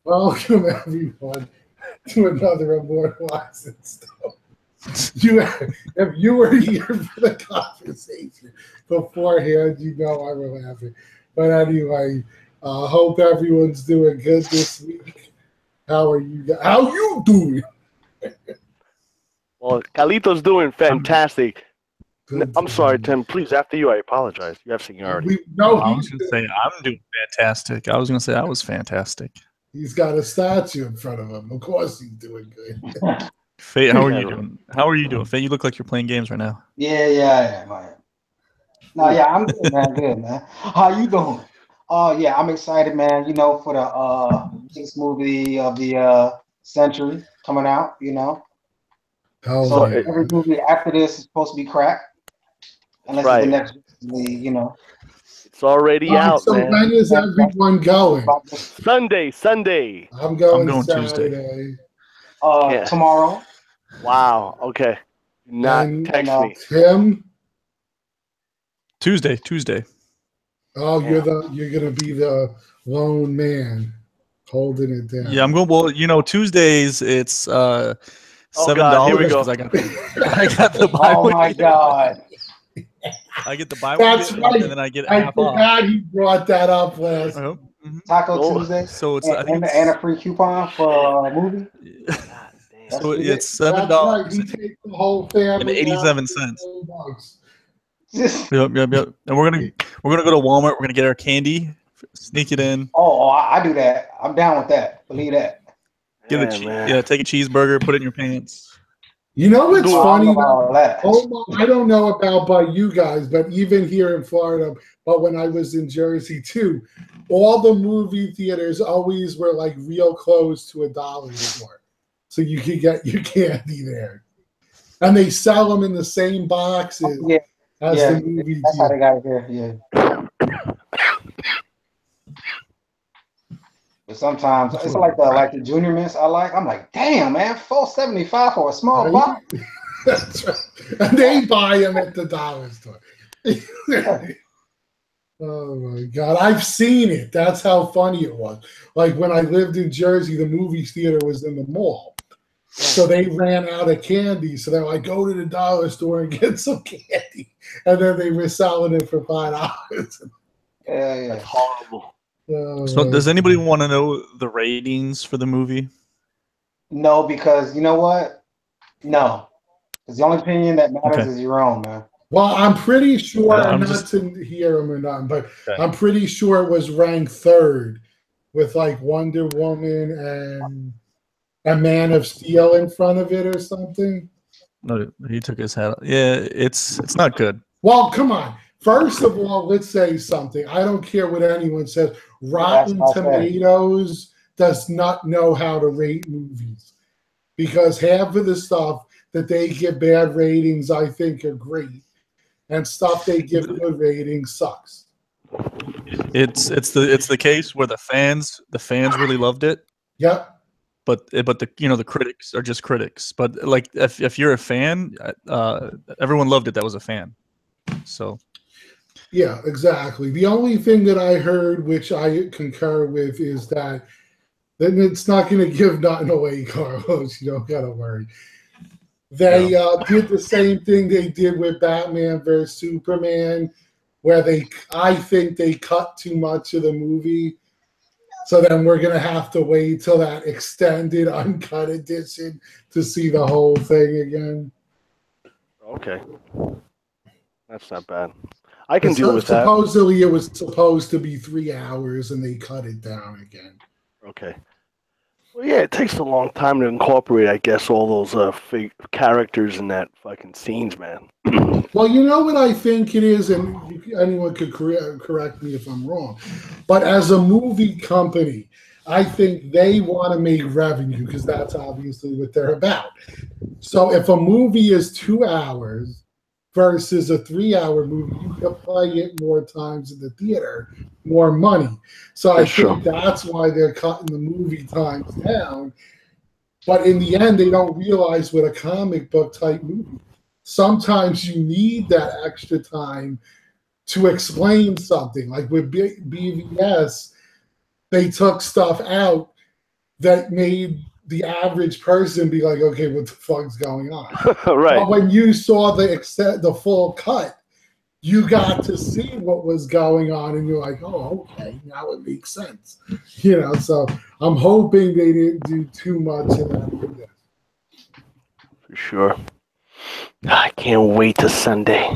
Welcome everyone to another Immortalized stuff. If you were here for the conversation beforehand, you know I was laughing. But anyway, hope everyone's doing good this week. How are you? How you doing? Well, Calito's doing fantastic. I'm sorry, Tim. Tim. Please, after you, I apologize. You have seniority. I was going to say I'm doing fantastic. I was going to say I was fantastic. He's got a statue in front of him. Of course, he's doing good. Faye, how are you doing? How are you doing, Faye? You look like you're playing games right now. Yeah, I am. No, yeah, I'm good, man. Good, man. How you doing? Oh, yeah, I'm excited, man. You know, for the biggest movie of the century coming out. You know, so every movie after this is supposed to be crap, unless it's the next movie. You know, it's already out. So man. when is everyone going? Sunday. I'm going Saturday. Tuesday. Tomorrow. Wow. Okay. Not text me. Tim. Tuesday. Oh, you're gonna be the lone man holding it down. Yeah, I'm going. Well, you know, Tuesdays it's $7 because I got the buy. Oh my God. I get the buy one, and then I get half off. God, he brought that up last. Taco Tuesday. So it's and a free coupon for a movie. So it's $7. Right. He takes the whole family. And 87 cents. Yep. And we're gonna go to Walmart. We're gonna get our candy, sneak it in. Oh, I do that. I'm down with that. Believe that. Take a cheeseburger, put it in your pants. You know what's funny? I don't know about by you guys, but even here in Florida, but when I was in Jersey too, all the movie theaters always were like real close to a dollar store, so you could get your candy there, and they sell them in the same boxes. As the movie that's how they got it here. Yeah. But sometimes it's like the junior mints I like. I'm like, damn man, $4.75 for a small box. That's right. And they buy them at the dollar store. Oh my God, I've seen it. That's how funny it was. Like when I lived in Jersey, the movie theater was in the mall. So they ran out of candy. So they're like, go to the dollar store and get some candy. And then they were selling it for $5. Yeah. That's horrible. So does anybody want to know the ratings for the movie? No, because you know what? No. Because the only opinion that matters is your own, man. Well, I'm pretty sure, not to hear him or not, but I'm pretty sure it was ranked 3rd with like Wonder Woman and a Man of Steel in front of it or something. No, he took his hat off. Yeah, it's not good. Well, come on. First of all, let's say something. I don't care what anyone says. Rotten Tomatoes does not know how to rate movies because half of the stuff that they give bad ratings, I think, are great, and stuff they give good ratings sucks. It's the case where the fans really loved it. Yep. But the critics are just critics. But like if you're a fan, everyone loved it that was a fan. So yeah, exactly. The only thing that I heard, which I concur with, is that then it's not going to give nothing away, Carlos. You don't got to worry. They did the same thing they did with Batman vs Superman, where I think they cut too much of the movie. So then we're going to have to wait till that extended uncut edition to see the whole thing again. Okay. That's not bad. I can deal with that. Supposedly it was supposed to be 3 hours and they cut it down again. Okay. Well, yeah, it takes a long time to incorporate, I guess, all those fake characters in that fucking scenes, man. Well, you know what I think it is, and anyone could correct me if I'm wrong, but as a movie company, I think they want to make revenue because that's obviously what they're about. So if a movie is 2 hours versus a 3-hour movie, you can play it more times in the theater, more money. So I think that's why they're cutting the movie times down. But in the end, they don't realize with a comic book type movie, sometimes you need that extra time to explain something. Like with BVS, they took stuff out that made the average person be like, okay, what the fuck's going on? Right. But when you saw the full cut, you got to see what was going on, and you're like, oh, okay, now it makes sense. So I'm hoping they didn't do too much in that movie. For sure. I can't wait to Sunday.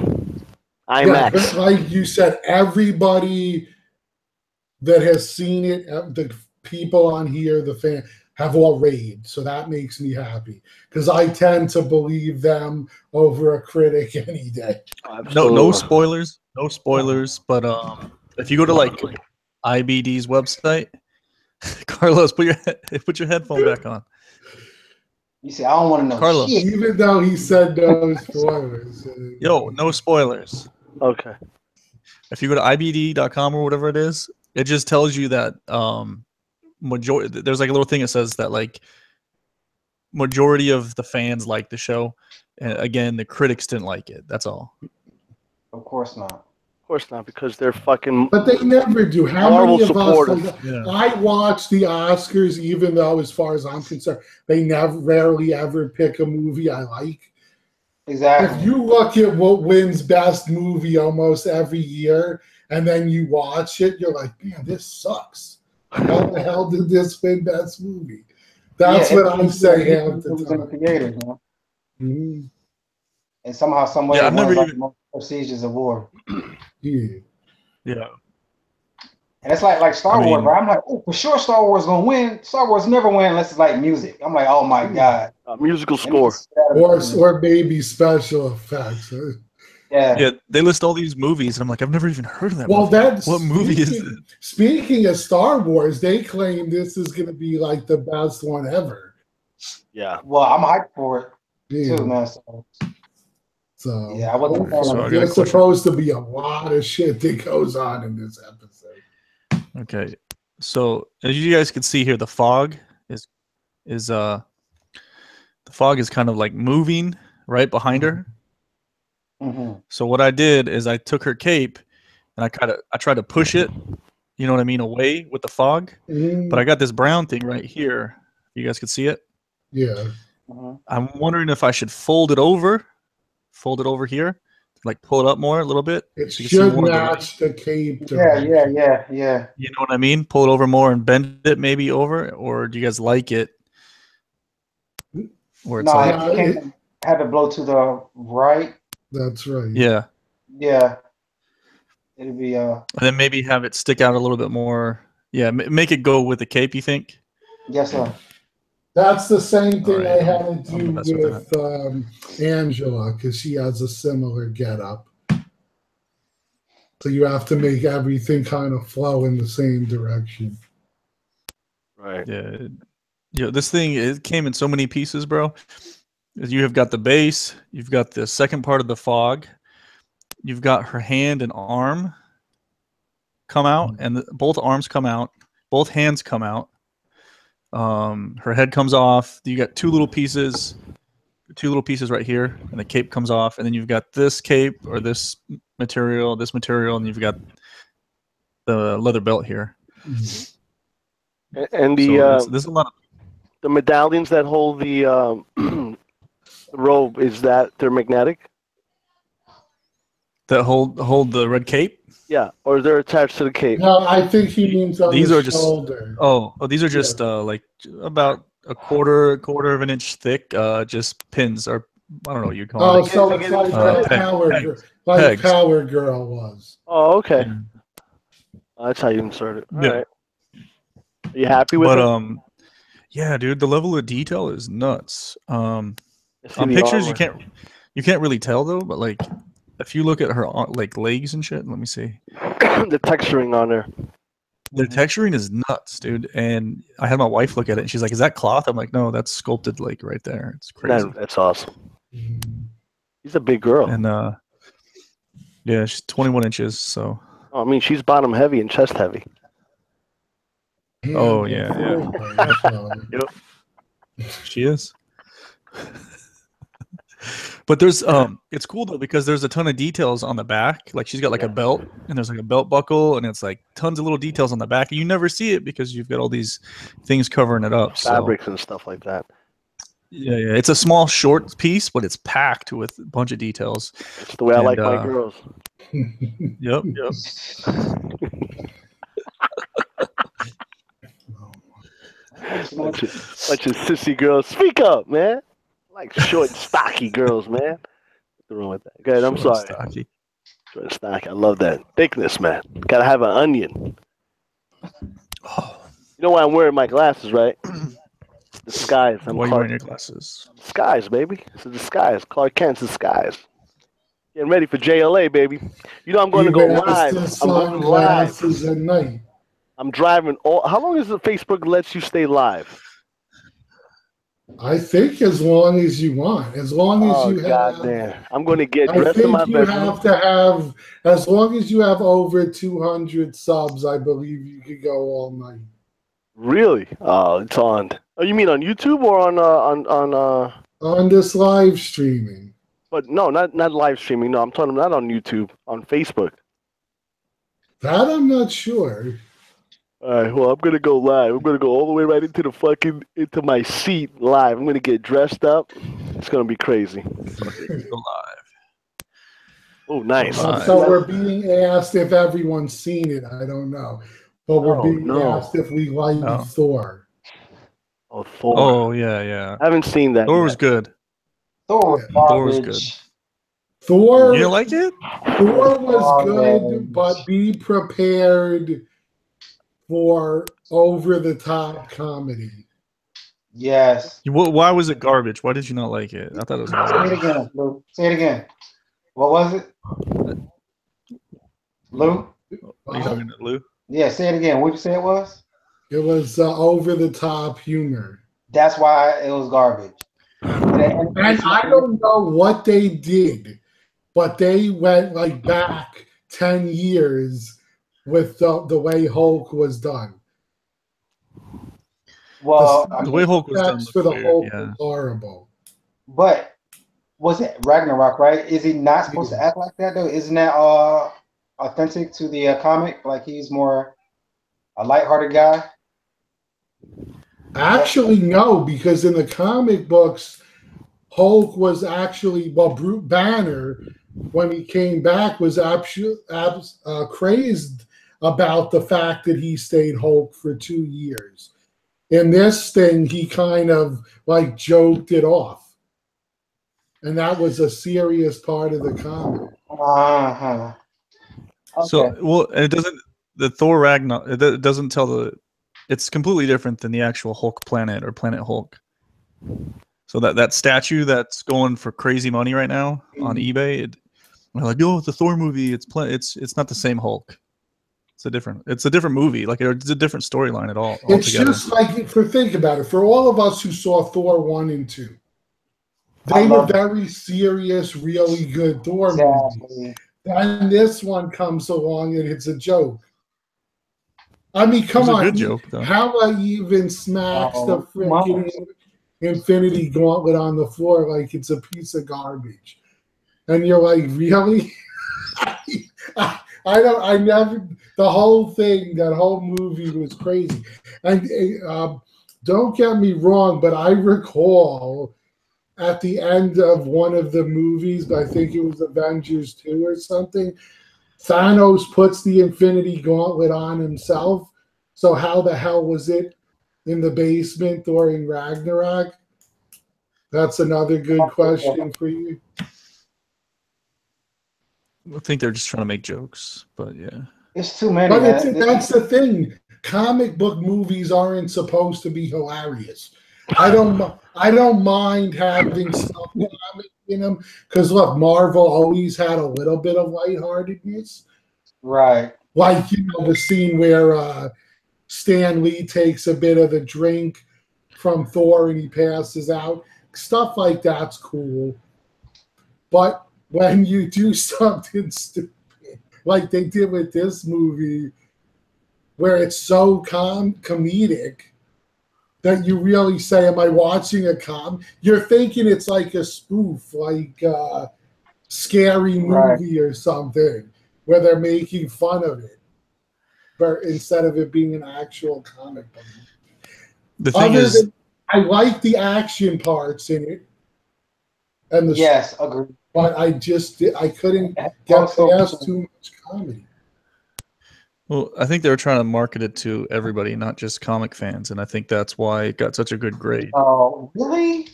Yeah, IMAX. but like you said, everybody that has seen it, the people on here, the fan, have all raved. So that makes me happy because I tend to believe them over a critic any day. No spoilers. No spoilers. But if you go to like IBD's website, Carlos, put your headphone back on. You say I don't want to know Carlos. shit. Even though he said no spoilers. Yo, no spoilers. Okay. If you go to IBD.com or whatever it is, it just tells you that majority. There's like a little thing that says that like majority of the fans like the show, and again, the critics didn't like it. That's all. Of course not. Of course not, because they're fucking. But they never do. How Marvel many of supporters. us? I watch the Oscars, even though, as far as I'm concerned, they rarely ever pick a movie I like. Exactly. If you look at what wins best movie almost every year, and then you watch it, you're like, man, this sucks. How the hell did this win best movie? That's what I say half the time. In the theaters, you know? Mm-hmm. And somehow, some way, I've never like even... the most prestigious award. Yeah. And it's like Star Wars, bro. I'm like, oh, for sure Star Wars gonna win. Star Wars never win unless it's like music. I'm like, oh my god. Musical score. Or maybe special effects. Yeah. They list all these movies, and I'm like, I've never even heard of that. Well, movie. What movie is it? Speaking of Star Wars, they claim this is going to be like the best one ever. Yeah. Well, I'm hyped for it too, man. So yeah, I wasn't. There's supposed to be a lot of shit that goes on in this episode. Okay, so as you guys can see here, the fog is the fog is kind of like moving right behind her. Mm-hmm. So what I did is I took her cape and I tried to push it, you know what I mean, away with the fog. Mm-hmm. But I got this brown thing right here. You guys can see it. Yeah. Mm-hmm. I'm wondering if I should fold it over here, like pull it up more a little bit. It so should match the cape. Yeah. You know what I mean? Pull it over more and bend it maybe over, or do you guys like it? Where it's you have to blow to the right. That's right. Yeah. Yeah. It'll be And then maybe have it stick out a little bit more. Yeah, make it go with the cape, you think? Yes, sir. That's the same thing Right, I had to do with Angela, because she has a similar getup. So you have to make everything kind of flow in the same direction. Right. Yeah. This thing, it came in so many pieces, bro. You have got the base, you've got the second part of the fog, you've got her hand and arm come out, and both arms come out, both hands come out. Her head comes off. You got two little pieces right here, and the cape comes off, and then you've got this cape or this material, and you've got the leather belt here. And there's a lot of the medallions that hold the robe, they're magnetic? That hold the red cape? Yeah, or they're attached to the cape. No, I think he means on these the are just shoulder. These are just like about a quarter of an inch thick, just pins, or I don't know what you'd call it. Oh, so it's like Power Girl was. Oh, okay. Yeah. That's how you insert it. All right. Are you happy with it? Yeah, dude, the level of detail is nuts. On the pictures, armor. you can't really tell though, but like if you look at her like legs and shit, let me see. The texturing on there. The texturing is nuts, dude. And I had my wife look at it, and she's like, "Is that cloth?" I'm like, "No, that's sculpted like right there. It's crazy." That's awesome. She's a big girl. And yeah, she's 21 inches. So. Oh, I mean, she's bottom heavy and chest heavy. Oh yeah. Yep. She is. But there's it's cool though because there's a ton of details on the back. Like she's got like a belt, and there's like a belt buckle, and it's like tons of little details on the back. And you never see it because you've got all these things covering it up. Fabrics and stuff like that. Yeah. It's a small, short piece, but it's packed with a bunch of details. It's the way I like my girls. Yep. Bunch of sissy girls. Speak up, man. I like short, stocky girls, man. What's wrong with that? Good, I'm sorry. Stocky. Short and stocky. I love that thickness, man. Gotta have an onion. Oh. You know why I'm wearing my glasses, right? Disguise. Why are you wearing your glasses? Disguise, baby. It's a disguise. Clark Kent's disguise. Getting ready for JLA, baby. You know I'm going to go live. I'm going live. At night. I'm driving all. How long is the Facebook lets you stay live? I think as long as you want, as long as you have. Goddamn. I'm going to get dressed in my bedroom. I think you have to have, as long as you have over 200 subs, I believe you could go all night. Really? Oh, it's on. Oh, you mean on YouTube or on this live streaming? But no, not live streaming. No, I'm talking not on YouTube, on Facebook. That I'm not sure. All right, well, I'm gonna go live. I'm gonna go all the way right into my seat live. I'm gonna get dressed up. It's gonna be crazy. Go live. Oh, nice. So we're being asked if everyone's seen it. I don't know, but we're being asked if we like Thor. Oh, Thor. Oh yeah. I haven't seen that. Thor was good. Thor was good. Thor. You like it? Thor was good, but be prepared for over-the-top comedy. Yes. Why was it garbage? Why did you not like it? I thought it was garbage. Say it again, Lou. Say it again. What was it? Lou? Are you talking to Lou? Yeah, say it again. What did you say it was? It was over-the-top humor. That's why it was garbage. And I don't know what they did, but they went like back 10 years with the way Hulk was done. Well, the way Hulk was done for the Hulk was horrible. But was it Ragnarok, right? Is he not supposed to act like that though? Isn't that authentic to the comic? Like he's more a lighthearted guy? Actually, no, because in the comic books, Hulk was actually, Brute Banner, when he came back, was crazed about the fact that he stayed Hulk for 2 years. In this thing, he kind of like joked it off. And that was a serious part of the comic. Uh-huh. Okay. So, well, it doesn't, the Thor Ragnarok, it doesn't tell it's completely different than the actual Hulk planet or Planet Hulk. So that statue that's going for crazy money right now on eBay, we're like, oh, it's a Thor movie. It's not the same Hulk. It's a different movie. Like it's a different storyline at all. It's just like, think about it. For all of us who saw Thor 1 and 2, they were very serious, really good Thor movies. And this one comes along and it's a joke. I mean, come on. Good joke, though. How I even smacks the freaking Infinity Gauntlet on the floor like it's a piece of garbage. And you're like, really? The whole thing, that whole movie was crazy. And don't get me wrong, but I recall at the end of one of the movies, I think it was Avengers 2 or something, Thanos puts the Infinity Gauntlet on himself. So how the hell was it in the basement during Ragnarok? That's another good question for you. I think they're just trying to make jokes, but yeah. It's too many. But that's the thing. Comic book movies aren't supposed to be hilarious. I don't mind having some comic in them because look, Marvel always had a little bit of lightheartedness, right? Like the scene where Stan Lee takes a bit of the drink from Thor and he passes out. Stuff like that's cool, but when you do something stupid like they did with this movie, where it's so comedic, that you really say, am I watching a You're thinking it's like a spoof, like a scary movie or something, where they're making fun of it, but instead of it being an actual comic book. The thing is, I like the action parts in it, and agreed. But I couldn't get past too much comedy. well, I think they were trying to market it to everybody, not just comic fans, and I think that's why it got such a good grade. Oh, really?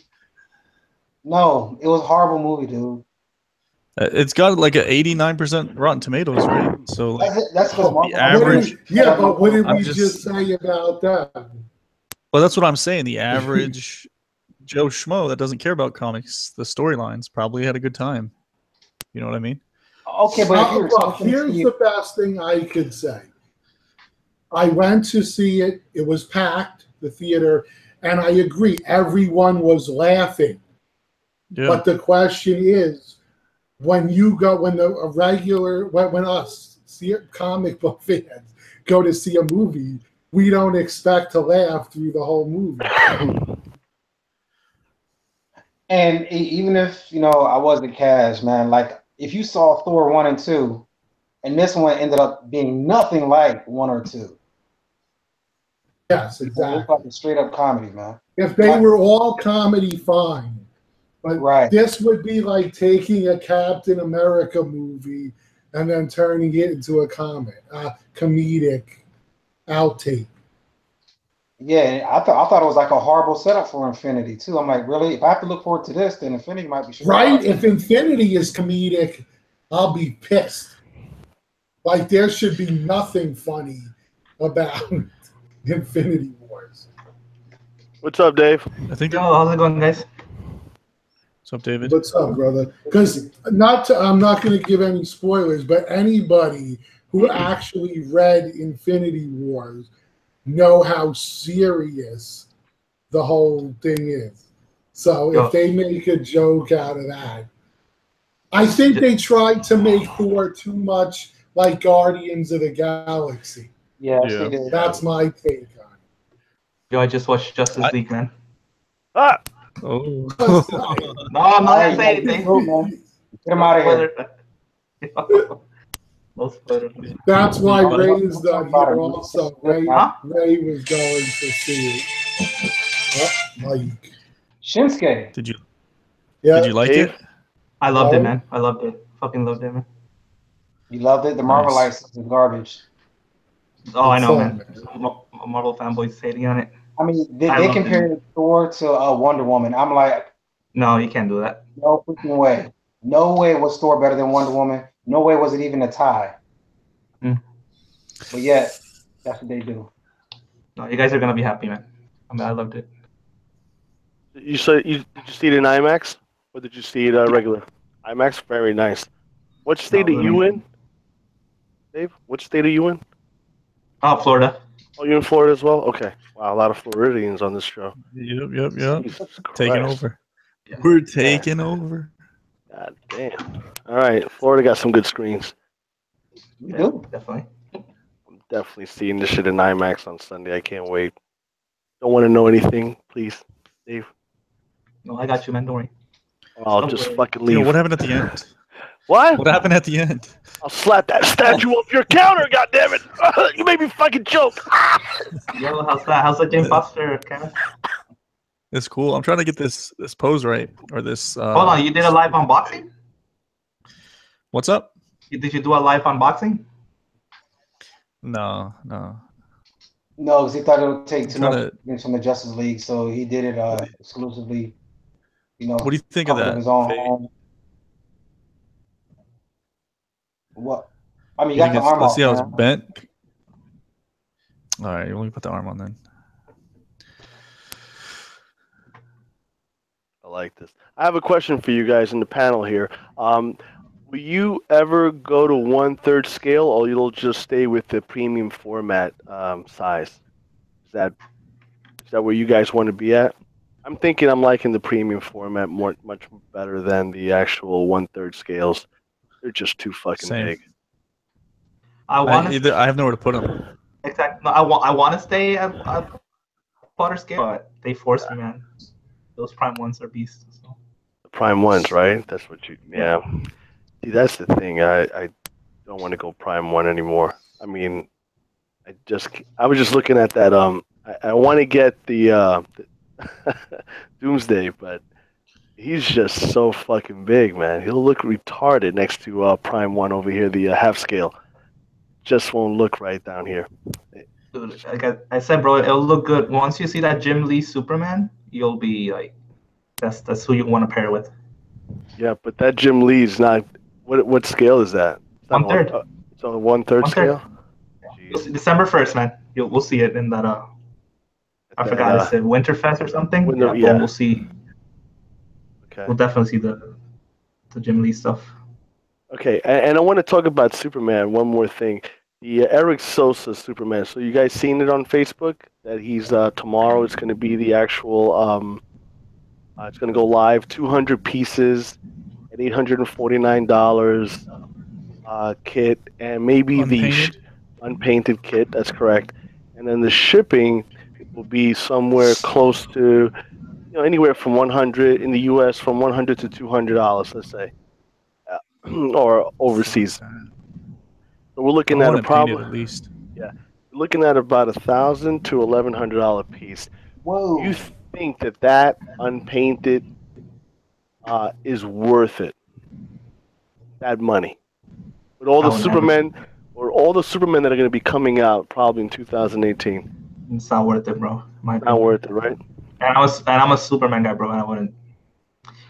No, it was a horrible movie, dude. It's got like an 89% Rotten Tomatoes, right? So like, that's the average. But what did we just say about that? Well, that's what I'm saying. The average Joe Schmo that doesn't care about comics, the storylines, probably had a good time. You know what I mean? Okay, but here's the best thing I could say. I went to see it. It was packed, the theater, and I agree. Everyone was laughing. Yeah. But the question is, when us comic book fans go to see a movie, we don't expect to laugh through the whole movie. And even if I wasn't cast, man, like if you saw Thor 1 and 2, and this one ended up being nothing like 1 or 2. Yes, exactly. It's like a straight up comedy, man. If they were all comedy, fine. But this would be like taking a Captain America movie and then turning it into a comedic outtake. Yeah, I thought it was like a horrible setup for Infinity too. I'm like, really? If I have to look forward to this, then Infinity might be right. If Infinity is comedic, I'll be pissed. Like there should be nothing funny about Infinity Wars. What's up, Dave? How's it going, guys? What's up, David? What's up, brother? Because I'm not going to give any spoilers, but anybody who actually read Infinity Wars know how serious the whole thing is. So if they make a joke out of that, I think they tried to make Thor too much like Guardians of the Galaxy. Yeah. They did. That's my take on it. Yo, I just watched Justice League, man. Ah! Oh. No, I'm not gonna say anything. Get him out of here. That's why Ray's not here also. Ray was going to see it. Mike. Shinsuke. Did you like it? I loved it, man. I loved it. Fucking loved it, man. You loved it? The Marvel license is garbage. Oh, I know, man. Marvel fanboys hating on it. I mean, they compared Thor to Wonder Woman. I'm like, no, you can't do that. No freaking way. No way was Thor better than Wonder Woman. No way was it even a tie. But yet, that's what they do. No, you guys are gonna be happy, man. I mean, I loved it. Did you see it in IMAX, or did you see it regular? IMAX, very nice. What state are you in, Dave? What state are you in? Oh, Florida. Oh, you're in Florida as well? Okay. Wow, a lot of Floridians on this show. Yep. Taking over. Yeah. We're taking over. God damn. All right, Florida got some good screens. You do, definitely. I'm definitely seeing this shit in IMAX on Sunday. I can't wait. Don't want to know anything, please, Dave. No, I got you, man. Don't worry. I'll just fucking leave. What happened at the end? What? What happened at the end? I'll slap that statue off your counter, goddammit! You made me fucking choke. Yo, how's that? How's that Jane Foster camera? It's cool. I'm trying to get this pose right, or this. Hold on, you did a live unboxing? What's up? Did you do a live unboxing? No, because he thought it would take too much from the Justice League, so he did it exclusively. What do you think of that? His own home. What? I mean, you got the arm let's off, see how man. it's bent. All right, let me put the arm on then. I like this. I have a question for you guys in the panel here. Will you ever go to 1/3 scale, or you'll just stay with the premium format size? Is that where you guys want to be at? I'm thinking I'm liking the premium format much better than the actual 1/3 scales. They're just too fucking big. I have nowhere to put them. Exactly. No, I want to stay at butter scale, but they forced me, man. Those prime ones are beasts. So. The prime ones, right? That's what you. Yeah. See, that's the thing. I don't want to go prime one anymore. I mean, I was just looking at that. I want to get the Doomsday, but he's just so fucking big, man. He'll look retarded next to Prime One over here, the half scale. Just won't look right down here. Dude, like I said, bro, it'll look good. Once you see that Jim Lee Superman, you'll be like, that's who you want to pair with. Yeah, but that Jim Lee's not. What scale is that? It's not 1/3. It's on a 1/3 scale. December 1st, man. We'll see it in that. I forgot. I said Winterfest or something. Yeah. We'll see. Okay. We'll definitely see the Jim Lee stuff. Okay, and I want to talk about Superman. One more thing, the Eric Sosa Superman. So you guys seen it on Facebook that he's tomorrow? It's going to be the actual. It's going to go live. 200 pieces at $849 kit, and maybe Unpainted? the unpainted kit. That's correct. And then the shipping will be somewhere close to, anywhere from 100 in the U.S. from $100 to $200. Let's say. Or overseas. So we're looking at at least. Yeah, we're looking at about $1,000 to $1,100 piece. Whoa. You think that unpainted is worth it? That money with all the Supermen that are going to be coming out probably in 2018. It's not worth it, bro. Not worth it, right? And I'm a Superman guy, bro. And I wouldn't.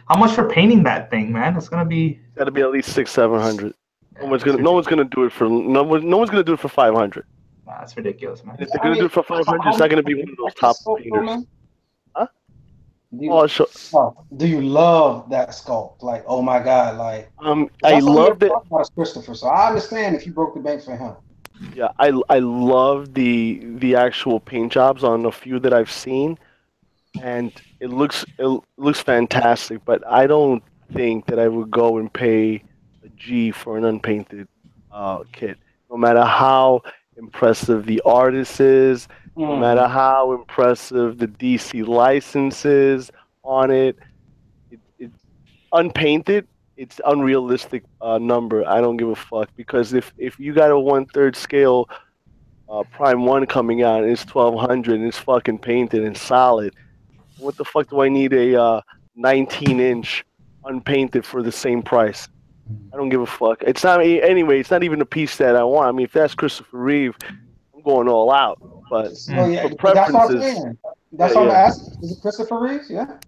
How much for painting that thing, man? It's gonna be. It's got to be at least $600-700. No one's gonna do it for 500. Nah, that's ridiculous, man. If they're gonna do it for 500, it's not gonna be one of those top painters. Huh? Do you love that sculpt? Like, oh my god, like. I love it. Christopher, so I understand if you broke the bank for him. Yeah, I love the actual paint jobs on a few that I've seen, and it looks fantastic. But I don't think that I would go and pay a G for an unpainted kit, no matter how impressive the artist is, no matter how impressive the DC license is on it. It's unpainted. It's unrealistic number. I don't give a fuck, because if you got a 1/3 scale Prime 1 coming out and it's $1,200 and it's fucking painted and solid, what the fuck do I need a 19-inch unpainted for the same price? I don't give a fuck. It's not It's not even a piece that I want. I mean, if that's Christopher Reeve, I'm going all out. But for preferences, that's what I'm saying. That's what I'm asking. Is it Christopher Reeve? Yeah.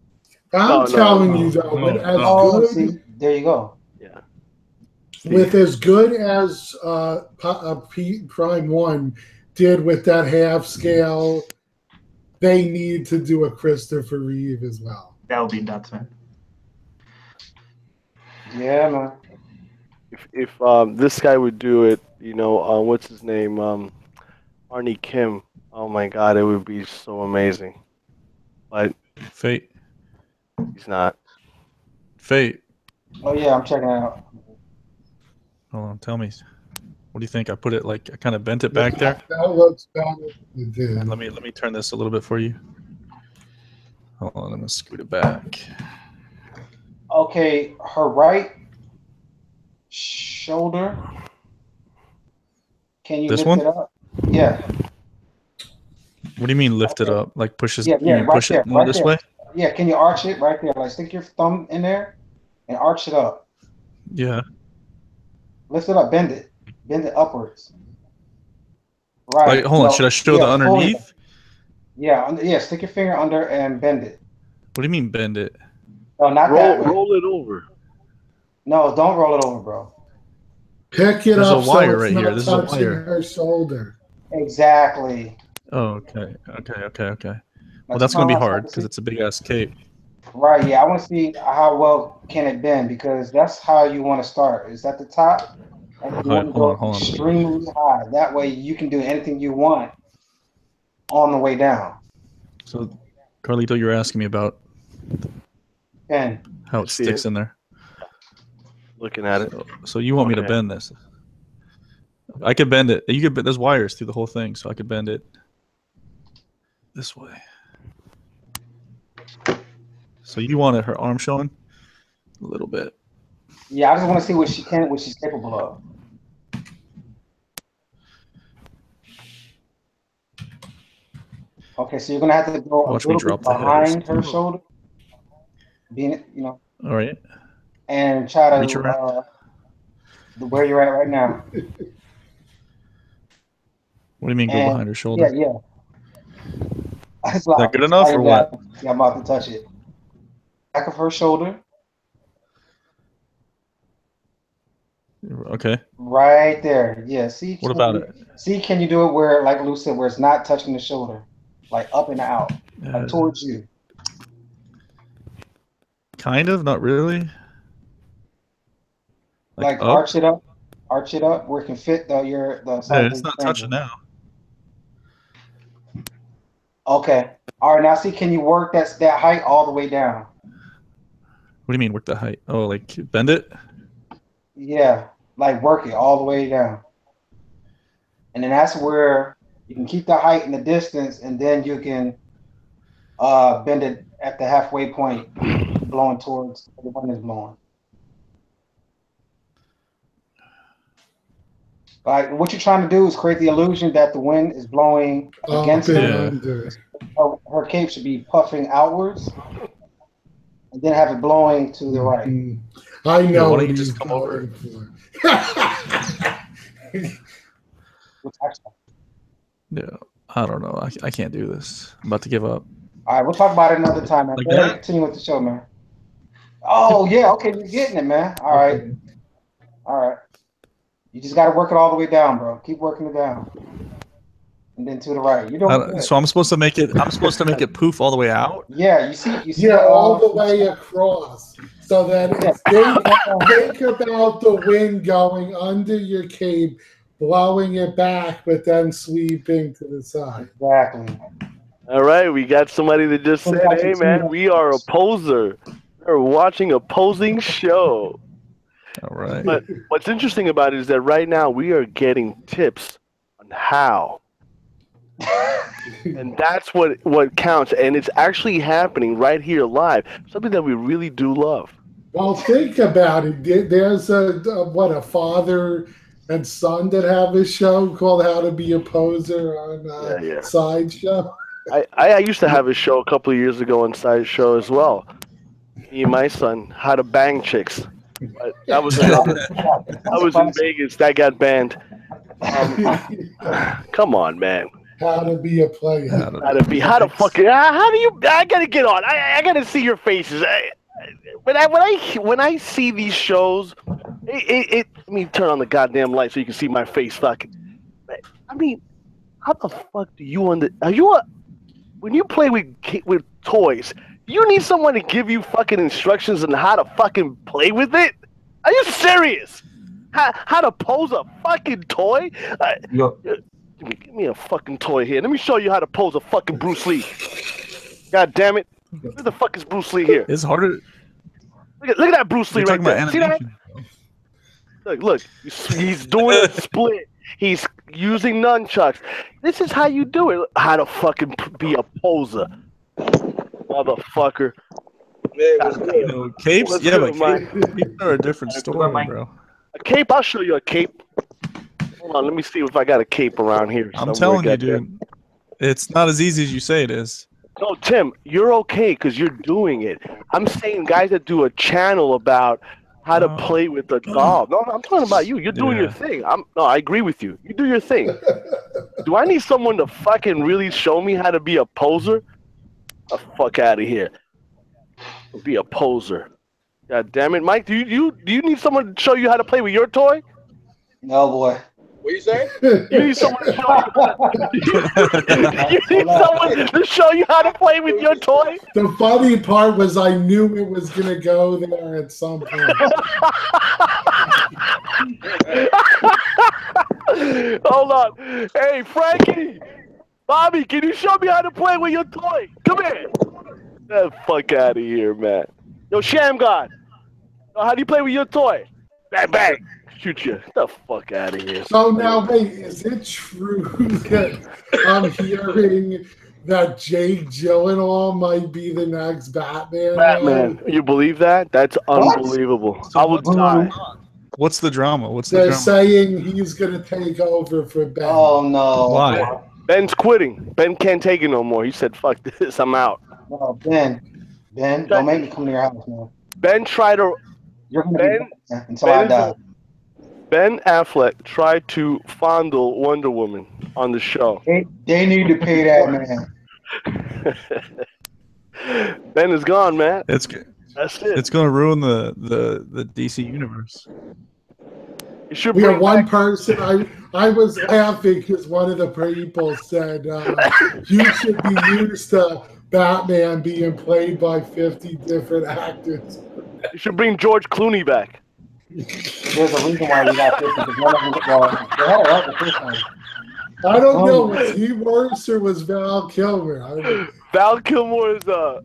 I'm telling you though, see, there you go. Yeah. With as good as Prime 1 did with that half scale, they need to do a Christopher Reeve as well. That would be nuts, man. Yeah, man. If this guy would do it, what's his name? Arnie Kim. Oh my God, it would be so amazing. But Fate. He's not. Fate. Oh yeah, I'm checking it out. Hold on, tell me. What do you think? I put it I kind of bent it back there. That looks better. It did. Let me turn this a little bit for you. Hold on, I'm gonna scoot it back. Okay, her right shoulder. Can you this lift one? it up? Yeah. What do you mean lift it up? Like push right push there, it more this way? Yeah, can you arch it right there? Like stick your thumb in there and arch it up. Yeah. Lift it up, bend it upwards. Right. Hold on, should I show the underneath? Yeah, stick your finger under and bend it. What do you mean bend it? No, not that way. Roll it over. No, don't roll it over, bro. Pick it There's up a wire so it's right not here. This is a touching wire. her shoulder. Exactly. Oh, okay. Well, that's going to be hard because it's a big-ass cape. Right, yeah. I want to see how well can it bend, because that's how you want to start. Is at the top, and you want to go extremely high. That way you can do anything you want on the way down. So, Carlito, you're asking me about how it sticks in there. Looking at it. So you want me to bend this? I could bend it. There's wires through the whole thing, so I could bend it this way. So you wanted her arm showing a little bit. Yeah, I just want to see what she's capable of. Okay, so you're gonna have to go Watch a me little drop bit the head or behind her something. shoulder, being All right. and try Reach to around. where you're at right now. What do you mean go And behind her shoulder? yeah. That's Is that good enough or what? Yeah, I'm about to touch it. Back of her shoulder. Okay. Right there. Yeah. See. What about it? See, can you do it where, like Lou said, where it's not touching the shoulder, like up and out, like towards you? Kind of, not really. Like up? arch it up where it can fit the side. Yeah, it's not touching now. Okay. All right. Now see, can you work that height all the way down? What do you mean work the height? Oh, like bend it? Yeah, like work it all the way down. And then that's where you can keep the height and the distance, and then you can bend it at the halfway point, blowing towards where the wind is blowing. Like what you're trying to do is create the illusion that the wind is blowing against her. Her cape should be puffing outwards, and then have it blowing to the right. I know. Why don't you just come over? Yeah, I don't know. I can't do this. I'm about to give up. All right, we'll talk about it another time, man. Like Go ahead and continue with the show, man. Oh yeah, okay, you're getting it, man. All right. You just got to work it all the way down, bro. Keep working it down, and then to the right. You don't. So I'm supposed to make it. I'm supposed to make it poof all the way out. Yeah, you see. Yeah, all the way across, so that think about the wind going under your cape, blowing it back, but then sweeping to the side. Exactly. All right, we got somebody that just said, "Hey, man, we are a poser. We're watching a posing show." All right. But what's interesting about it is that right now we are getting tips on how. And that's what counts. And it's actually happening right here live. Something that we really do love. Well, think about it. There's a father and son that have a show called How to Be a Poser on Sideshow. I used to have a show a couple of years ago on Sideshow as well. Me and my son, How to Bang Chicks. But that was I was in Vegas. That got banned. Come on, man. How to be a player. How to fucking. How do you? I gotta get on. I gotta see your faces. When I see these shows, let me turn on the goddamn light so you can see my face. Fucking. I mean, how the fuck do you when you play with toys? You need someone to give you fucking instructions on how to fucking play with it? Are you serious? How to pose a fucking toy? Give me a fucking toy here. Let me show you how to pose a fucking Bruce Lee. God damn it. Where the fuck is Bruce Lee here? It's harder. Look at that Bruce Lee right there. See that? Look. He's doing a split. He's using nunchucks. This is how you do it. How to fucking be a poser. Motherfucker. Capes? Yeah, but capes are a different story, bro. A cape? I'll show you a cape. Hold on, let me see if I got a cape around here. I'm telling you, dude. It's not as easy as you say it is. No, Tim, you're okay because you're doing it. I'm saying guys that do a channel about how to play with a doll. No, I'm talking about you. You're doing your thing. I agree with you. You do your thing. Do I need someone to fucking really show me how to be a poser? The fuck out of here. Be a poser. God damn it, Mike. Do you need someone to show you how to play with your toy? No, boy. What you say? You need someone to show you how to play with your toy? The funny part was I knew it was going to go there at some point. Hold on. Hey, Frankie. Bobby, can you show me how to play with your toy? Come here. Get the fuck out of here, man. Yo, Sham God. How do you play with your toy? Bang, bang. Shoot you. Get the fuck out of here. So now, wait, is it true that I'm hearing that Jake Gyllenhaal might be the next Batman. Batman, you believe that? That's What? unbelievable. So I would what's die. What's the drama? What's the They're drama? saying he's gonna take over for Ben. Oh no. Why? Ben's quitting. Ben can't take it no more. He said, "Fuck this, I'm out." No, Ben, don't make me come to your house, man. Ben tried to. You're gonna Ben, be Ben until I die. Ben Affleck tried to fondle Wonder Woman on the show. They need to pay that man. Ben is gone, man. It's That's it. it's going to ruin the DC universe. You should We bring have one back- person. I was laughing because one of the people said you should be used to Batman being played by 50 different actors. You should bring George Clooney back. There's a reason why we got this because one of them, well, they had it right the first time. I don't know, was he worse or was Val Kilmer? Val Kilmer is I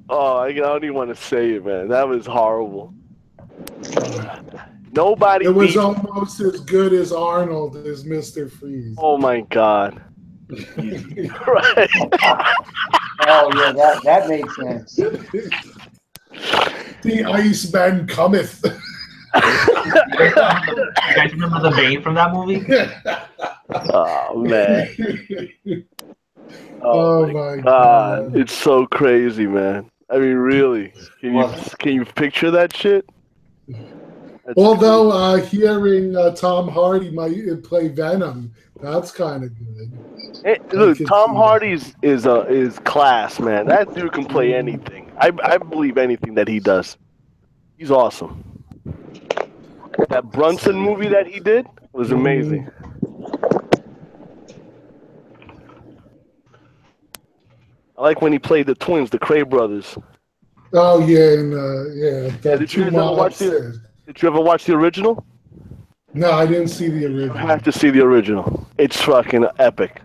don't even want to say it, man. That was horrible. Nobody. It was beats- almost as good as Arnold as Mr. Freeze. Oh my God. Right. Oh yeah, that makes sense. The Iceman cometh. You guys remember the Bane from that movie? Oh man. Oh my God. God. It's so crazy, man. I mean, really. Can you picture that shit? That's Although hearing Tom Hardy might play Venom, that's kind of good. Hey, look, could Tom see Hardy is class, man. That dude can play anything. I believe anything that he does. He's awesome. That Brunson movie that he did was amazing. I like when he played the twins, the Cray brothers. Oh yeah, and yeah. The Did you two guys ever watch mobsters. Did you ever watch the original? No, I didn't see the You original. have to see the original. It's fucking epic.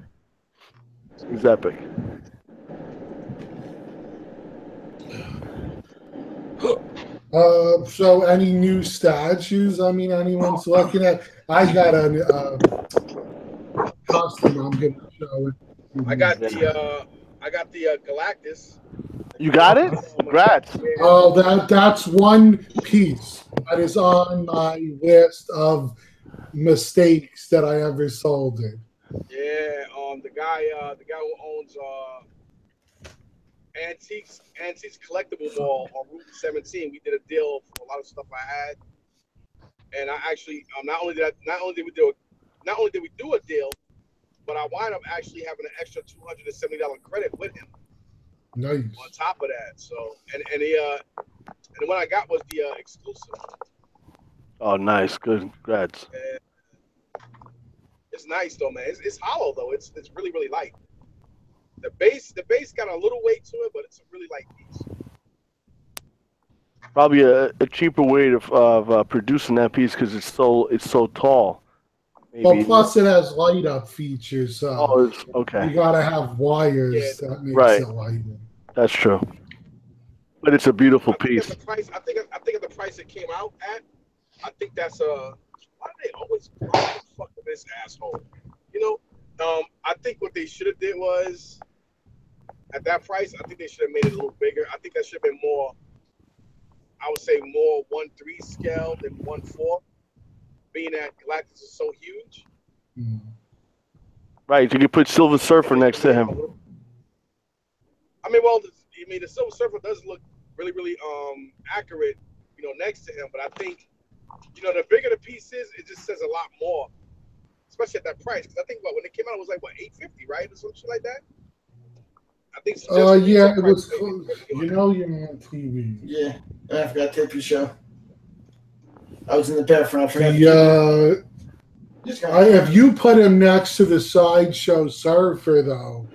It's epic. So any new statues? I mean, anyone's looking at? I got a costume. I'm gonna show it. I got the Galactus. You got it? Congrats. Oh, that's one piece that is on my list of mistakes that I ever sold it. Yeah, the guy who owns Antiques Collectible Mall on Route 17. We did a deal for a lot of stuff I had, and I actually not only did we do a deal, but I wind up actually having an extra $270 credit with him Nice. on top of that. So and what I got was the exclusive. Oh, nice. Good. Congrats. And it's nice though, man. It's hollow though. It's really really light. The base got a little weight to it, but it's a really light piece. Probably a cheaper way of producing that piece because it's so tall. Well, plus it has light up features, so Oh, it's okay. you gotta have wires Yeah. that makes Right. it lighter. That's true. But it's a beautiful I think piece. at the price, I think at the price it came out at, I think that's why do they always fuck with this asshole? You know, I think what they should have did was at that price, I think they should have made it a little bigger. I think that should have been more. I would say more 1/3 scale than 1/4, being that Galactus is so huge. Mm. Right. You could put Silver Surfer next to him. I mean, well, the Silver Surfer does look really, really accurate, next to him. But I think, the bigger the piece is, it just says a lot more, especially at that price. Because I think when it came out, it was like $850, right, or some shit like that. I think. Yeah, it was close. You're on TV. Yeah, and I forgot to tip your show. I was in the bathroom. I forgot. If you put him next to the Sideshow Surfer, though,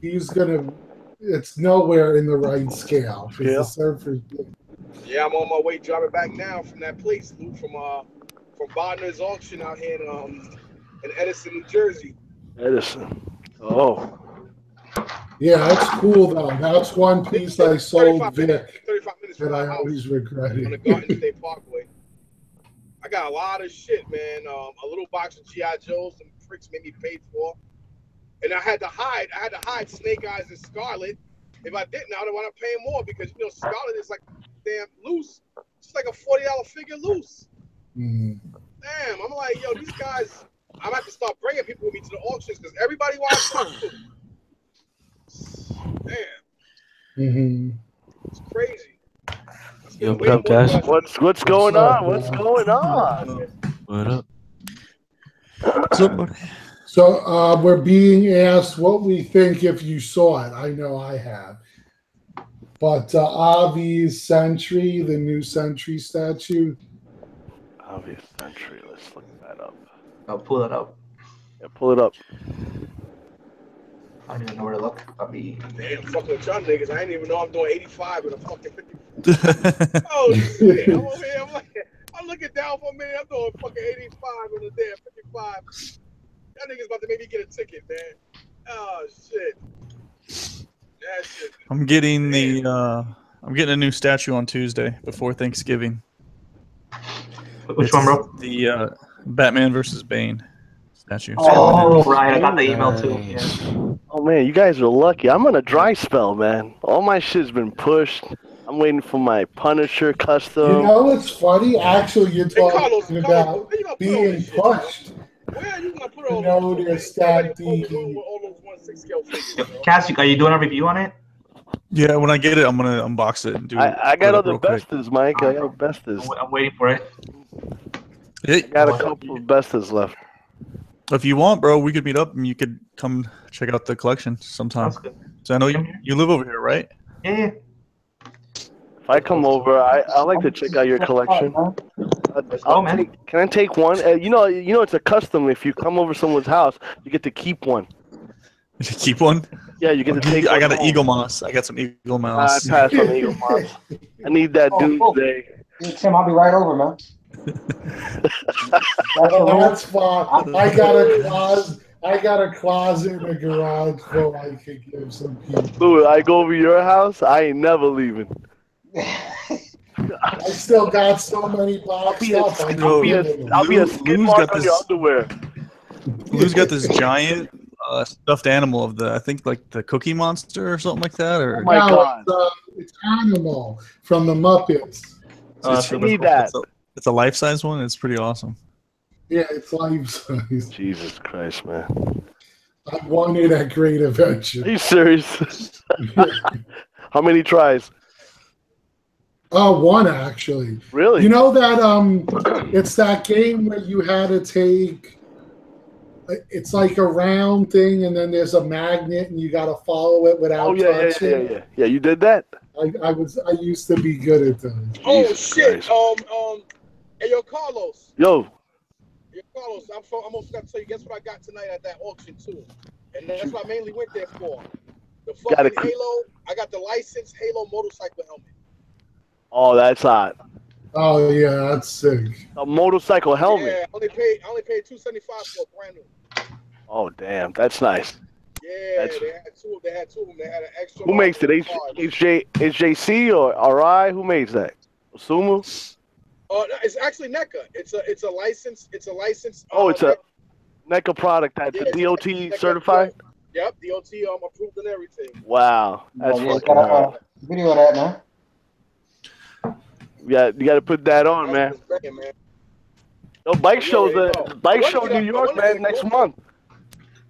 it's nowhere in the right scale. 'Cause Yeah. the Surfer's Yeah, I'm on my way driving back now from that place, Lou, from Bodner's auction out here in Edison, New Jersey. Edison. Oh. Yeah, that's cool though. That's one piece I sold 35 minutes Vic from that my I house always on the regretted. Garden State Parkway. I got a lot of shit, man. A little box of G.I. Joes, some pricks made me pay for. and I had to hide Snake Eyes and Scarlet. If I didn't, I would want to pay more because Scarlet is like damn loose. It's like a $40 figure loose. Mm. Damn, I'm like, yo, these guys. I'm gonna have to start bringing people with me to the auctions because everybody wants to. Damn. Mm-hmm. It's crazy. Yo, what up, guys? What's going on? What's going on? What up? So we're being asked what we think if you saw it. I know I have. But Avi's Sentry, the new Sentry statue. Obvious Sentry. Let's look that up. I'll pull it up. Yeah, pull it up. I don't even know where to look. I'll be. Damn, fucking with y'all niggas. I didn't even know I'm doing 85 with a fucking 50. Oh shit! I'm over here. I'm looking down for a minute. I'm doing fucking 85 with a damn 55. That nigga's about to make me get a ticket, man. Oh shit. That shit. I'm getting a new statue on Tuesday before Thanksgiving. Which one, bro? The Batman versus Bane statue. Oh, right. I got the email too. Yeah. Oh man, you guys are lucky. I'm on a dry spell, man. All my shit's been pushed. I'm waiting for my Punisher custom. You know what's funny? Actually, you're talking Carlos, about where you gonna put all being this shit, pushed. Where are you gonna put all Notice that the all those 1/6 scale figures, bro? Cass, are you doing a review on it? Yeah, when I get it, I'm gonna unbox it and do. I got put it other real quick. bestas, Mike. I got bestas. I'm waiting for it. I got a couple of bestas left. If you want, bro, we could meet up and you could come check out the collection sometime. Sounds good. So I know you live over here, right? Yeah. If I come over, I like to check out your collection. Can I take one? You know, it's a custom. If you come over someone's house, you get to keep one. Keep one? Yeah, you get to take. I got an home. Eagle Moss. I got some Eagle Moss. I passed on Eagle Moss. I need that Doomsday. Hey, Tim, I'll be right over, man. That's fine. I got a closet in a garage so I could give some people. Louis, I go over your house. I ain't never leaving. I still got so many boxed up. I'll be a skid mark on your underwear. Lou's got this giant stuffed animal of I think like the Cookie Monster or something like that. Or oh my God. It's Animal from the Muppets. I need that. It's a life-size one. It's pretty awesome. Yeah, it's life-size. Jesus Christ, man. I won it at Great Adventure. Are you serious? How many tries? One actually. Really? You know that it's that game where you had to take. It's like a round thing, and then there's a magnet, and you got to follow it without touching. Yeah. You did that? I used to be good at those. Oh Jesus shit! Christ. Hey, yo, Carlos. Yo, Carlos, I'm almost got to tell you. Guess what I got tonight at that auction too, and that's what I mainly went there for. The fucking Halo. I got the licensed Halo motorcycle helmet. oh, that's hot. Oh yeah, that's sick. A motorcycle helmet. Yeah, I only paid $275 for a brand new. Oh, damn, that's nice. Yeah, they had two of them. They had an extra. Who makes it? HJC or RI? Who makes that? Sumu? No, it's actually NECA. It's a license. It's a license. Oh, it's a NECA product that's DOT certified. Yep, DOT approved and everything. Wow, that's fucking got video of that, man. Yeah, you got to put that on, man. Yo, bike show New York, man, next month.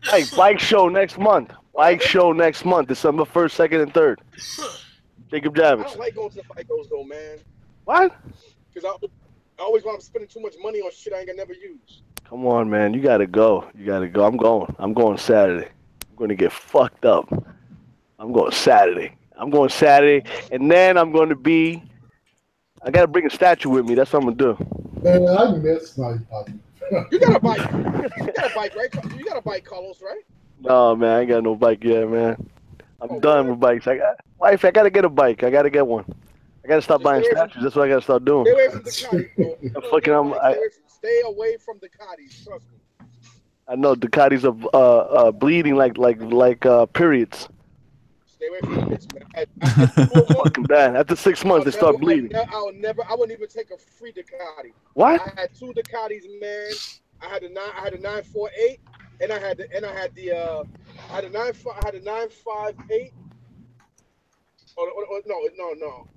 Hey, bike show next month. Bike show next month, December 1st, 2nd, and 3rd. Jacob I Javits. don't like going to the bike shows though, man. What? Because I always want to spending too much money on shit I ain't gonna never use. Come on, man. You got to go. You got to go. I'm going. I'm going Saturday. I'm going to get fucked up. I'm going Saturday. And then I'm going to be... I got to bring a statue with me. That's what I'm going to do. Man, I miss my bike. You got a bike. You got a bike, right? You got a bike, Carlos, right? No, man. I ain't got no bike yet, man. I'm done with bikes. I got to get a bike. I got to get one. I got to stop buying statues. That's what I got to start doing. Stay away from Ducatis, bro. Stay away from Ducatis. Trust me. I know Ducatis are bleeding like periods. Stay away from the bitch, man. Fucking bad. After 6 months, they start bleeding. I wouldn't even take a free Ducati. What? I had two Ducatis, man. I had a 948, and I had the I had a 958. Oh, no.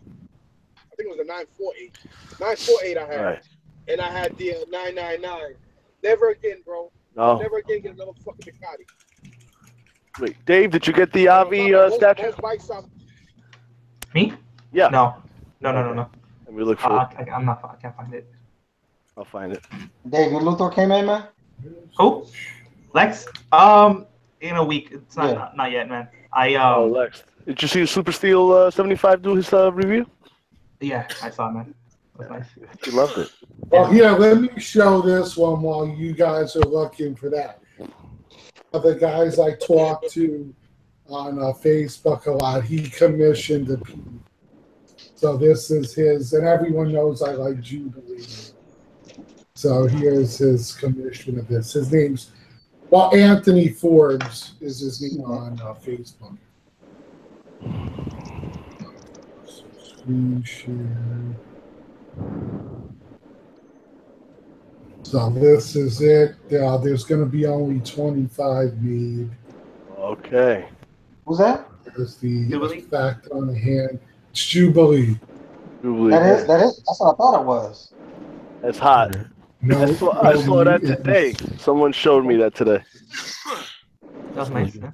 I think it was a 948. 948 I had. Right. And I had the 999. Never again, bro. No. Never again get another fucking Ducati. Wait, Dave, did you get the Avi statue? Most bikes Me? Yeah. No. Let me look for it. I'm not. I can't find it. I'll find it. David Luthor came in, man. Who? Lex? In a week. It's not yet, man. Oh, Lex. Did you see Super Steel 75 do his review? Yeah, I saw it, man. It was nice. He loved it. Well, yeah, let me show this one while you guys are looking for that. The guys I talk to on Facebook a lot, he commissioned a piece. So this is his, and everyone knows I like Jubilee. So here's his commission of this. His name's, well, Anthony Forbes is his name on Facebook. Screen share. So this is it. There's going to be only 25 made. Okay. Who's that? There's the Jubilee? fact on the hand. It's Jubilee. Jubilee. That is. That's what I thought it was. That's hot. No, I saw that today. Someone showed me that today. That was nice. Yeah.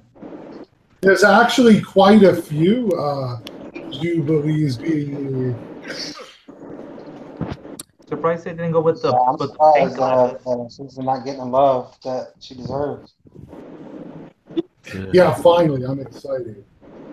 There's actually quite a few Jubilees being made. Surprised they didn't go with the. I'm with surprised she's not getting the love that she deserves. Yeah, finally, I'm excited.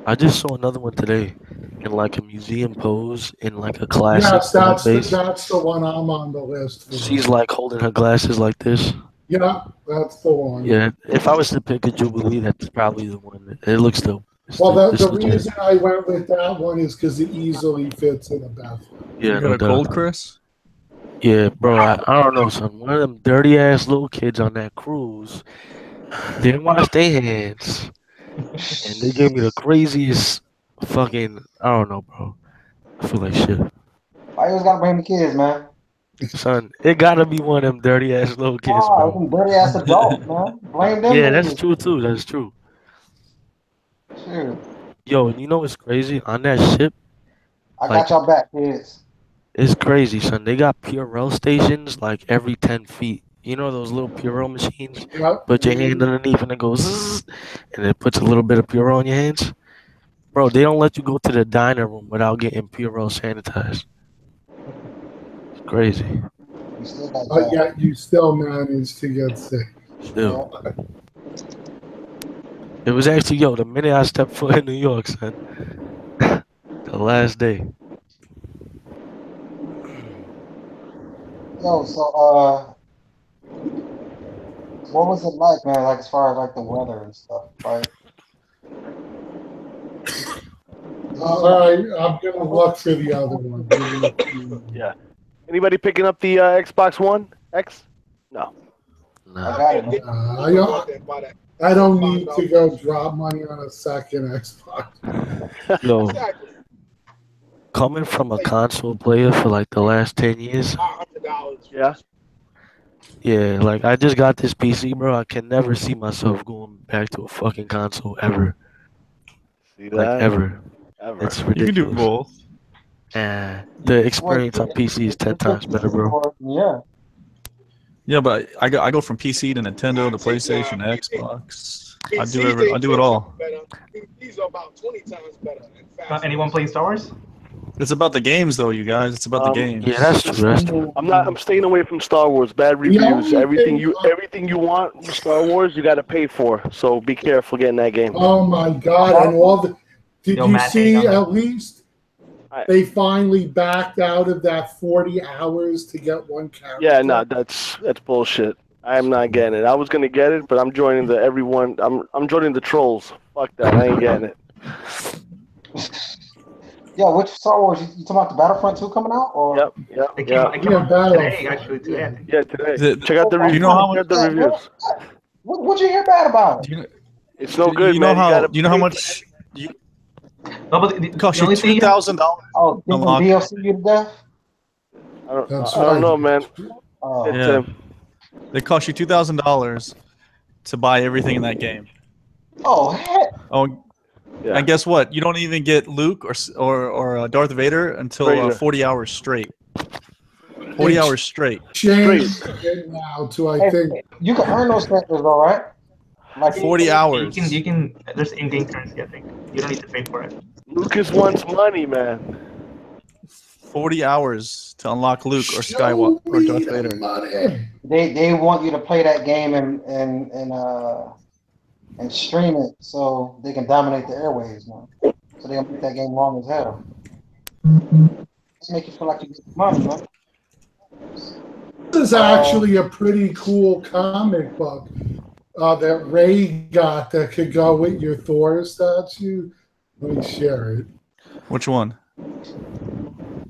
I just saw another one today in like a museum pose in like a classic. Yes, base. that's the one I'm on the list for. She's like holding her glasses like this. Yeah, that's the one. Yeah, if I was to pick a Jubilee, that's probably the one. It looks dope. Well, the reason I went with that one is because it easily fits in a bathroom. Yeah, You got a gold, Chris? Yeah, bro. I don't know, son. One of them dirty ass little kids on that cruise didn't wash their hands, and they gave me the craziest fucking. I don't know, bro. I feel like shit. Why you always gotta blame the kids, man? Son, it gotta be one of them dirty ass little kids, Oh, bro. them dirty ass adults, man. Blame them. Yeah, that's niggas. true too. That's true. Shoot. Yo, you know what's crazy on that ship? I got y'all back, kids. It's crazy, son. They got Purell stations like every 10 feet. You know those little Purell machines? Yep. Put your hand underneath and it goes, zzz, and it puts a little bit of Purell on your hands. Bro, they don't let you go to the diner room without getting Purell sanitized. It's crazy. You still got But yet you still managed to get sick. Still. It was actually, yo, the minute I stepped foot in New York, son. The last day. Yo, so what was it like, man? Like as far as like the weather and stuff, right? All right, I'm gonna look for the other one. Yeah. Anybody picking up the Xbox One X? No. I got it. I don't need to go drop money on a second Xbox. Yo, coming from a console player for like the last 10 years. Yeah. Yeah, like I just got this PC, bro. I can never see myself going back to a fucking console ever. See that? Like ever. Ever. It's You can ridiculous. do both. The experience on PC is 10 times better, bro. Yeah. Yeah, but I go from PC to Nintendo to PlayStation to Xbox. I do it all. These are about 20 times better. Anyone playing Star Wars? It's about the games, though, you guys. It's about the games. Yeah, that's true. That's true. I'm staying away from Star Wars. Bad reviews. Everything you want from Star Wars, you got to pay for. So be careful getting that game. Oh my God! And all the did Yo, you Matt, see hang on. at least they finally backed out of that 40 hours to get one character? Yeah, no, that's bullshit. I am not getting it. I was gonna get it, but I'm joining the everyone. I'm joining the trolls. Fuck that. I ain't getting it. Yo, which Star Wars? You talking about the Battlefront 2 coming out? Or Yep. It came out today, actually, today. I think. Yeah, today. The- Check out the you reviews. know how Check out the reviews. What'd you hear bad about it? It's no good, you know man. you know how much No, but it costs you only thing- $2,000. Oh, didn't Unlock. DLC you to death? That's I don't know, man. Oh, It's, Yeah. They cost you $2,000, to buy everything in that game. Oh heck. Oh, Yeah. and guess what? You don't even get Luke or Darth Vader until Vader. 40 hours straight. 40 hours straight. Changed it now to I Hey, think you can earn those characters though, right? Like 40 hours. You can. There's in-game currency. I think you don't need to pay for it. Lucas wants money, man. 40 hours to unlock Luke or show Skywalker or me Darth the Vader. money. They want you to play that game and stream it so they can dominate the airwaves, man. So they gonna make that game long as hell. Just make you feel like you get money, man. This is actually a pretty cool comic book that Ray got that could go with your Thor statue. Let me share it. Which one?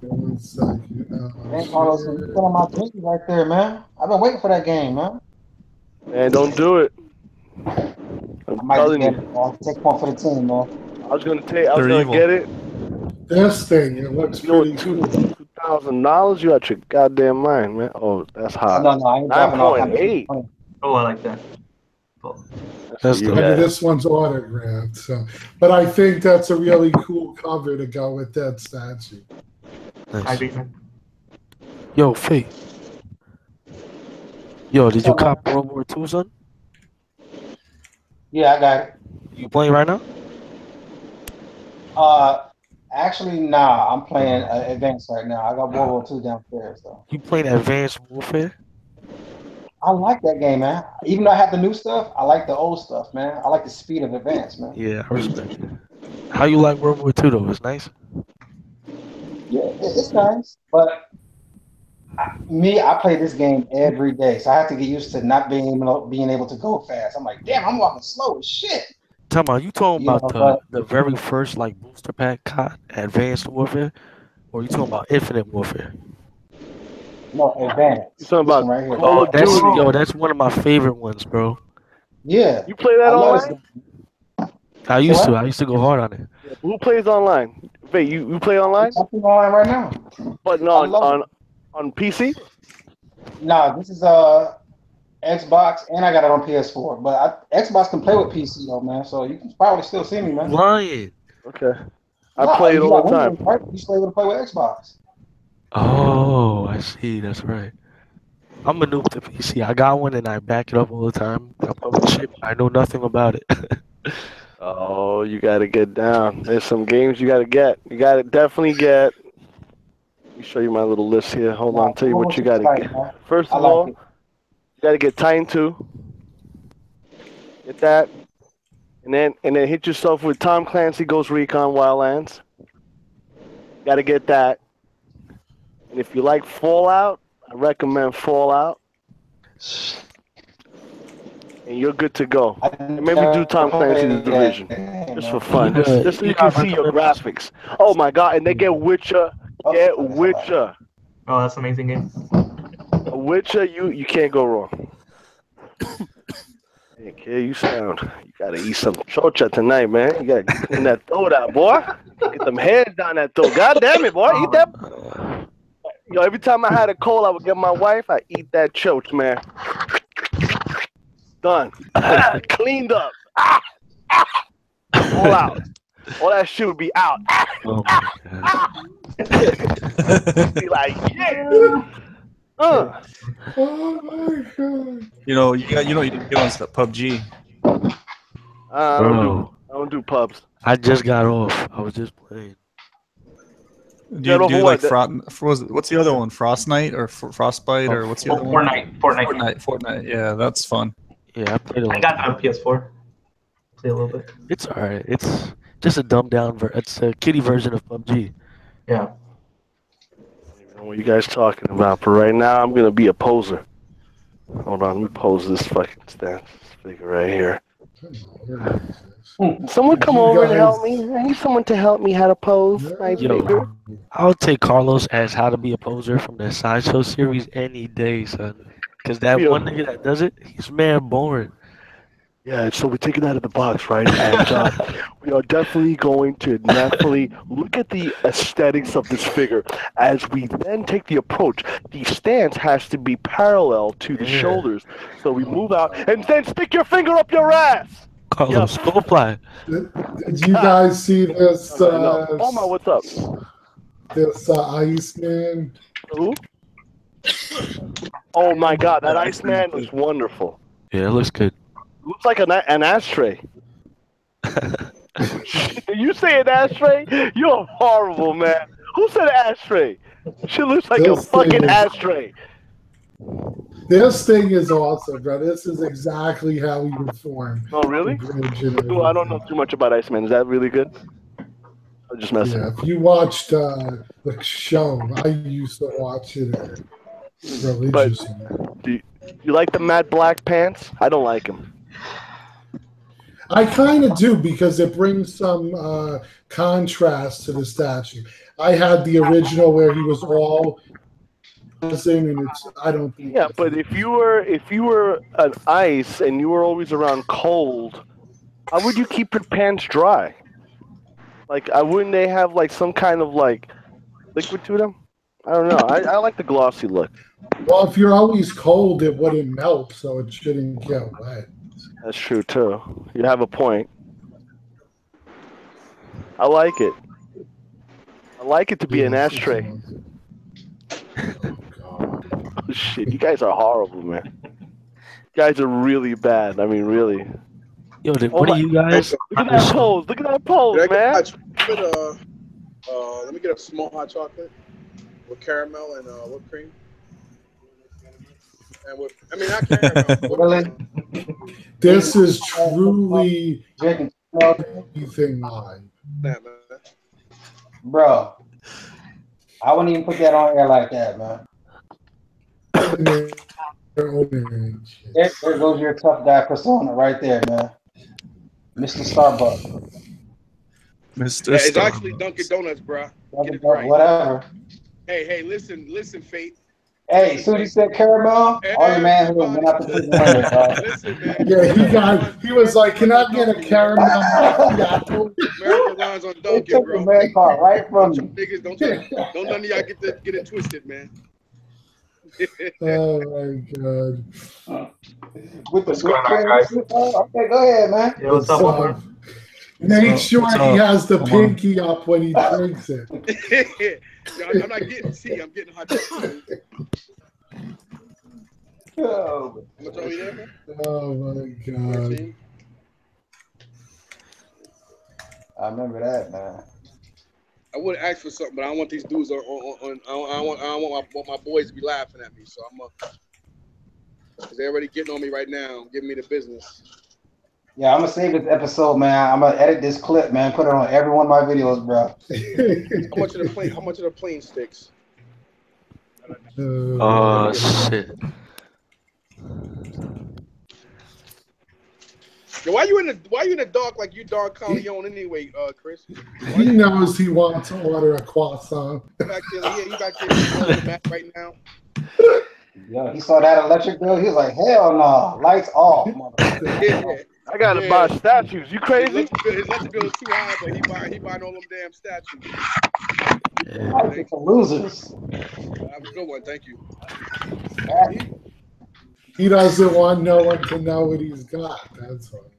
1 second. Man, Carlos, you put on my drink right there, man. I've been waiting for that game, man. Man, don't do it. I I'm might telling get, you. take one for the team, man. I was gonna They're evil. get it. This thing, it looks You know, pretty cool. $2,000. You out your goddamn mind, man. Oh, that's hot. No, I ain't dropping all 9.8. Oh, I like that. Cool. That's you the- Maybe got. this one's autographed. So, but I think that's a really cool cover to go with that statue. I Nice. agree, man. Yo, Faye. Yo, did you cop World War II, son? Yeah, I got it. You playing right now? Actually, nah. I'm playing Advanced right now. I got World War II downstairs, though. You playing Advanced Warfare? I like that game, man. Even though I have the new stuff, I like the old stuff, man. I like the speed of Advance, man. Yeah, I respect it. How you like World War II though? It's nice. Yeah, it's nice, but I play this game every day, so I have to get used to not being able to go fast. I'm like, damn, I'm walking slow as shit. Tell me, you talking Yeah, about but- the very first like booster pack COD Advanced Warfare, or you talking about Infinite Warfare? No, Advance. You talking about This one right here. Call of That's Duty? yo, that's one of my favorite ones, bro. Yeah, You play that I love online? this. I used to go hard on it. Who plays online? Wait, you play online? I'm playing online right now. But no, I love on PC? Nah, this is Xbox, and I got it on PS4. But Xbox can play with PC though, man. So you can probably still see me, man. Lying. Okay. I Nah, play it you all got the time. Windows, right? You still able to play with Xbox. Oh, I see. That's right. I'm a noob to PC. I got one and I back it up all the time. I publish it. I know nothing about it. Oh, you gotta get down. There's some games you gotta get. You gotta definitely get. Let me show you my little list here. Hold on, tell you what you gotta Right, get. man. First I of like all, it. you gotta get Titan 2. Get that. And then hit yourself with Tom Clancy Ghost Recon Wildlands. Gotta get that. And if you like Fallout, I recommend Fallout. And you're good to go. And maybe do Tom Clancy's Division. Just for fun. Just so you can see your graphics. Oh my god, and they get Witcher. Get Witcher. Oh, that's an amazing game. A Witcher, you can't go wrong. Hey kid, you gotta eat some chocha tonight, man. You gotta clean that throat out, boy. Get them hairs down that throat. God damn it, boy. Eat that. Yo, every time I had a cold, I would get my wife, I eat that choach, man. Done. Cleaned up. All out. All that shit would be out. Oh my god. Be like, yeah. Oh my god. You know, you didn't get on PUBG. I don't do pubs. I just got off. I was just playing. Do Get you over do what? like what's the other one? Frostnite or Frostbite or what's the other one? Fortnite. Yeah, that's fun. Yeah, I played a I lot. got that on PS4. Play a little bit. It's alright. It's just a dumbed down it's a kiddie version of PUBG. Yeah. I don't even know what you guys talking about, but right now I'm gonna be a poser. Hold on, let me pose this fucking figure right here. Someone come You over and guys- help me. I need someone to help me how to pose my Yo, figure. I'll take Carlos as How to Be a Poser from the Sideshow series any day, son. Because that Yo. one nigga that does it, he's man boring. Yeah, so we take it out of the box, right? And we are definitely going to look at the aesthetics of this figure. As we then take the approach, the stance has to be parallel to the shoulders. So we move out, and then stick your finger up your ass! Carlos, go fly. Did you guys see this? Omar, what's up? This Iceman. Who? Oh my God, that Iceman looks wonderful. Yeah, it looks good. Looks like an ashtray. Did you say an ashtray? You're horrible, man. Who said ashtray? She looks like a fucking ashtray. This thing is awesome, bro. This is exactly how he would form. Oh, really? Well, I don't know too much about Iceman. Is that really good? I'm just messing. Yeah, if you watched the show, I used to watch it religiously. But do you like the matte black pants? I don't like them. I kind of do because it brings some contrast to the statue. I had the original where he was all missing, and I don't think. Yeah, but if you were an ice and you were always around cold, how would you keep your pants dry? Like, wouldn't they have like some kind of like liquid to them? I don't know. I like the glossy look. Well, if you're always cold, it wouldn't melt, so it shouldn't get wet. That's true too. You have a point. I like it. I like it to be an ashtray. Oh, God. Oh shit! You guys are horrible, man. You guys are really bad. I mean, really. Yo, what are you guys? Look at that pose. Look at that pose, man. Let me get a small hot chocolate with caramel and whipped cream. And with, I mean, not caramel. Really? This is truly anything live. Bro, I wouldn't even put that on air like that, man. There goes your tough guy persona right there, man. Mr. Starbucks. Mr. Yeah, it's actually Dunkin' Donuts, bro. Get it right. Whatever. Hey, listen, Fate. Hey, as soon as you said caramel, all your man who went out to put Listen, man. Yeah, he was like, "Can I get a caramel macchiato?" American lines on Dunkin', bro. The man card right from you. Niggas, don't none of y'all get it twisted, man. Oh my God. With What's going on, guys? Okay, go ahead, man. Yeah, what's up, Omar? Make sure he has the pinky up when he drinks it. I'm not getting tea. I'm getting hot chocolate. Oh, How much are we there, man? Oh my God. 13? I remember that, man. I would ask for something, but I don't want these dudes on. I don't want my boys to be laughing at me. So because they're already getting on me right now, giving me the business. Yeah, I'm gonna save this episode, man. I'm gonna edit this clip, man. Put it on every one of my videos, bro. How much are the plane sticks? Oh shit. Yo, why you in the dark like you Don Corleone anyway, Chris? He knows he wants to order a croissant. You back there on the mat right now. Yeah, he saw that electric bill. He was like, "Hell no, lights off, motherfucker." I gotta buy statues. You crazy? His electric bill is too high, but he buying all them damn statues. Lights for losers. Have a good one, thank you. He doesn't want no one to know what he's got. That's all.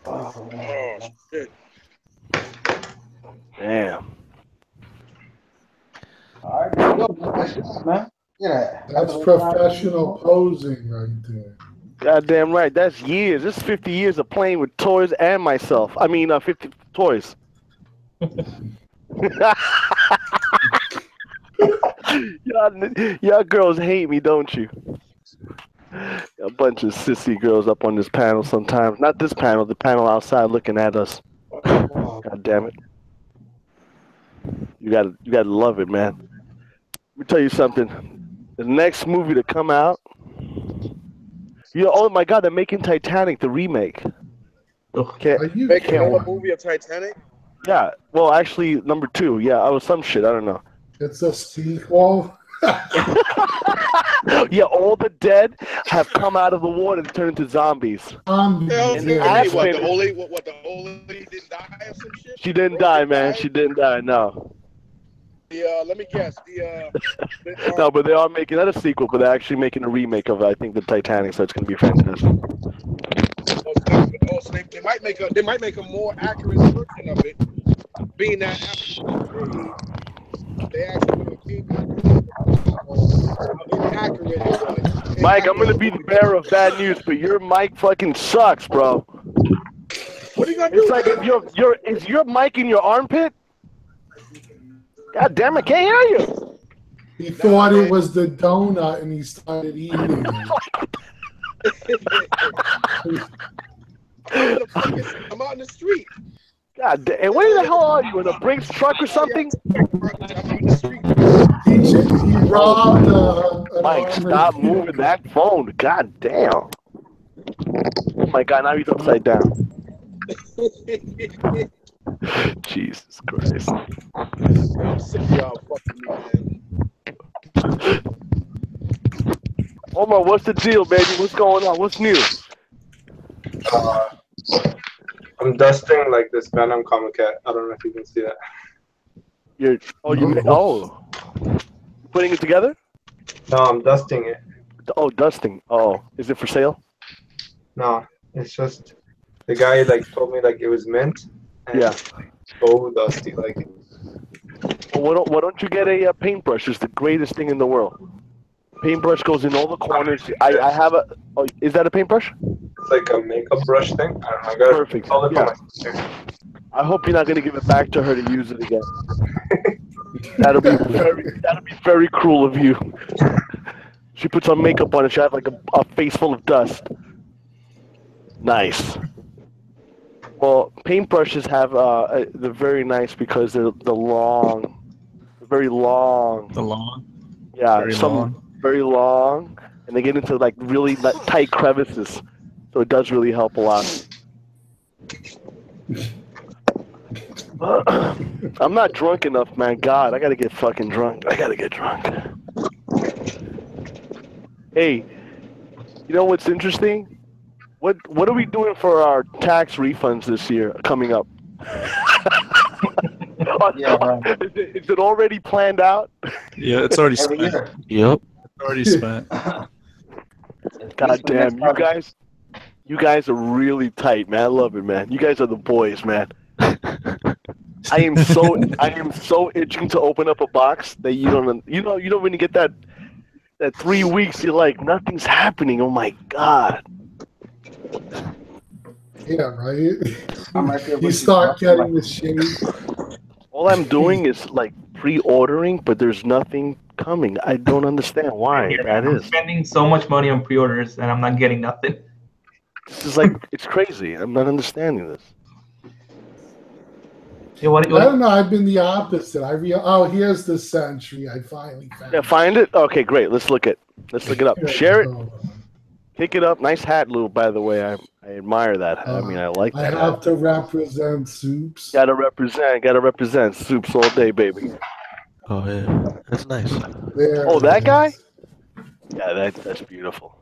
Oh shit! Damn. All right, man. Yeah, That's professional posing right there. Goddamn right. That's years. This is 50 years of playing with toys and myself. I mean, 50 toys. Y'all girls hate me, don't you? A bunch of sissy girls up on this panel sometimes. Not this panel, the panel outside looking at us. God damn it. You gotta love it, man. Let me tell you something. The next movie to come out, oh my God, they're making Titanic, the remake. Making another movie of Titanic? Yeah, well, actually, number 2. Yeah, I was some shit. I don't know. It's a sequel. Yeah, all the dead have come out of the water and turned into zombies. Zombies, And the yeah. What Aspen, the old lady didn't die or some shit? she didn't Rose die, didn't man. die? She didn't die. No, Let me guess. no, but they are making not a sequel, but they're actually making a remake of I think the Titanic, so it's gonna be fantastic. So they might make a more accurate version of it, being that after they actually came how inaccurate it was. Mike, I'm gonna be the bearer of bad news, but your mic fucking sucks, bro. What are you gonna It's do? like if is your mic in your armpit? God damn it, can't hear you. He thought it was the donut and he started eating it. I'm out in the street. God damn, and where the hell are you? In a Brinks truck or something? I'm out in the street. He robbed an Mike, armored stop moving that phone. God damn. Oh my God, now he's upside down. Jesus Christ. I'm sick of y'all fucking me, man. Omar, what's the deal, baby? What's going on? What's new? I'm dusting like this Venom comic cat. I don't know if you can see that. Putting it together? No, I'm dusting it. Oh, dusting. Oh, is it for sale? No, it's just the guy like told me like it was mint. And Yeah. it's, like, so dusty, like. Well, why don't you get a paintbrush? It's the greatest thing in the world. Paintbrush goes in all the corners. I have a. Oh, is that a paintbrush? It's like a makeup brush thing. I don't know. I got Perfect. all it Yeah. for my sister. I hope you're not going to give it back to her to use it again. That'll be very cruel of you. She puts on makeup on it. She has like a face full of dust. Nice. Well, paintbrushes have they're very nice because they're very long. The long. Yeah, Very long. very long, and they get into like really tight crevices, so it does really help a lot. I'm not drunk enough, man. God, I gotta get fucking drunk. I gotta get drunk. Hey, you know what's interesting? What are we doing for our tax refunds this year coming up? Yeah, right. Is it already planned out? Yeah, it's already Every spent. year. Yep. It's already spent. God damn, you guys are really tight, man. I love it, man. You guys are the boys, man. I am so itching to open up a box that you don't when you get that 3 weeks, you're like, nothing's happening. Oh my God. Yeah, right? I'm right there with You you. start getting the shape. All I'm doing is like pre-ordering, but there's nothing coming. I don't understand why that I'm is. spending so much money on pre-orders and I'm not getting nothing. This is like, it's crazy. I'm not understanding this. Yeah, what, I don't know. I've been the opposite. Here's the Century. I finally found Yeah, find it? Okay, great. Let's look it up. Share it. Pick it up. Nice hat, Lou, by the way. I admire that. I mean, I like I that. have to represent Soups. Gotta represent Soups all day, baby. Oh yeah, that's nice. There Oh, it that is. guy? Yeah, that's beautiful.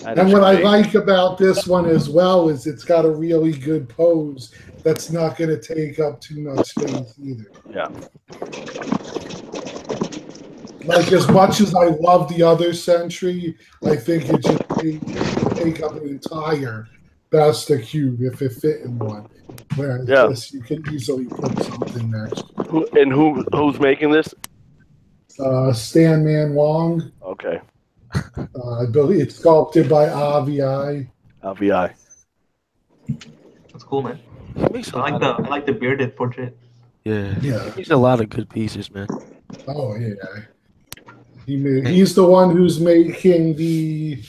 That And is what I great. like about this one as well is it's got a really good pose that's not going to take up too much space either. Yeah. Like, as much as I love the other Century, I think it should take up an entire Basta cube if it fit in one. Whereas this, you can easily put something next. Who's making this? Stan Man Wong. Okay. I believe it's sculpted by RVI. RVI. That's cool, man. He makes I like the bearded portrait. Yeah. Yeah. He makes a lot of good pieces, man. Oh yeah. He's the one who's making the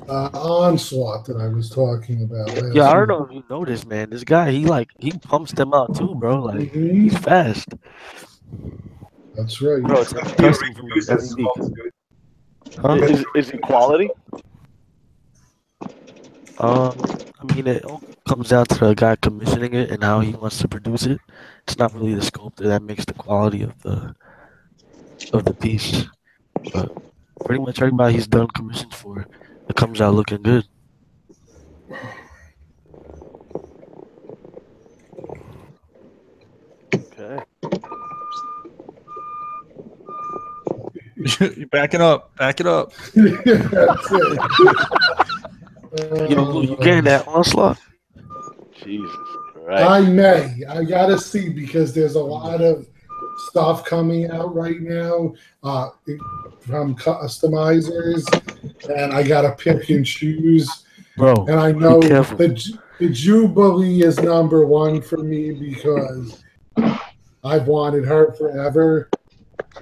onslaught that I was talking about. Yeah, I don't know if you noticed, man. This guy, he pumps them out too, bro. Like he's fast. That's right. Bro, it's like custom from every week. Huh? Is it quality? I mean, it all comes down to the guy commissioning it and how he wants to produce it. It's not really the sculptor that makes the quality of the piece. But pretty much everybody he's done commissions for, it comes out looking good. Okay. You're backing up. Back it up. That's it. Yo, Lou, you getting that onslaught? Jesus I Christ. may. I gotta see because there's a lot of stuff coming out right now from customizers, and I gotta pick and choose. Bro, And I know be careful. the Jubilee is number one for me because I've wanted her forever.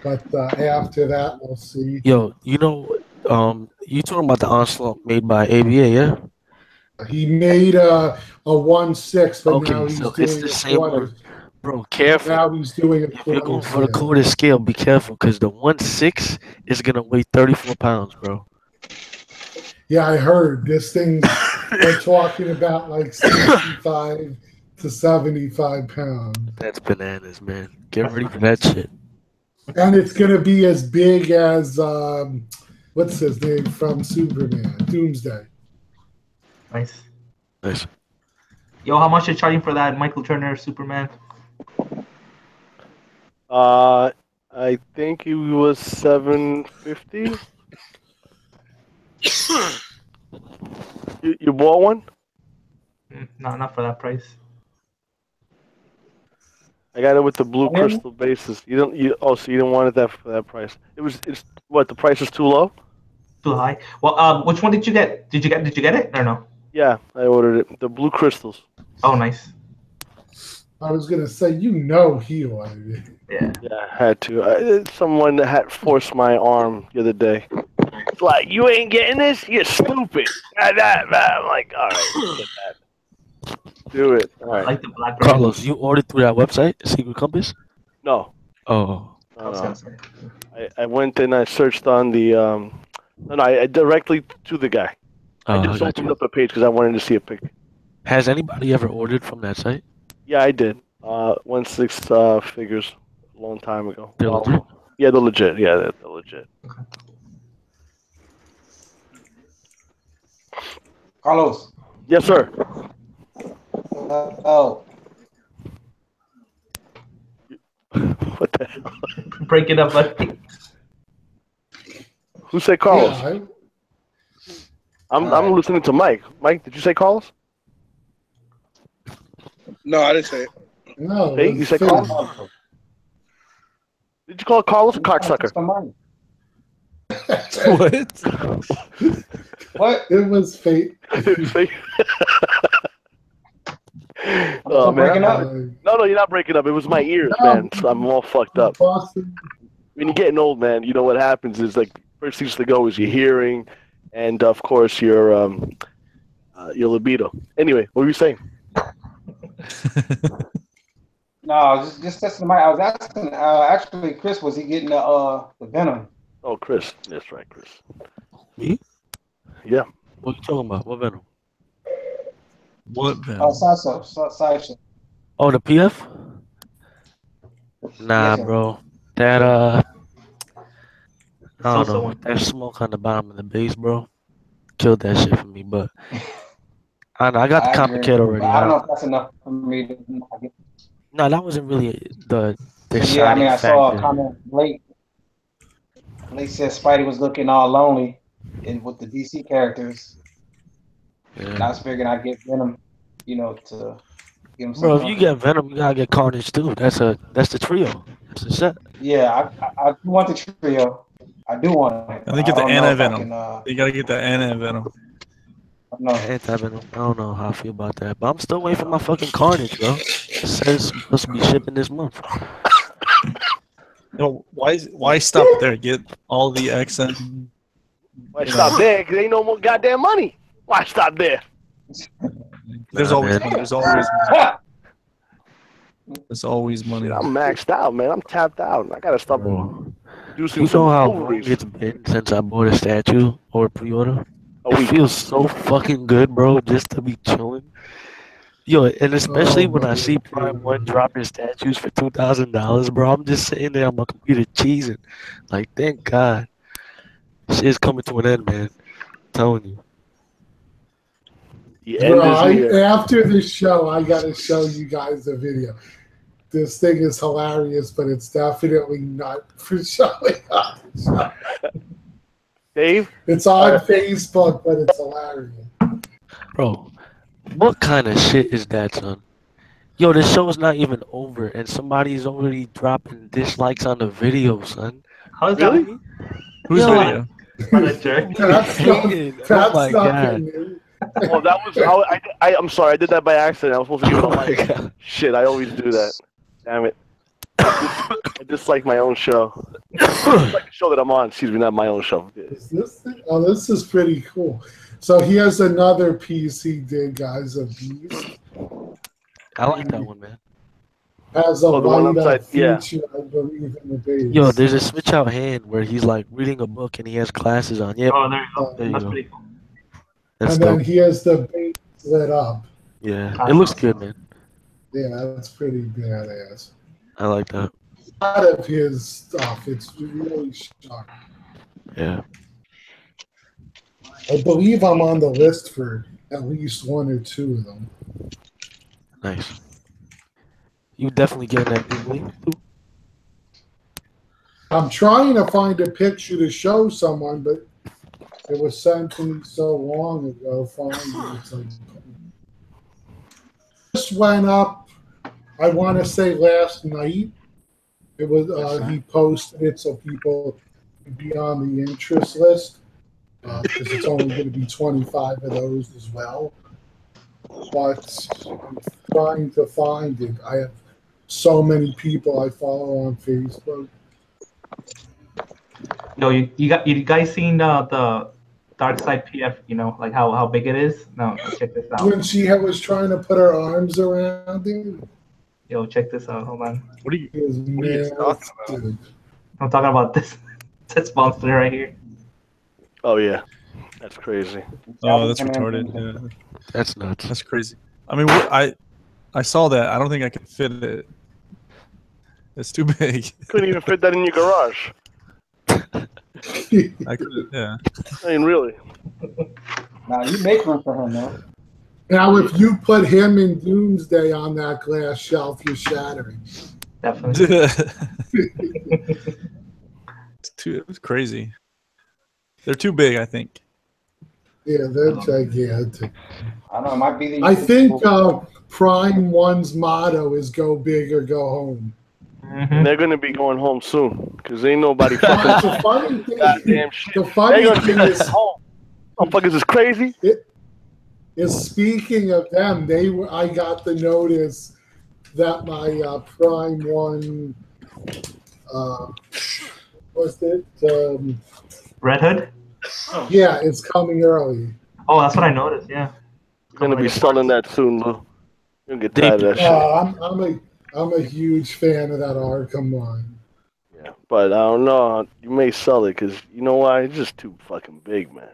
But after that, we'll see. Yo, you talking about the onslaught made by ABA, yeah? He made a 1/6, but Okay, now he's so it's doing the a same quarter. one. Bro, careful. Now he's doing a If you're going quarter. for the quarter scale, be careful because the 1/6 is gonna weigh 34 pounds, bro. Yeah, I heard this thing. They're talking about like 65 to 75 pounds, That's bananas, man. Get ready for that shit. and it's gonna be as big as what's his name from Superman, Doomsday. Nice. Nice. Yo, how much you charging for that Michael Turner Superman? I think it was $750. You bought one? Not for that price. I got it with the blue crystal bases. So you didn't want it that for that price. It's what, the price is too low? Too high. Well, which one did you get? Did you get it or no? Yeah, I ordered it. The blue crystals. Oh, nice. I was gonna say, he wanted it. Yeah. Yeah, I had to. Someone that had forced my arm the other day. It's like, you ain't getting this? You're stupid. I'm like, all right, get that. Do it. All I right. like the black. Carlos, you ordered through that website, Secret Compass? No. Oh. No. I went and I searched on the I directly to the guy. I just opened up a page because I wanted to see a pic. Has anybody ever ordered from that site? Yeah, I did. 1/6 figures a long time ago. They're legit? Yeah, they're legit. Yeah, they're legit. Okay. Carlos. Yes, sir. Oh. What the hell? Break it up, buddy. Who said Carlos? Yeah, I'm listening to Mike. Mike, did you say Carlos? No, I didn't say it. no. Hey, you said Carlos? Did you call Carlos a cocksucker? What? What? It was fate. Oh, breaking man. up? No, you're not breaking up. It was my ears, No. man. So I'm all fucked up. Boston. When you're getting old, man, you know what happens is like first things to go is your hearing, and of course your libido. Anyway, what were you saying? No, just testing the mic. I was asking. Actually, Chris, was he getting the Venom? Oh, Chris. That's right, Chris. Me? Yeah. What you talking about? What Venom? What Venom? Sideshow. Oh, the PF? Nah, Yes, sir. bro. That I don't So-so know. one. That smoke on the bottom of the base, bro, killed that shit for me. But I don't know. I got the I agree. complicated already. But I don't know if that's enough for me to not get. No, that wasn't really the Yeah, I shining mean, I saw a factor. comment late. Late said Spidey was looking all lonely, with the DC characters. And I Yeah. was figuring I'd get Venom, to give him some. Bro, if you comfort. get Venom, you gotta get Carnage too. That's the trio. That's the set. Yeah, I do want the trio. I do want it. I think get the don't know if I anti-venom. can, You gotta get the anti-venom. No. Anti-Venom. I don't know how I feel about that, but I'm still waiting for my fucking Carnage, bro. It says it's supposed to be shipping this month. No, why stop there? Get all the accent. Why stop there? Because ain't no more goddamn money. Why stop there? There's Nah, always man. money. There's always money. There's always money. Shit, I'm maxed out, man. I'm tapped out. I gotta stop Bro. producing You some know how long ovaries. it's been since I bought a statue or a pre-order? A It week. feels so fucking good, bro, just to be chilling. Yo, and especially when I see Prime One dropping statues for $2,000, bro, I'm just sitting there on my computer cheesing. Like, thank God. This is coming to an end, man. I'm telling you. The end is near. After this show, I gotta show you guys a video. This thing is hilarious, but it's definitely not for showing on the show. Dave? It's on Facebook, but it's hilarious. Bro, what kind of shit is that, son? Yo, this show's not even over, and somebody's already dropping dislikes on the video, son. How is Really? that? Whose Yo, video? What a jerk. That's Oh my not God. new. Oh, that was. I'm sorry. I did that by accident. I was supposed to give it a Oh my like. God. Shit, I always do that. Damn it. I dislike my own show. It's like a show that I'm on. Excuse me, not my own show. Is this thing? Oh, this is pretty cool. So here's another piece he did, guys, of Beast. I like that one, man. Has a Oh, the one light up upside- yeah. feature, I believe, in the base. Yo, there's a switch out hand where he's like reading a book and he has glasses on. Yep, Oh, there you go. there you That's go. pretty cool. That's And then dope. he has the base lit up. Yeah, it looks good, man. Yeah, that's pretty badass. I like that. A lot of his stuff, it's really sharp. Yeah. I believe I'm on the list for at least one or two of them. Nice. You definitely getting that big link too. I'm trying to find a picture to show someone, but it was sent to me so long ago. Finally, it's like, this went up, I want to say last night. It was he posted it so people could be on the interest list because it's only going to be 25 of those as well. But I'm trying to find it. I have so many people I follow on Facebook. Yo, you guys seen the Dark Side PF? You know, like how big it is. No, check this out. When she was trying to put her arms around him, Yo, check this out. Hold on. What are you? he was What are you talking about? massive. I'm talking about this. This monster right here. Oh yeah, that's crazy. Oh, that's retarded. Yeah, That's nuts. that's crazy. I mean, I saw that. I don't think I could fit it. It's too big. Couldn't even fit that in your garage. I could. Yeah. I mean, really. Now you make room for him, man. Now, if you put him in Doomsday on that glass shelf, you're shattering. Definitely. It's crazy. They're too big, I think. Yeah, they're gigantic. I don't know. It might be the. I think Prime One's motto is "Go big or go home." Mhm. They're gonna be going home soon because ain't nobody The fucking funny thing, goddamn shit. the funny They're gonna thing be is, home. Motherfuckers is crazy. speaking of them, I got the notice that my Prime One, what's it? Red Hood. Yeah, it's coming early. Oh, that's what I noticed. Yeah. You're gonna be selling that soon, Lou. You'll get They- tired of that shit. I'm a huge fan of that Arkham line. Yeah, but I don't know. You may sell it because you know why? It's just too fucking big, man.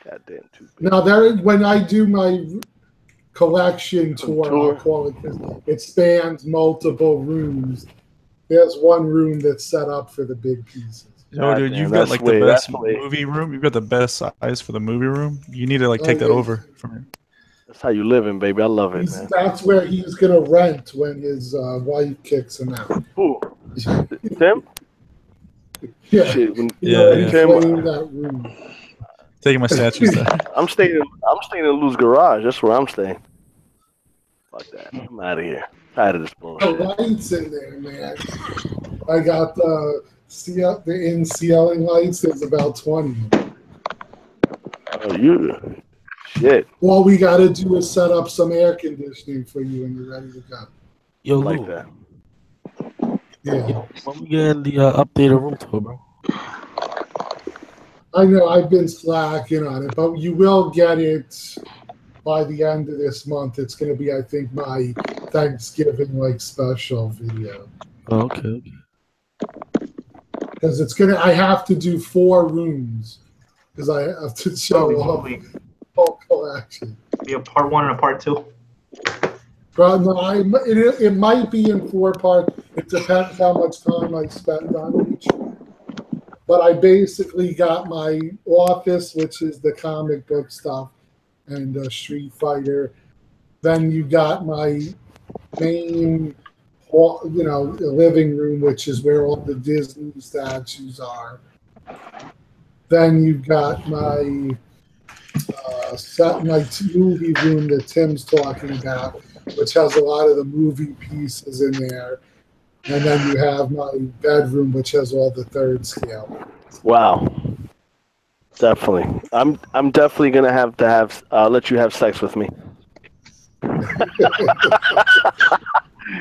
Goddamn too big. Now, when I do my collection tour, I'll call it, 'cause it spans multiple rooms. There's one room that's set up for the big pieces. No, dude, Goddamn, you've got that's like way- the best that's way- movie room. You've got the best size for the movie room. You need to like take that over from here. That's how you living, baby. I love it, man. That's where he's going to rent when his wife kicks him out. Who? Tim? Yeah, Shit, when, Yeah, he's yeah. playing that room. Taking my statues there. I'm staying in Lou's garage. That's where I'm staying. Fuck that. I'm out of here. Tired of this The bullshit. lights in there, man. I got the in-ceiling lights. There's about 20. Oh, you shit. All we got to do is set up some air conditioning for you and you're ready to go. Yo, Like Lou, that. Yeah. when we get in the updated room tour, bro. I know I've been slacking on it, but you will get it by the end of this month. It's going to be, I think, my Thanksgiving special video Oh, okay. because I have to do 4 rooms because I have to show off the whole collection. Be a part 1 and a part 2. But no, it might be in 4 parts. It depends how much time I spend on each. But but I basically got my office, which is the comic book stuff, and Street Fighter. Then you got my main, living room, which is where all the Disney statues are. Then you've got my movie room that Tim's talking about, which has a lot of the movie pieces in there. And then you have my bedroom, which has all the third scale. Wow. Definitely. I'm definitely gonna have let you have sex with me.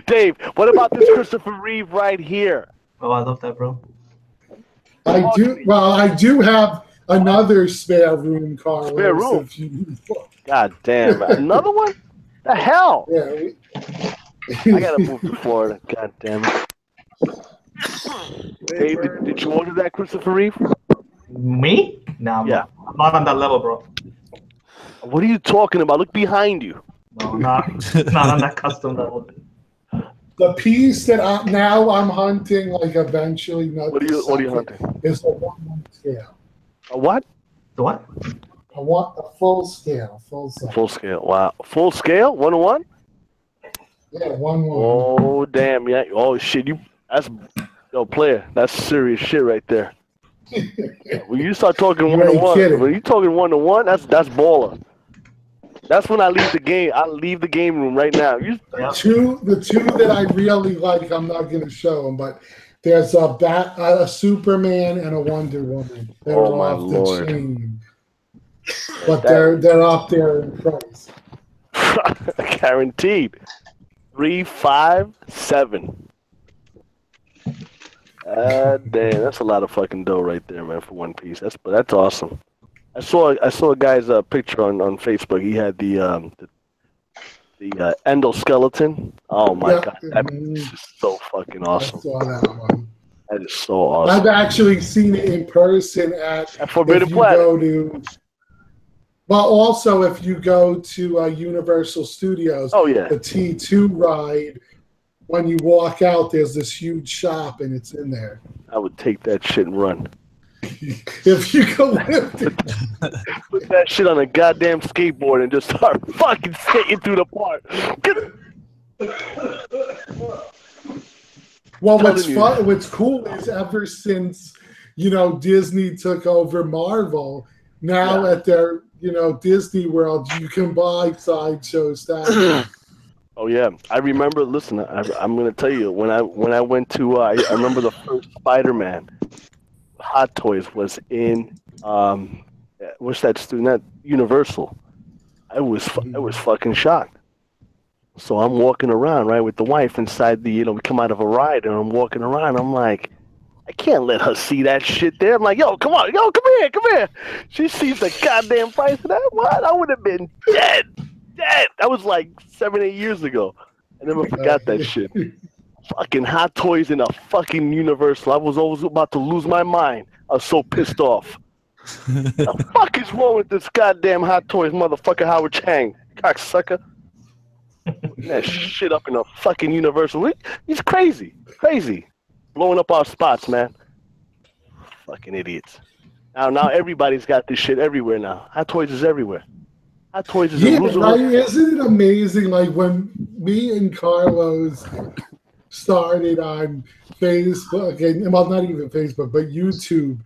Dave, what about this Christopher Reeve right here? Oh, I love that, bro. I do have another spare room, Carlos. Spare room? If you... God damn. Another one? The hell? Yeah. I gotta move to Florida. God damn it. Dave, did you order that Christopher Reeve? Me? No, Yeah. I'm not on that level, bro. What are you talking about? Look behind you. No, not on that custom level. The piece that I'm hunting, like eventually, not What are you hunting? is a 1/1 scale. A what? The what? I want a full scale, full size. Full scale. Wow. Full scale? 1-to-1? Yeah, 1/1. Oh damn, yeah. Oh shit, player, that's serious shit right there. When you start talking 1-to-1, when you talking 1-to-1, that's baller. That's when I leave the game. I leave the game room right now. The two that I really like, I'm not going to show them, but there's a Superman and a Wonder Woman. They're my off Lord. the chain, but they're up there in price. Guaranteed. 357. Damn, that's a lot of fucking dough right there, man, for one piece. That's awesome. I saw a guy's picture on Facebook. He had the endoskeleton. Oh my god, that piece is so fucking awesome. I saw that one. That is so awesome. I've actually seen it in person at Forbidden Planet. Well, also if you go to Universal Studios, the T2 ride. When you walk out, there's this huge shop, and it's in there. I would take that shit and run. If you go lift it. Put that shit on a goddamn skateboard and just start fucking skating through the park. Well, what's cool is ever since, Disney took over Marvel, now at their, Disney World, you can buy Sideshow statues. Oh yeah, I remember. Listen, I'm gonna tell you when I went to. I remember the first Spider-Man. Hot Toys was in. What's that student? That Universal. I was fucking shocked. So I'm walking around right with the wife inside the. We come out of a ride and I'm walking around. I'm like, I can't let her see that shit there. I'm like, yo, come on, yo, come here. She sees the goddamn price of that. What? I would have been dead. That was like 7-8 years ago. I never forgot that shit. Fucking Hot Toys in a fucking Universal. I was always about to lose my mind. I was so pissed off. The fuck is wrong with this goddamn Hot Toys motherfucker Howard Chang? Cocksucker. That shit up in a fucking Universal. He's crazy. Blowing up our spots, man. Fucking idiots. Now everybody's got this shit everywhere now. Hot Toys is everywhere. Hot Toys is right? Isn't it amazing? Like when me and Carlos started on Facebook, and well, not even Facebook, but YouTube.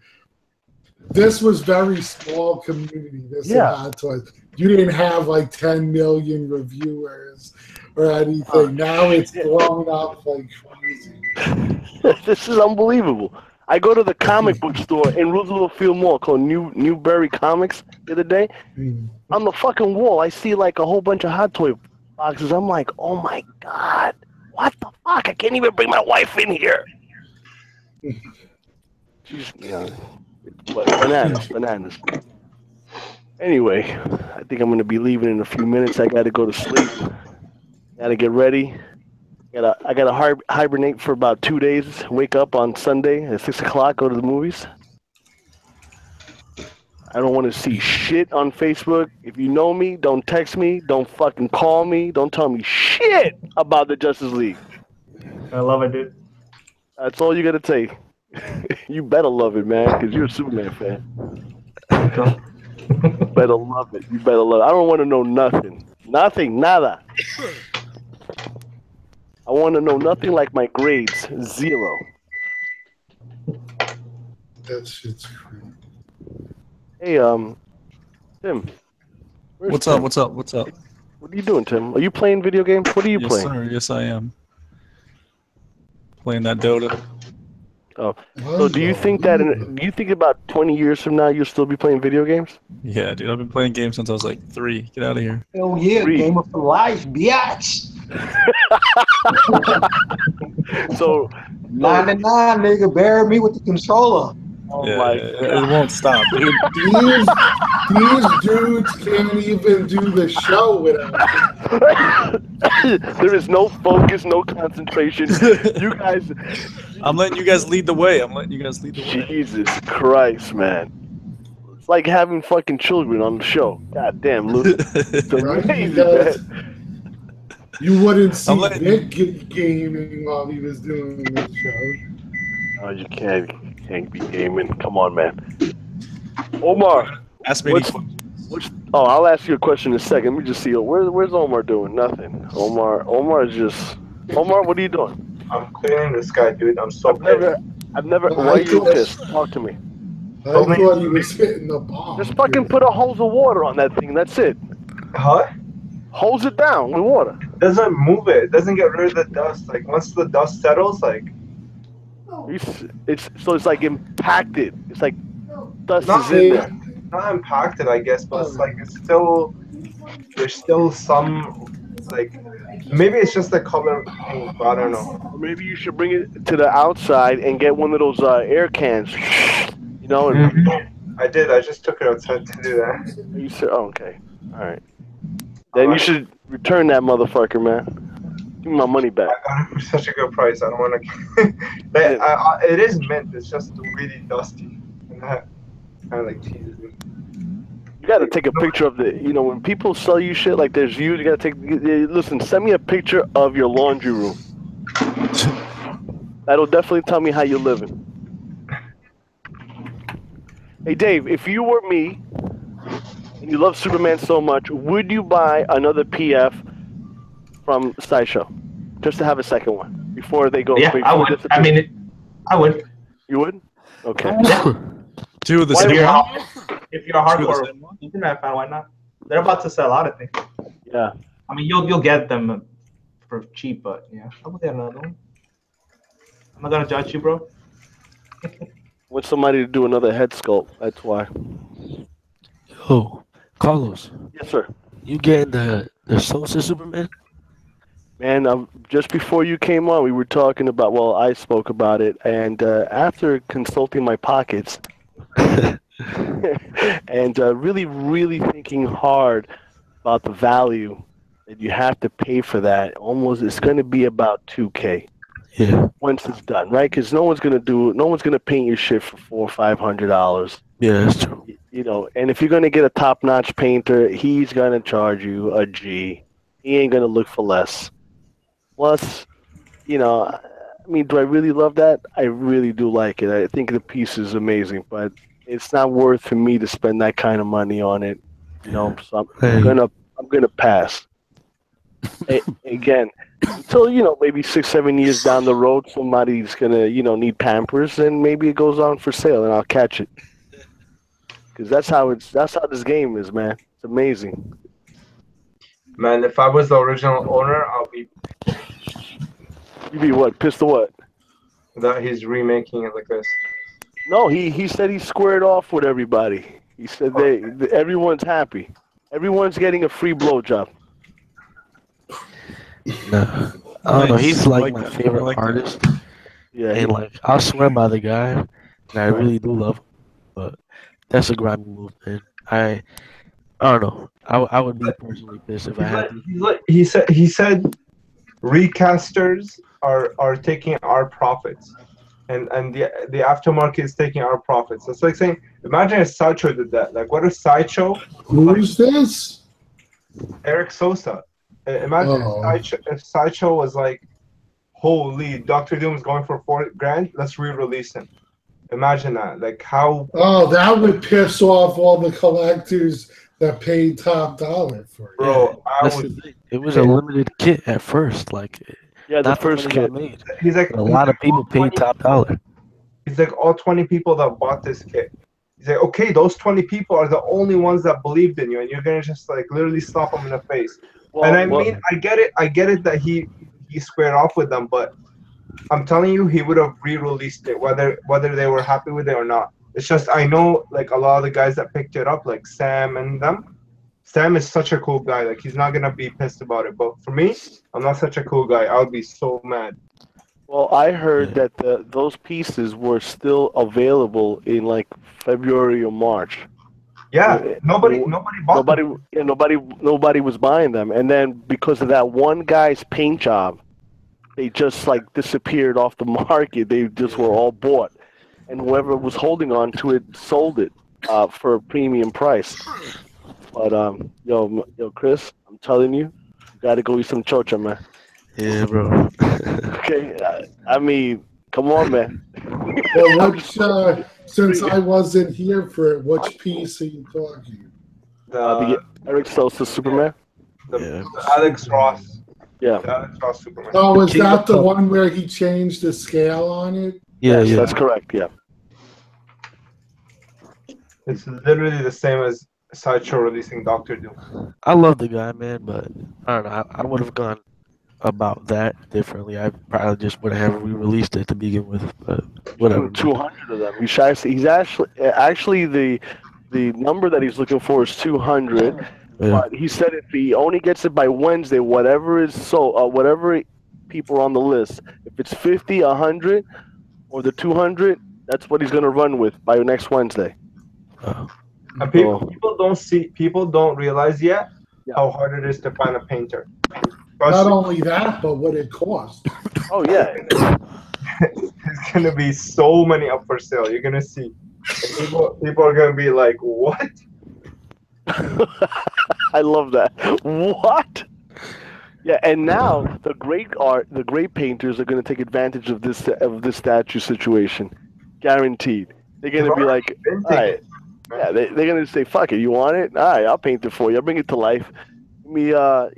This was very small community. Hot Toys. You didn't have like 10 million reviewers or anything. Now it's blown up like crazy. This is unbelievable. I go to the comic book store in Roosevelt Field Mall called Newberry Comics the other day. On the fucking wall, I see like a whole bunch of Hot Toy boxes. I'm like, oh my god, what the fuck? I can't even bring my wife in here. She's, bananas. Anyway, I think I'm gonna be leaving in a few minutes. I gotta go to sleep. Gotta get ready. I gotta hibernate for about 2 days. Wake up on Sunday at 6 o'clock. Go to the movies. I don't want to see shit on Facebook. If you know me, don't text me. Don't fucking call me. Don't tell me shit about the Justice League. I love it, dude. That's all you gotta take. You better love it, man, because you're a Superman fan. You better love it. You better love it. I don't want to know nothing. Nothing. Nada. I want to know nothing like my grades. 0. That shit's crazy. Hey, Tim. Where's What's Tim? up? What's up? What's up? What are you doing, Tim? Are you playing video games? What are you Yes, playing? sir. Yes, I am. Playing that Dota. Oh, so do you think that do you think about 20 years from now you'll still be playing video games? Yeah, dude. I've been playing games since I was like 3. Get out of here. Hell yeah, 3. game of life, biatch. So 99, nigga, bury me with the controller. oh Yeah, my it won't stop, dude. These dudes can't even do the show without. There is no focus, no concentration. You guys, I'm letting you guys lead the way. I'm letting you guys lead the way. Jesus Christ, man. It's like having fucking children on the show. God damn, Luke. It's Right? amazing, Because man. you wouldn't see I'm letting- Nick gaming while he was doing this show. Oh, you can't be gaming. Come on, man. Omar, Ask me what's- any questions. oh, I'll ask you a question in a second. Let me just see. Where's Omar doing? Nothing. Omar is just. Omar, what are you doing? I'm cleaning this guy, dude. I'm so I've never. Well, Why I are you thought- pissed? Talk to me. I thought he was hitting the bomb. Just fucking put a hose of water on that thing. That's it. Huh? Hose it down with water. Doesn't move it. It doesn't get rid of the dust. Like once the dust settles, like It's like impacted. It's like dust Not is in there. not impacted, I guess, but it's like it's still there's still some like maybe it's just the color paint, but I don't know. Or maybe you should bring it to the outside and get one of those air cans. You know, and I did. I just took it outside to do that. you said, oh, okay, all right. Then you should return that motherfucker, man. Give me my money back. I got it for such a good price. I don't want to. It is mint. It's just really dusty. And that kind of like teases me. You gotta take a picture of the. You know, when people sell you shit like there's you gotta take. Listen, send me a picture of your laundry room. That'll definitely tell me how you're living. Hey Dave, if you were me and you love Superman so much, would you buy another PF from Sideshow just to have a second one before they go? Yeah, I would. I mean, I would. You would? Okay. Two of the Why same do you- one? If you're a hardcore Superman fan, why not? They're about to sell out, I think. Yeah. I mean, you'll get them for cheap, but yeah, I would get another one. I'm not gonna judge you, bro. Want somebody to do another head sculpt. That's why. Yo, Carlos, Yes, sir. you getting the Sosa Superman? Man, just before you came on, we were talking about. Well, I spoke about it, and after consulting my pockets, and really, really thinking hard about the value that you have to pay for that, it's going to be about $2K. Yeah. Once it's done, right? Because no one's gonna paint your shit for $400 or $500. Yeah, that's true. You know, and if you're gonna get a top-notch painter, he's gonna charge you a G. He ain't gonna look for less. Plus, you know, I mean, do I really love that? I really do like it. I think the piece is amazing, but it's not worth for me to spend that kind of money on it. You know, so I'm gonna pass. Again, until maybe 6-7 years down the road, somebody's gonna need Pampers, and maybe it goes on for sale, and I'll catch it. Because that's how this game is, man. It's amazing. Man, if I was the original owner, I'll be You be what? Pissed or what? that he's remaking it like this. No, he said he squared off with everybody. He said everyone's happy. Everyone's getting a free blowjob. Nah, I don't know. He's like my that. favorite I like that. artist, Yeah, and like I swear by the guy, and I really do love him. But that's a grimy move, man. I don't know. I would be personally pissed if I had to. He said recasters are taking our profits, and the aftermarket is taking our profits. It's like saying, imagine if Sideshow did that. Like, what if Sideshow? Who's this? Eric Sosa. Imagine if Sideshow was like, holy, Dr. Doom's going for $4,000. Let's re-release him. Imagine that. Like how Oh, that would piss off all the collectors that paid top dollar for it. bro, I That's would the thing. It was a limited kit at first. Like, Yeah, the not that first many got kit. made. he's like But a lot of people paid top dollar. he's like all 20 people that bought this kit. He's like, okay, those 20 people are the only ones that believed in you, and you're gonna just like literally slap them in the face. And I mean, I get it that he squared off with them, but I'm telling you, he would have re-released it whether they were happy with it or not. It's just I know like a lot of the guys that picked it up, like Sam and them. Sam is such a cool guy. Like he's not gonna be pissed about it. But for me, I'm not such a cool guy. I would be so mad. Well, I heard that those pieces were still available in like February or March. Yeah, nobody bought them. Nobody was buying them, and then because of that one guy's paint job, they just like disappeared off the market. They just were all bought, and whoever was holding on to it sold it for a premium price. But yo, Chris, I'm telling you, you got to go eat some chocha, man. Yeah, bro. Okay, I mean, come on, man. Well, which, since I wasn't here for it, which piece are you talking? The Eric Sosa Superman. The Alex Ross. Yeah. The Alex Ross Superman. Oh, is that the one where he changed the scale on it? Yeah, Yes, yeah. that's correct. Yeah. It's literally the same as Sideshow releasing Doctor Doom. I love the guy, man, but I don't know. I would have gone about that differently. I probably just would have re-released it to begin with, but whatever. 200 of them. He's actually the number that he's looking for is 200. Yeah. But he said if he only gets it by Wednesday, whatever people are on the list, if it's 50, 100, or the 200, that's what he's gonna run with by next Wednesday. And people don't realize yet how hard it is to find a painter. Not only that, but what it costs. Oh yeah. There's gonna be so many up for sale. You're gonna see. People are gonna be like, what? I love that. What? Yeah, and now the great painters are going to take advantage of this statue situation, guaranteed. They're going to be like, all right, yeah, they're going to say, fuck it, you want it? All right, I'll paint it for you. I'll bring it to life. Give me, I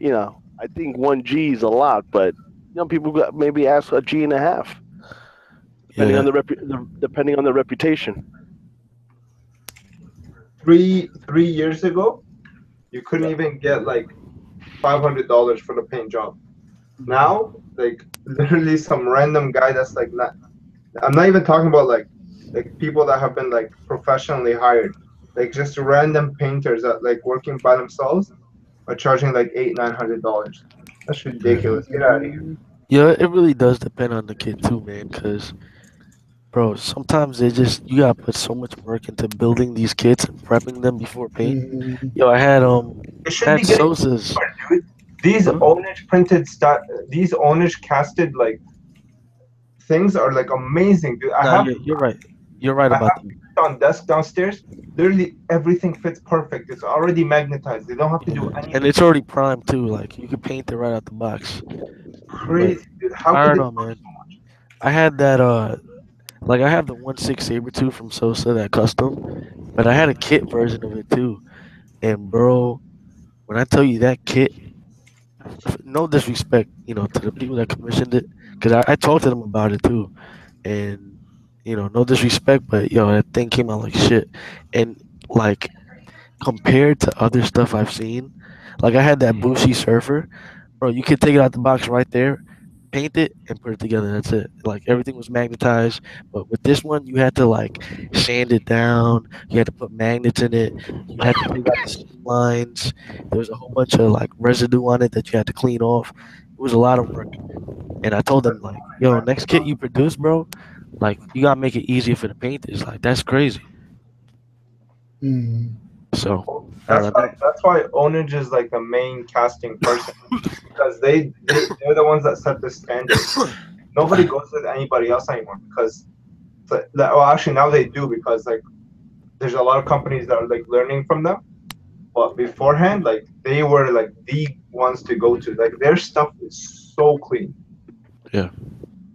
think 1 G is a lot, but people maybe ask a G and a half, depending on the reputation. 3 years ago, you couldn't even get like $500 for the paint job. Now, like literally some random guy that's like not. I'm not even talking about like people that have been like professionally hired. Like just random painters that like working by themselves are charging like $800-900. That's ridiculous. Get out of here. Yeah, it really does depend on the kid too, man. Cause, bro, sometimes you gotta put so much work into building these kits and prepping them before paint. Yo, I had It should be getting Sosa's. cheaper, dude. These these ownage casted like things are like amazing, dude. You're right. You're right about that. On desk downstairs, literally everything fits perfect. It's already magnetized. They don't have to do anything. And it's already primed too. Like you can paint it right out the box. Crazy, dude. I don't know, man. I had that like I have the 1/6 Sabertooth from Sosa, that custom, but I had a kit version of it too. And bro, when I tell you that kit, no disrespect, to the people that commissioned it, because I talked to them about it too, and no disrespect, but that thing came out like shit, and like compared to other stuff I've seen, like I had that Bushi Surfer, bro. You could take it out the box right there, paint it, and put it together. That's it. Like everything was magnetized, but with this one, you had to like sand it down. You had to put magnets in it. You had to take out the seam lines. There was a whole bunch of like residue on it that you had to clean off. It was a lot of work. And I told them like, yo, next kit you produce, bro, like you gotta make it easier for the painters. Like that's crazy. So that's why ownage is like the main casting person, because they're the ones that set the standard. Nobody goes with anybody else anymore because, well, actually now they do, because like there's a lot of companies that are like learning from them. But beforehand, like they were like the ones to go to. Like their stuff is so clean. Yeah.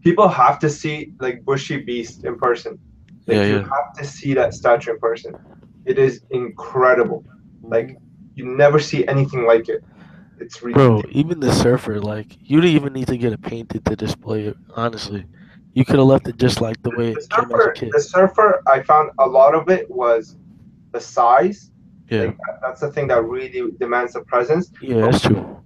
People have to see like Bushy Beast in person. Like, Yeah, you yeah. have to see that statue in person. It is incredible. Like, you never see anything like it. It's Bro, ridiculous. even the surfer, like, you didn't even need to get it painted to display it, honestly. You could have left it just like the way it came as a kit. The surfer, I found a lot of it was the size. Yeah. Like, that's the thing that really demands the presence. Yeah, that's true.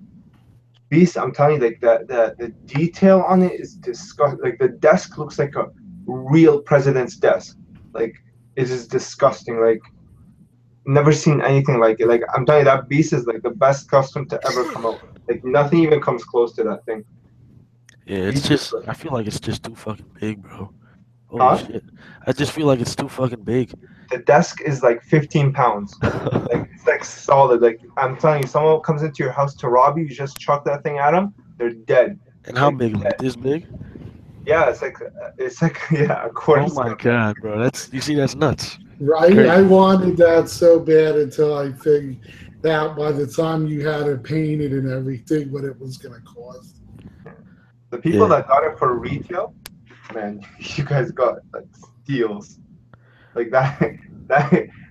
Beast, I'm telling you, like the detail on it is disgusting. Like, the desk looks like a real president's desk. Like, it is disgusting. Like, never seen anything like it. Like, I'm telling you, that Beast is like the best custom to ever come out. Like, nothing even comes close to that thing. Yeah, it's Beast just, is- I feel like it's just too fucking big, bro. Holy Huh? shit. I just feel like it's too fucking big. The desk is like 15 pounds. Like, it's like solid. Like, I'm telling you, someone comes into your house to rob you, you just chuck that thing at them, they're dead. And how Like, big? Like this big? yeah, it's like yeah, a quarter. Oh my god, bro. You see, that's nuts. Right? Crazy. I wanted that so bad until I figured out by the time you had it painted and everything what it was going to cost. The people Yeah. that got it for retail, man, you guys got like steals. Like that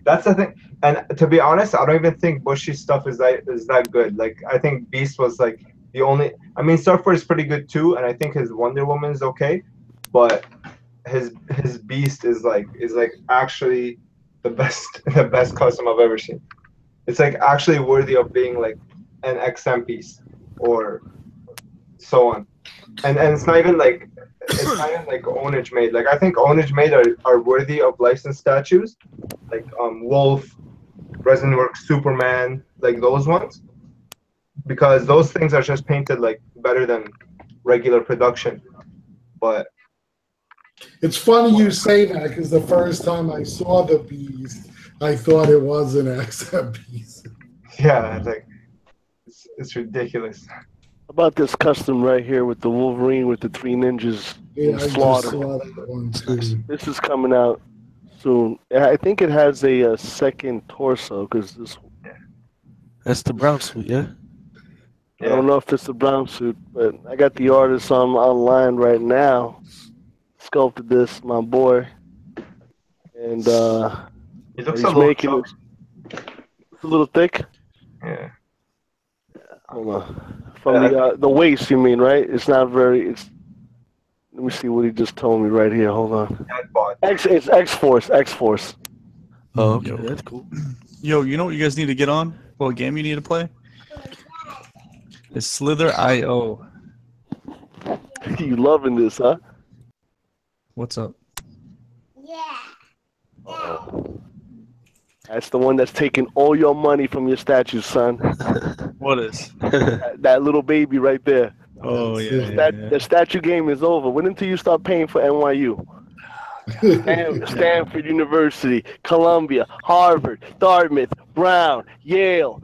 that's the thing. And to be honest, I don't even think Bushy stuff is that good. Like, I think Beast was like the only. I mean, Surfer is pretty good too, and I think his Wonder Woman is okay, but his Beast is like actually the best custom I've ever seen. It's like actually worthy of being like an XM piece or so on. And it's not even like Ownage made. Like, I think Ownage made are worthy of licensed statues, like Wolf, Resin Works, Superman, like those ones, because those things are just painted like better than regular production. But It's funny you say that because the first time I saw the Beast, I thought it was an XM piece. yeah, it's like it's ridiculous. How about this custom right here with the Wolverine with the 3 ninjas Yeah, in I just slaughter? saw that one too. This is coming out soon. I think it has a second torso because this. That's the brown suit, yeah? I don't know if it's the brown suit, but I got the artist online right now. Sculpted this, my boy, and It looks he's a little making chunky. it's a little thick. Yeah. Hold on. From the waist, you mean, right? It's not very. It's. Let me see what he just told me right here. Hold on. It's X-Force. X-Force. Oh, okay, Yo. that's cool. Yo, you know what you guys need to get on? What game you need to play? It's Slither.io. You loving this, huh? What's up? Uh-oh. That's the one that's taking all your money from your statues, son. What is? that little baby right there. Oh, yeah. The statue game is over. When until you start paying for NYU? Stanford University, Columbia, Harvard, Dartmouth, Brown, Yale,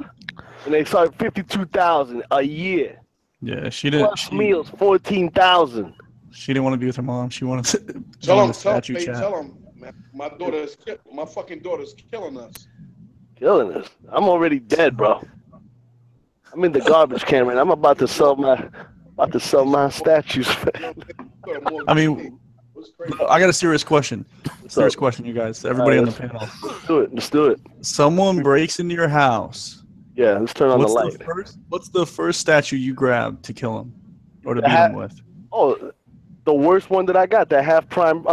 and they start $52,000 a year. Yeah, she didn't. Plus meals, $14,000. She didn't want to be with her mom. She wanted to Tell join him, the statue chat. tell him, man. My fucking daughter's killing us. Killing us. I'm already dead, bro. I'm in the garbage can right now. I'm about to sell my statues. I mean, I got a serious question. Serious question, you guys. Everybody on the panel. Let's do it. Let's do it. Someone breaks into your house. Yeah, let's turn on the light. What's the first statue you grab to kill him or to beat him with? Oh, the worst one that I got, that half prime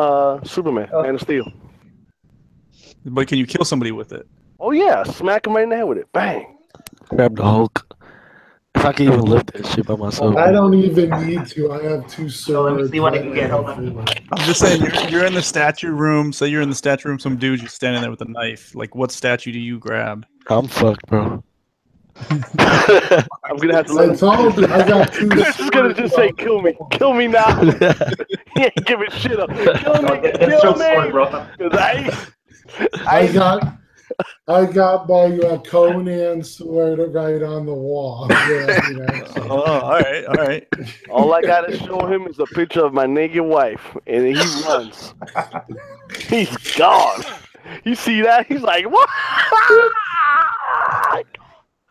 Superman, Man of Steel. But can you kill somebody with it? Oh yeah, smack him right in the head with it. Bang. Grab the Hulk. If I can even lift that shit by myself. I don't even need to. I have 2 swords. let me see what I can get. Hold on. I'm just saying, you're in the statue room. Say you're in the statue room, some dude's just standing there with a knife. Like, what stanue do you grab? I'm fucked, bro. I'm gonna have to I told you, I got 2 Chris is gonna just say, "Kill me, kill me now." He ain't giving shit up. Kill me, kill me. Bro. 'Cause I got my Conan sword right on the wall. Yeah, you know, so. Oh, all right. All I gotta show him is a picture of my naked wife, and he runs. He's gone. You see that? He's like, "What?"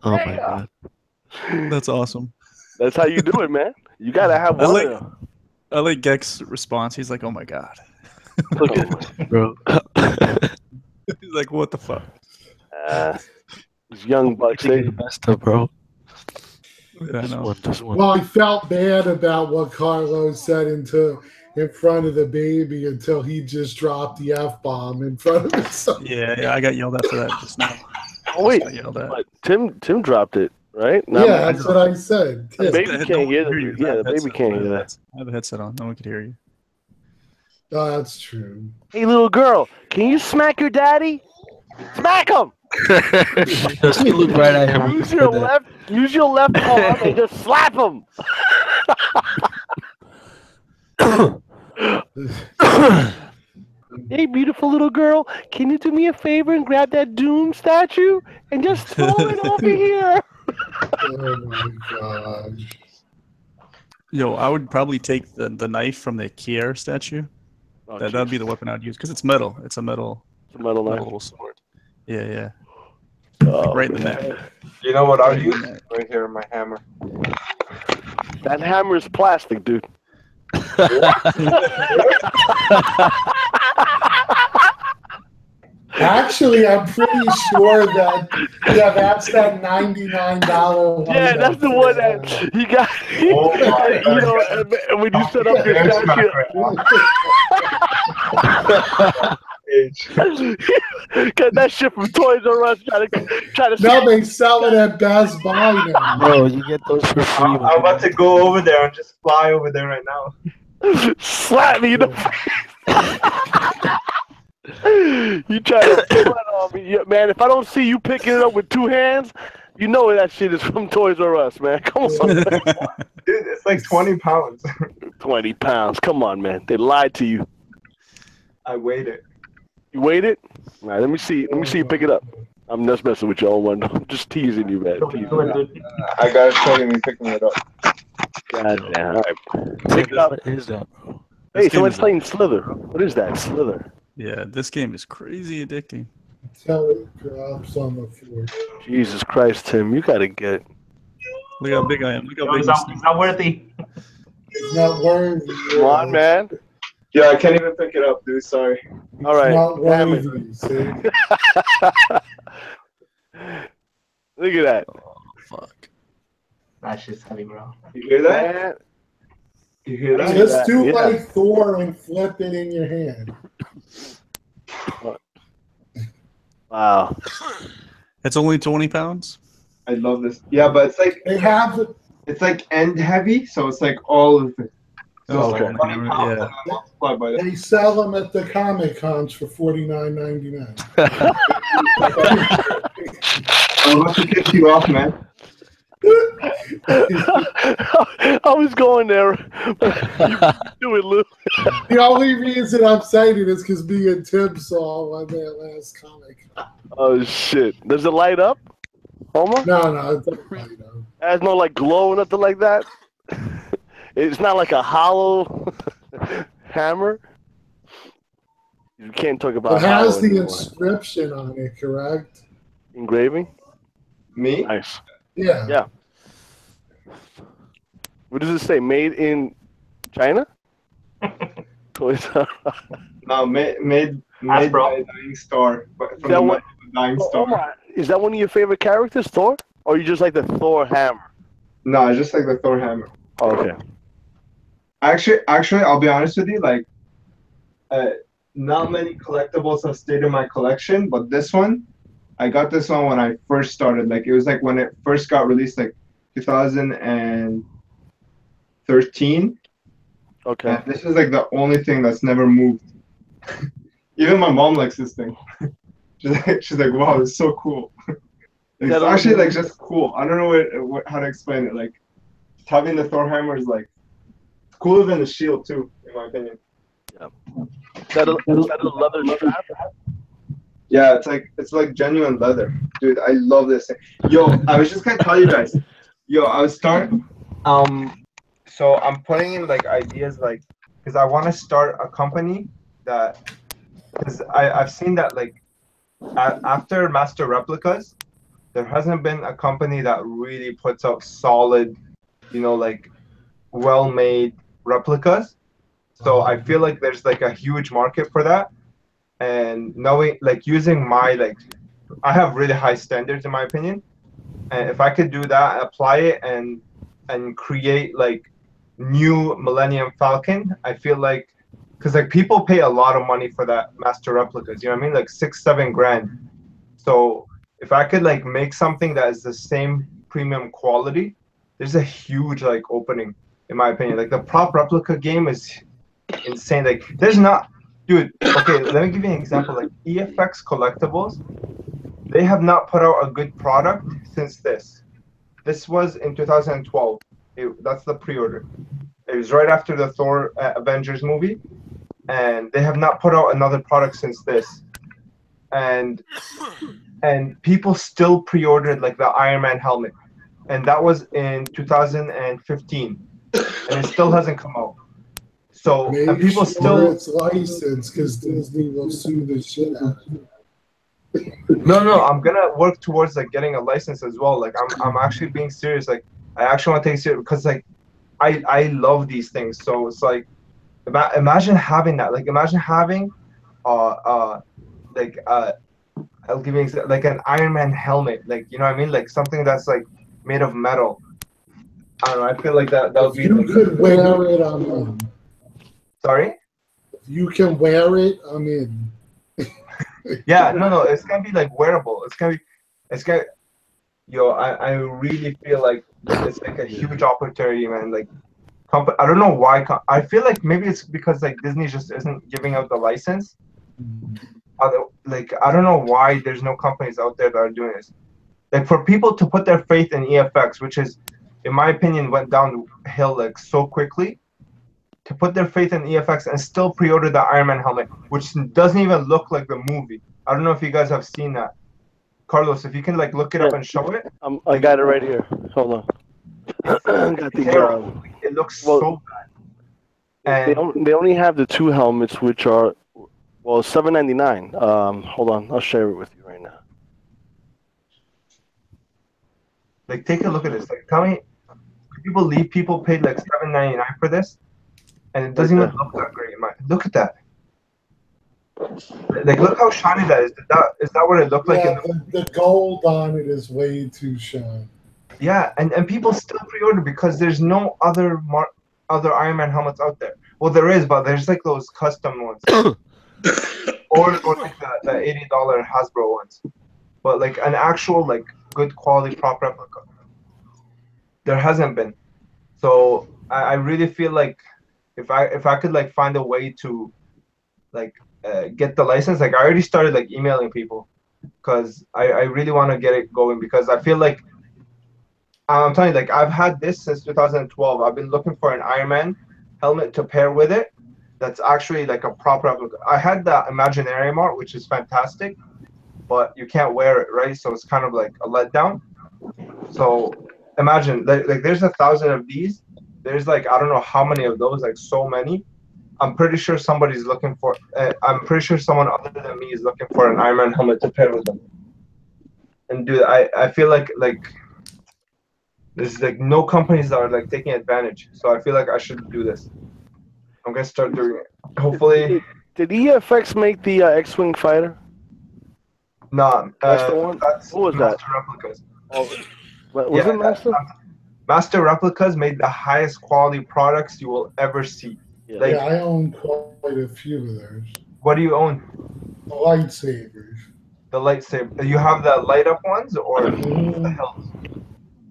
Oh my god. That's awesome. That's how you do it, man. You gotta have one. I like Gek's response. He's like, "Oh my god." Look at this, bro. He's like, what the fuck? These young bucks, Taking the best of, bro. Yeah, I know. Just one. Well, I felt bad about what Carlos said in front of the baby until he just dropped the F-bomb in front of his son. Yeah, I got yelled at for that just now. Oh wait, Got yelled at. but Tim dropped it, right? Yeah, that's what I said. The Yeah. baby No can't one hear can that. you. Yeah, I the have baby headset- can't I have hear a that. headset- I have a headset on. No one can hear you. Oh, that's true. Hey, little girl, can you smack your daddy? Smack him! Just look right at him. Use your left arm and just slap him. Hey, beautiful little girl, can you do me a favor and grab that Doom statue and just throw it over here? Oh my god. Yo, I would probably take the knife from the Kier statue. Oh, That'd be the weapon I'd use because it's metal. It's a metal metal knife. little sword. Yeah. Oh, Right in the man. neck. You know what I'll Right in use? the neck. Right here, my hammer. That hammer is plastic, dude. Actually, I'm pretty sure that that's that $99 one. Yeah, that's the one that he got. Oh my You know, and when you set up your statue, got that shit from Toys R Us. Try to. No, they sell it at Best Buy now. Bro, you get those for free. I'm about to go over there and just fly over there right now. Slap me in the face. You try to front on me, man. If I don't see you picking it up with two hands, you know that shit is from Toys R Us, man. Come on, Dude, it's like 20 pounds. 20 pounds. Come on, man. They lied to you. I weighed it. You weighed it? All right, let me see. Let me see you pick it up. I'm just messing with you, all. I'm just teasing you, man. Teasing you. I gotta show you me picking it up. God damn. All right. Pick it up. What is that, bro? Hey, This game someone's is playing Slither. What is that? Slither. Yeah, this game is crazy addicting. Tell it drops on the floor. Jesus Christ, Tim. You got to get. Look how big I am. Look how Yo, big it's this not worthy. It's not worthy. Come on, man. Yeah, I can't even pick it up, dude. Sorry. All right. Not Damn it. worthy. See? Look at that. Oh, fuck. That shit's heavy, bro. You hear that? Man. You hear that? Just do Yeah. like Thor and flip it in your hand. Wow. It's only 20 pounds? I love this. Yeah, but it's like They have it's like end heavy, so it's like all of it. So Oh, it's okay. like 20 pounds Yeah. and multiplied by that. they sell them at the Comic Cons for $49.99. I'm about to kick you off, man. I was going there. You do it, Lou. The only reason I'm saying it is because me and Tim saw one there last Comic Con. Oh, shit. Does it light up, Homer? No, it's not right now. It has no, like, glow or nothing like that? It's not like a hollow hammer? You can't talk about It has hollow the anymore. inscription on it, correct? Engraving? Me? Nice. Yeah. Yeah. What does it say? Made in China? Toys R Us. No, made by Hasbro. a Dying Star. But from That the one- mouth of a Dying Oh, Star. Omar, is that one of your favorite characters, Thor? Or you just like the Thor hammer? No, I just like the Thor hammer. Oh, okay. Actually, I'll be honest with you. Like, not many collectibles have stayed in my collection, but this one, I got this one when I first started. Like, it was like when it first got released, like 2013. Okay. And this is like the only thing that's never moved. Even my mom likes this thing. she's like, wow, it's so cool. It's That actually only- like just cool. I don't know how to explain it. Like, having the Thor hammer is like cooler than the shield too, in my opinion. Is that a leather strap? Yeah, it's like genuine leather, dude. I love this thing. Yo, I was just gonna tell you guys. Yo, I was starting. So I'm putting in like ideas, like, because I want to start a company that, because I've seen that like after Master Replicas, there hasn't been a company that really puts out solid, like well-made replicas. So I feel like there's like a huge market for that. And knowing, like, using my, like, I have really high standards in my opinion. And if I could do that, apply it and create like new Millennium Falcon, I feel like, because like people pay a lot of money for that master replicas, you know what I mean? Like 6-7 grand. So if I could like make something that is the same premium quality, there's a huge like opening in my opinion. Like the prop replica game is insane. Like there's not, dude. Okay, let me give you an example. Like EFX Collectibles, they have not put out a good product since this. This was in 2012. That's the pre-order. It was right after the Thor Avengers movie, and they have not put out another product since this. And people still pre-ordered like the Iron Man helmet, and that was in 2015, and it still hasn't come out. So Maybe and people still it's licensed because Disney will sue the shit out of it. no, I'm gonna work towards like getting a license as well. Like I'm actually being serious. Like I actually want to take it serious because like I love these things. So it's like imagine having that. Like imagine having like I'll give you like an Iron Man helmet. Like you know what I mean? Like something that's like made of metal. I don't know. I feel like that would be. You like, could wear it, I'm in. Sorry. If you can wear it, I'm in. Yeah, no, it's gonna be like wearable. It's gonna, yo, I really feel like it's like a huge opportunity, man. Like, I don't know why. I feel like maybe it's because like Disney just isn't giving out the license. Like, I don't know why there's no companies out there that are doing this. Like, for people to put their faith in EFX, which is, in my opinion, went downhill like so quickly. To put their faith in EFX and still pre-order the Iron Man helmet, which doesn't even look like the movie. I don't know if you guys have seen that. Carlos, if you can like look it up and show it. I got it right here. Hold on. Got the, it looks so bad. And they only have the 2 helmets, which are, well, $7.99. Hold on, I'll share it with you right now. Like, take a look at this. Like, tell me, could you believe people paid like $7.99 for this? And it doesn't even look that great. Look at that. Like, look how shiny that is. Is that what it looked like? The gold on it is way too shiny. Yeah, and people still pre-order because there's no other Iron Man helmets out there. Well, there is, but there's like those custom ones, or like the $80 Hasbro ones. But like an actual like good quality prop replica, there hasn't been. So I really feel like if I could like find a way to like get the license, like I already started like emailing people because I really want to get it going because I feel like I'm telling you, like I've had this since 2012. I've been looking for an Iron Man helmet to pair with it that's actually like a proper replica. I had the Imaginarium art, which is fantastic, but you can't wear it, right? So it's kind of like a letdown. So imagine like there's 1,000 of these. There's like I don't know how many of those, like so many. I'm pretty sure somebody's looking for. I'm pretty sure someone other than me is looking for an Iron Man helmet to pair with them. And dude, I feel like there's like no companies that are like taking advantage. So I feel like I should do this. I'm gonna start doing it. Hopefully. Did EFX make the X-wing fighter? No, that's the one. What was Master that? Replicas. Oh, was it Master? Master Replicas made the highest quality products you will ever see. Yeah, Like, I own quite a few of those. What do you own? The lightsabers. The lightsaber. You have the light up ones or the hills?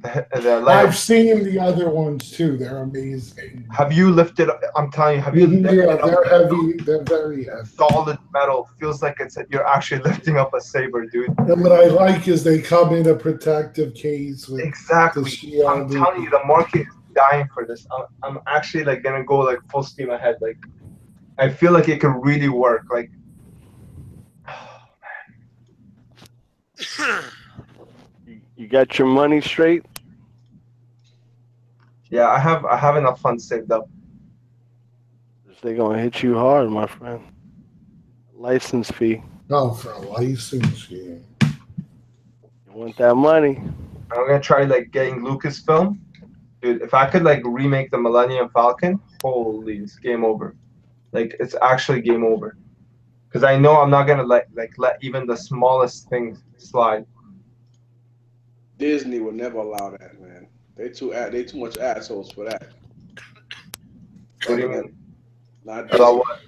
I've seen the other ones too. They're amazing. Have you lifted? I'm telling you, have you lifted Yeah, up? they're heavy. They're very heavy. Solid metal. Feels like you're actually lifting up a saber, dude. And what I like is they come in a protective case with exactly. the shield. I'm telling you, the market is dying for this. I'm actually like gonna go like full steam ahead. Like, I feel like it could really work. Like, oh man. You got your money straight? Yeah, I have enough funds saved up. They're gonna hit you hard, my friend. License fee. No, for a license fee. You want that money? I'm gonna try like getting Lucasfilm. Dude, if I could like remake the Millennium Falcon, holy, it's game over. like it's actually game over. Because I know I'm not gonna let even the smallest thing slide. Disney would never allow that, man. They too much assholes for that. What do you mean? Not About Disney. what?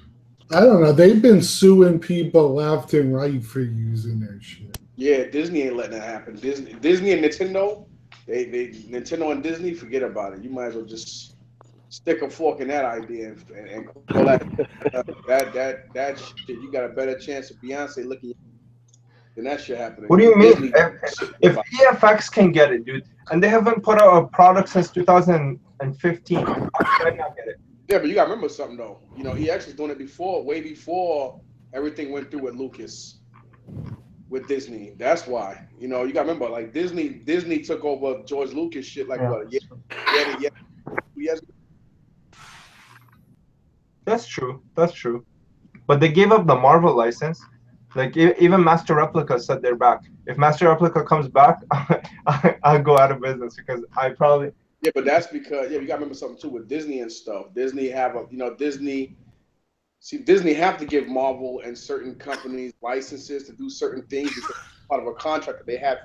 I don't know. They've been suing people left and right for using their shit. Yeah, Disney ain't letting that happen. Disney and Nintendo, they Nintendo and Disney, forget about it. You might as well just stick a fork in that idea and call that shit. You got a better chance of Beyonce looking than that shit happening. What do you mean? Disney, If EFX can get it, dude, and they haven't put out a product since 2015, how could I not get it? Yeah, but you gotta remember something though. You know, EX was doing it before, way before everything went through with Lucas, with Disney. That's why. You know, you gotta remember, like Disney took over George Lucas shit like what? Yeah. That's true. That's true. But they gave up the Marvel license. Like even Master Replica said they're back. If Master Replica comes back, I'll go out of business because I probably. Yeah, but that's because you gotta remember something too with Disney and stuff. Disney have Disney have to give Marvel and certain companies licenses to do certain things because it's part of a contract that they had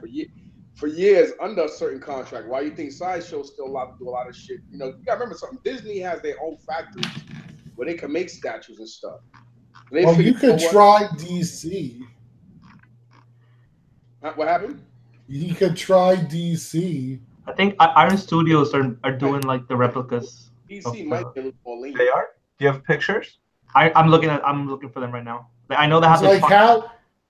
for years under a certain contract. Why you think Sideshow's still allowed to do a lot of shit? You know, you gotta remember something. Disney has their own factories where they can make statues and stuff. Well, you could try DC. What happened? You could try DC. I think Iron Studios are doing like the replicas. DC might be a little more lenient. They are. Do you have pictures? I'm looking for them right now. I know they have like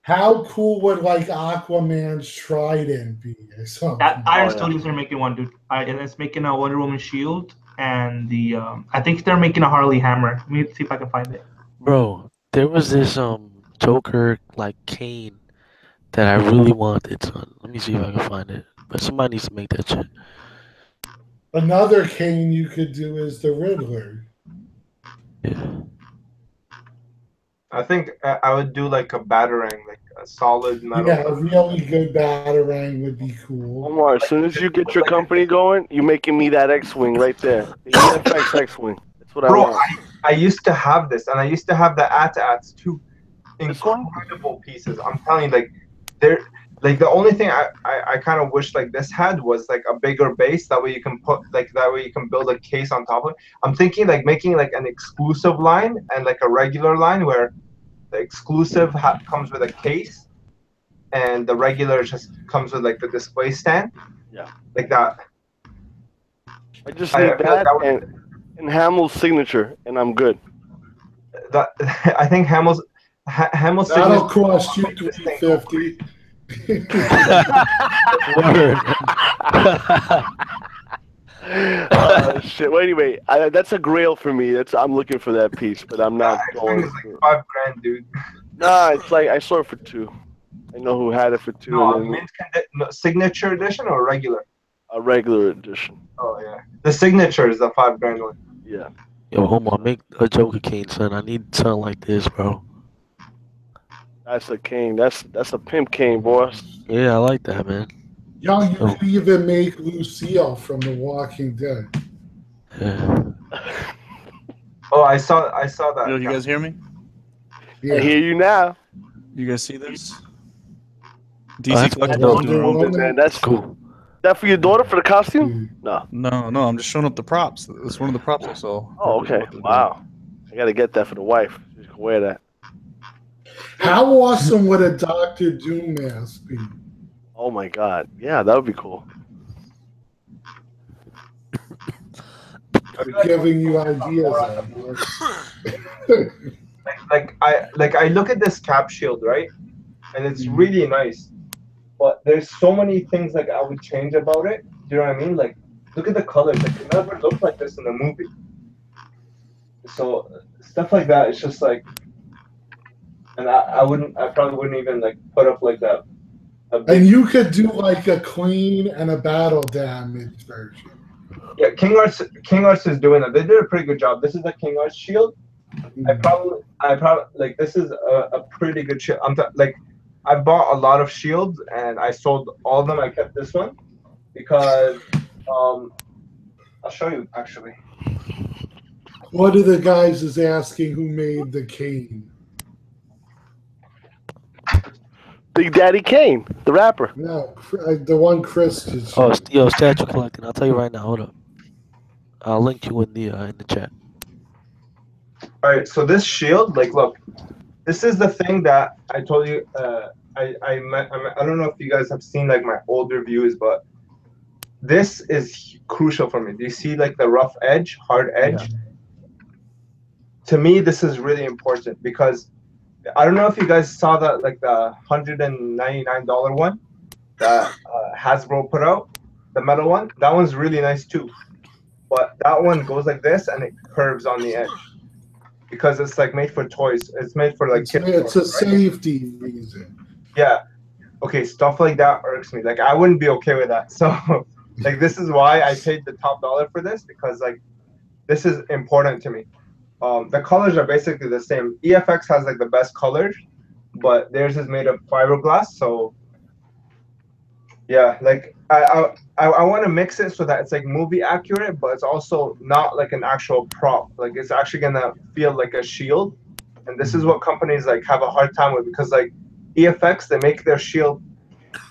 how cool would like Aquaman's trident be or something? Iron Studios are making one, dude. And it's making a Wonder Woman shield and the I think they're making a Harley hammer. Let me see if I can find it. Bro, there was this Joker like cane that I really wanted, son. Let me see if I can find it. But somebody needs to make that shit. Another cane you could do is the Riddler. Yeah. I think I would do like a batarang, like a solid metal. Yeah, a really good batarang would be cool. Omar, as soon as you get your company going, you're making me that X-Wing right there. The EFX X-Wing. That's what I want. I used to have this, and I used to have the AT-ATs too. Incredible pieces. I'm telling you, like they're like the only thing I kind of wish like this had was like a bigger base. That way you can build a case on top of it. I'm thinking like making like an exclusive line and like a regular line where the exclusive comes with a case and the regular just comes with like the display stand. Yeah. Like that. I just need that and Hamill's signature, and I'm good. That I think Hamill's that'll cost you $350. Shit. Well, anyway, that's a grail for me. I'm looking for that piece, but I'm not going. It's like $5,000, dude. Nah, it's like I saw it for $2,000. I know who had it for $2,000. No, signature edition or regular? A regular edition. Oh yeah, the signature is the $5,000 one. Yeah. Yo, Omar, make a Joker cane, son. I need something like this, bro. That's a cane. That's a pimp cane, boss. Yeah, I like that, man. Yo, you could even make Lucille from The Walking Dead. Yeah. Oh, I saw that. Yo, you guys hear me? Yeah. I hear you now. You guys see this? that's DC Collector cool. is doing one. Man, that's cool. That for your daughter for the costume? No. No, I'm just showing up the props. It's one of the props I saw. Oh, okay. Wow. I gotta get that for the wife. She can wear that. How awesome would a Doctor Doom mask be? Oh my God. Yeah, that would be cool. I'm giving you ideas. I look at this cap shield, right? And it's really nice. But there's so many things like I would change about it. Do you know what I mean? Like, look at the colors. Like, it never looked like this in the movie. So stuff like that. It's just like, and I probably wouldn't even like put up like that. And you could do like a clean and a battle damage version. Yeah, King Arts is doing that. They did a pretty good job. This is the King Arts shield. I probably like this is a pretty good shield. I bought a lot of shields and I sold all of them. I kept this one because I'll show you actually. One of the guys is asking who made the cane. Big Daddy Kane, the rapper. No, the one Chris just Oh, showed. yo, statue collecting. I'll tell you right now. Hold up. I'll link you in the chat. All right, so this shield, like, look, this is the thing that I told you. I don't know if you guys have seen like my old reviews, but this is crucial for me. Do you see like the rough edge, hard edge? Yeah. To me, this is really important because I don't know if you guys saw that, like the $199 one that Hasbro put out, the metal one. That one's really nice too, but that one goes like this and it curves on the edge because it's like made for toys. It's made for like It's kids. a toys, right? safety reason. Yeah. Okay, stuff like that irks me. Like I wouldn't be okay with that. So like this is why I paid the top dollar for this, because like this is important to me. The colors are basically the same. EFX has like the best colors, but theirs is made of fiberglass. So yeah, like I want to mix it so that it's like movie accurate, but it's also not like an actual prop. Like it's actually gonna feel like a shield. And this is what companies like have a hard time with, because like EFX, they make their shield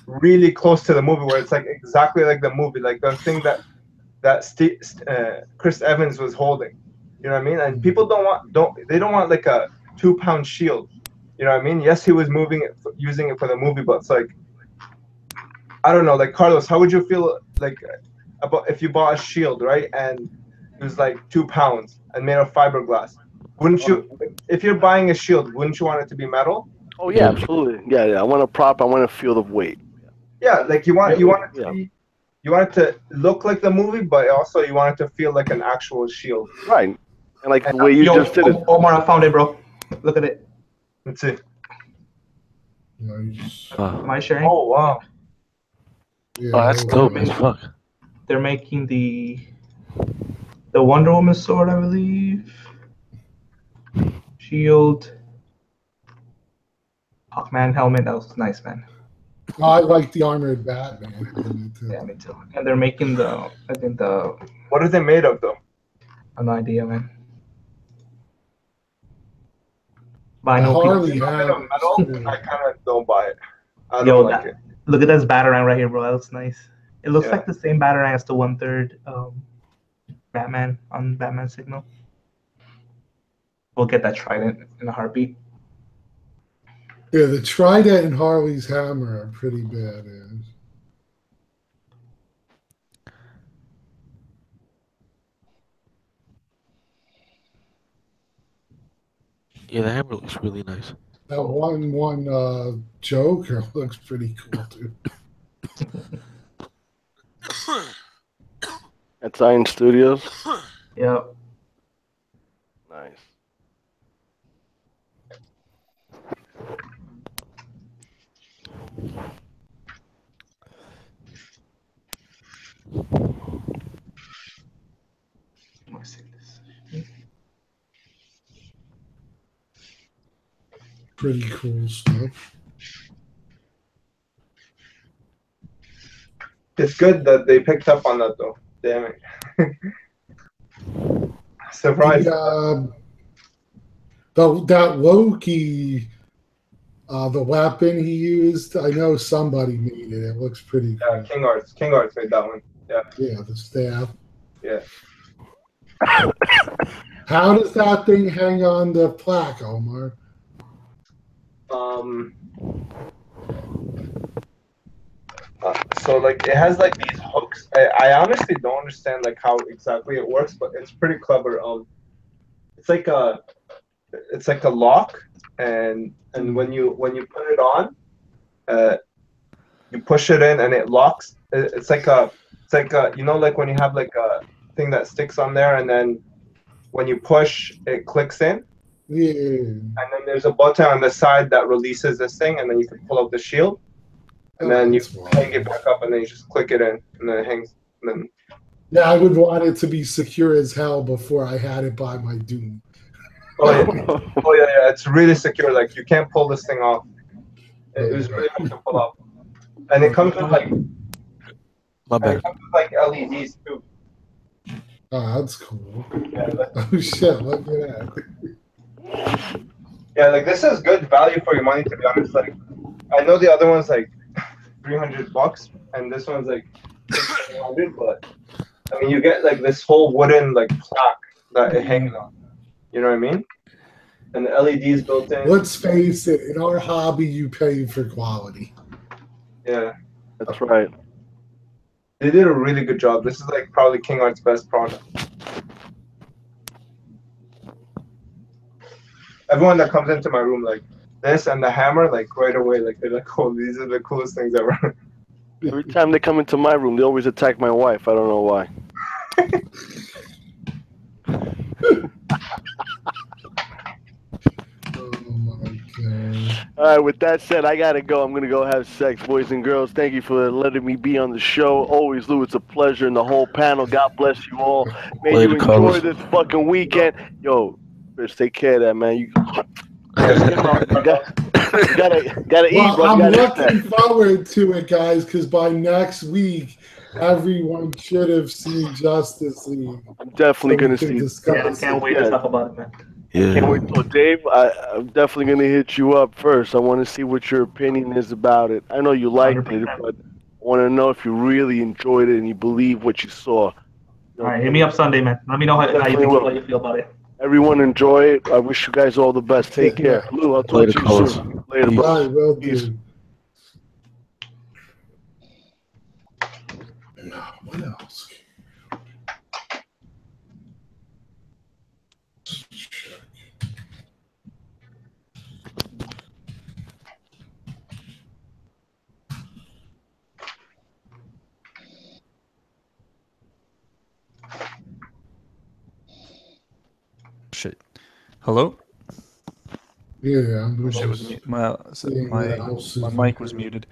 really close to the movie, where it's like exactly like the movie, like the thing that Chris Evans was holding. You know what I mean? And people don't want like a 2-pound shield. You know what I mean? Yes, he was using it for the movie, but it's like, I don't know. Like Carlos, how would you feel like about if you bought a shield, right, and it was like 2 pounds and made of fiberglass? Wouldn't you, if you're buying a shield, wouldn't you want it to be metal? Oh yeah, absolutely. Yeah. I want a prop. I want to feel the weight. Yeah, like you want it to be, you want it to look like the movie, but also you want it to feel like an actual shield. Right. And like the way you just did it. Omar, I found it, bro. Look at it. Let's see. Nice. Am I sharing? Oh wow. Yeah, Oh, that's dope as fuck. They're making the Wonder Woman sword, I believe. Shield. Hawkman helmet. That was nice, man. I like the armored Batman. Yeah, me too. And they're making the What are they made of though? I have no idea, man. The Vinyl Harley piece. Made of metal? I kind of don't buy it. I don't Yo, like it. Look at this Batarang right here, bro. That looks nice. It looks Yeah. like the same Batarang as the 1/3 Batman on Batman Signal. We'll get that Trident in a heartbeat. Yeah, the Trident and Harley's hammer are pretty badass. Yeah, the hammer looks really nice. That one Joker looks pretty cool too. At Zion Studios. Yep. Nice. Pretty cool stuff. It's good that they picked up on that though. Damn it. Surprise. That Loki, the weapon he used, I know somebody made it. It looks pretty cool. Yeah, King Arts made that one. Yeah. Yeah, the staff. Yeah. How does that thing hang on the plaque, Omar? So like it has like these hooks. I honestly don't understand like how exactly it works, but it's pretty clever. It's like a lock, and when you put it on, you push it in and it locks. It's like a you know, like when you have like a thing that sticks on there, and then when you push, it clicks in. Yeah. And then there's a button on the side that releases this thing, and then you can pull out the shield. And then you hang it back up, and then you just click it in, and then it hangs. And then Yeah, I would want it to be secure as hell before I had it by my Doom. oh yeah, it's really secure. Like you can't pull this thing off. It was really hard to pull off, and it comes with like My bad. LEDs too. Oh, that's cool. Yeah, Oh shit! Look at that. yeah, like this is good value for your money, to be honest. Like, I know the other one's like $300, and this one's like 600, but I mean, you get like this whole wooden like plaque that it hangs on. You know what I mean? And the LEDs built in. Let's face it. In our hobby, you pay for quality. Yeah, That's right. they did a really good job. This is like probably King Art's best product. Everyone that comes into my room, like this and the hammer, like right away, like they're like, "Oh, these are the coolest things ever." Every time they come into my room, they always attack my wife. I don't know why. Oh my god. All right, with that said, I gotta go. I'm gonna go have sex, boys and girls. Thank you for letting me be on the show. Always, Lou, it's a pleasure. And the whole panel, God bless you all. May Later, you enjoy Carlos. this fucking weekend. Yo, Chris, take care of that, man. You gotta eat, bro. Well, I'm You gotta eat looking that. forward to it, guys, because by next week, everyone should have seen Justice League. I'm definitely So we gonna can see. discuss Yeah, I it. can't wait to talk about it, man. Can't Yeah. wait till Dave. I'm definitely gonna hit you up first. I want to see what your opinion is about it. I know you liked it, 100%. but I want to know if you really enjoyed it and you believe what you saw. All right, hit me up Sunday, man. Let me know how Definitely will. Everyone enjoy it. I wish you guys all the best. Take care. Lou, I'll talk Later, to you Carlos. soon. Later, Peace. bro. I will Peace. do. Now, what else? Check. Shit. Hello? Yeah, I'm Shit was just my what else is my mic was muted.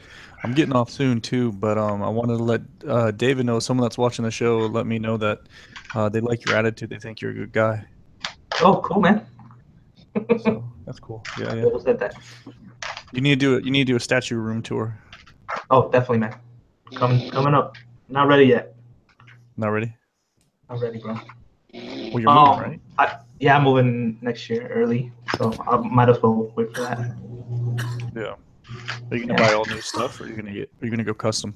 I'm getting off soon too, but I wanted to let David know, someone that's watching the show, let me know that they like your attitude. They think you're a good guy. Oh, cool, man. So that's cool. Yeah, yeah. Who said that? You need to do a statue room tour. Oh, definitely, man. Coming up. Not ready yet. Not ready? Not ready, bro. Well, you're moving, right? Yeah, I'm moving next year early, so I might as well wait for that. Yeah. Are you gonna buy all new stuff, or are you gonna go custom?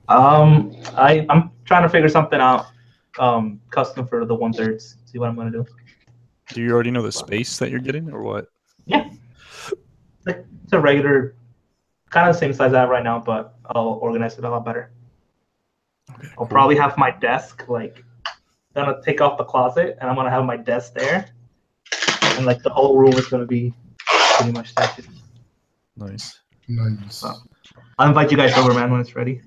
I'm trying to figure something out. Custom for the 1/3. See what I'm gonna do. Do you already know the space that you're getting, or what? Yeah. It's a regular, kind of the same size I have right now, but I'll organize it a lot better. Okay, I'll cool. probably have my desk like gonna take off the closet, and I'm gonna have my desk there, and like the whole room is gonna be pretty much statues. Nice. nice. So, I'll invite you guys over, man, when it's ready.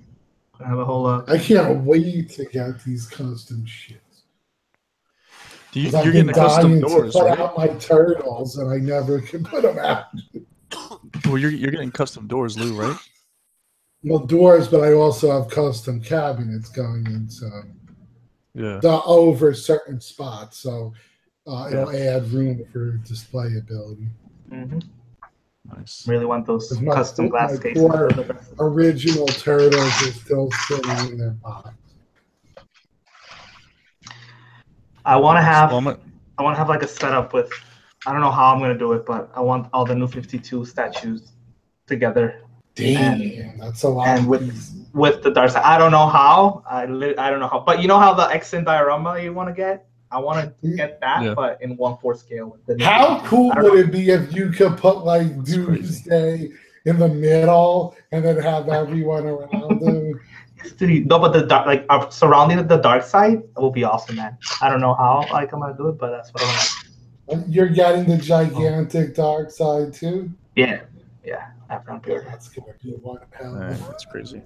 I have a whole. I can't wait to get these custom shits. You're 'Cause I've getting been the custom dying doors, to put right? out my turtles, and I never can put them out. Well, you're getting custom doors, Lou, right? Well, doors, but I also have custom cabinets going inside. Yeah. Over certain spots, so it'll add room for display ability. Mm-hmm. Nice. Really want those 'Cause my custom glass cases. poor original turtles are still sitting in their box. I want to have. Well, I want to have like a setup with. I don't know how I'm gonna do it, but I want all the new 52 statues together. Damn, that's a lot. And with the dark side, I don't know how. I don't know how. But you know how the X diorama you want to get? I want to get that, Yeah. but in 1/4 scale. With the How cool I don't would know. it be if you could put like That's crazy. Doomsday in the middle and then have everyone around him? No, but the dark, like surrounding the dark side will be awesome, man. I don't know how like I'm gonna do it, but that's what I want. You're getting the gigantic dark side too? Yeah, after I'm pure. That's gonna be one hell of Man, that's crazy.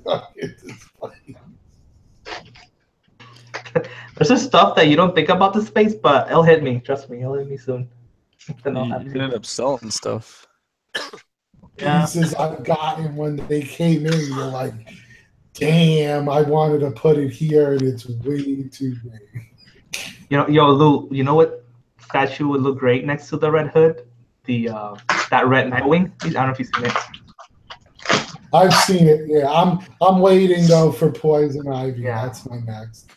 There's just stuff that you don't think about the space, but it'll hit me. Trust me, it'll hit me soon. Then I'll have You're to. gonna end up selling stuff. Yeah. Pieces I've gotten when they came in, you're like, damn, I wanted to put it here and it's way too big. Yo, Lou, you know what statue would look great next to the Red Hood? The that red Nightwing. I don't know if you've seen it. I've seen it. Yeah, I'm waiting though for Poison Ivy. Yeah. That's my next.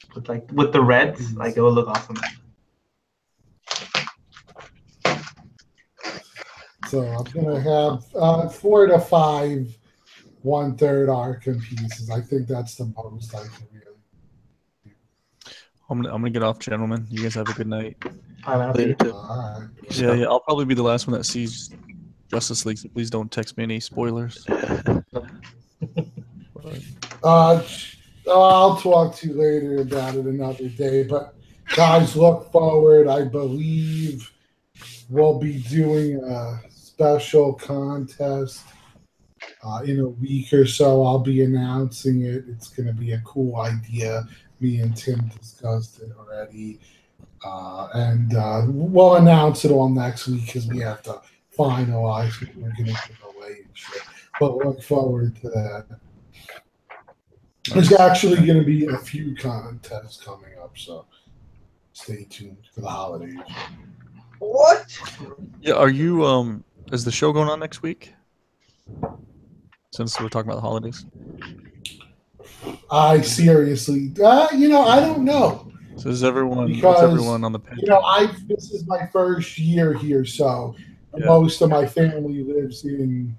With the reds, like it will look awesome. So I'm gonna have 4 to 5 1/3 Arkham pieces. I think that's the most I can really. I'm gonna get off, gentlemen. You guys have a good night. All right, Later, Tim. All right. Yeah. I'll probably be the last one that sees Justice League. So please don't text me any spoilers. I'll talk to you later about it another day. But guys, look forward. I believe we'll be doing a special contest in a week or so. I'll be announcing it. It's going to be a cool idea. Me and Tim discussed it already. And we'll announce it all next week because we have to finalize what we're going to give away and shit. But look forward to that. There's actually going to be a few contests coming up, so stay tuned for the holidays. What? Yeah. Are you? Is the show going on next week? Since we're talking about the holidays. I seriously, I don't know. So is everyone? Because, what's everyone on the page? This is my first year here, so Yeah. most of my family lives in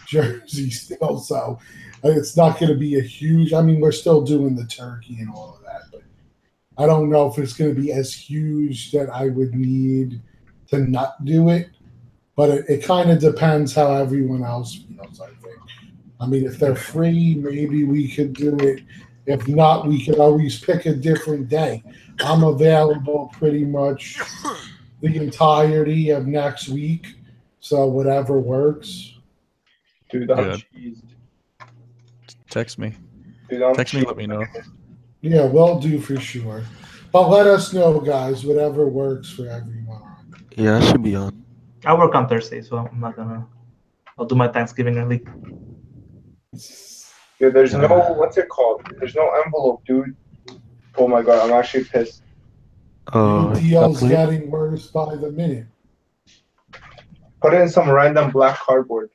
Jersey still, so it's not going to be a huge. I mean, we're still doing the turkey and all of that, but I don't know if it's going to be as huge that I would need to not do it. But it kind of depends how everyone else feels, I think. I mean, if they're free, maybe we could do it. If not, we could always pick a different day. I'm available pretty much the entirety of next week, so whatever works. Dude, I'm Good. cheesed. Text me. Dude, I'm Text me. cheesed. Let me know. Yeah, we'll do for sure. But let us know, guys, whatever works for everyone. Yeah, I should be on. I work on Thursday, so I'm not gonna. I'll do my Thanksgiving early. Dude, there's no, what's it called? There's no envelope, dude. Oh my god, I'm actually pissed. Your deal's getting worse by the minute. Put it in some random black cardboard.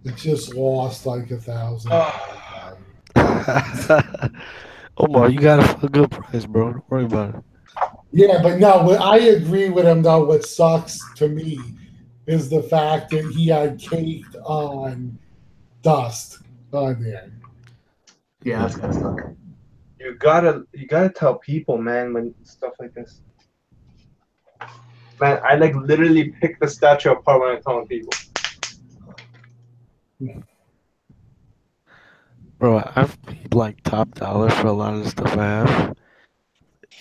It just lost like $1,000. Omar, you got a good price, bro. Don't worry about it. Yeah, but no, I agree with him though. What sucks to me is the fact that he had caked on dust on there. Yeah, that's gonna suck. You gotta tell people, man, when stuff like this. Man, I like literally pick the statue apart when I'm telling people. Bro, I've paid like top dollar for a lot of the stuff I have.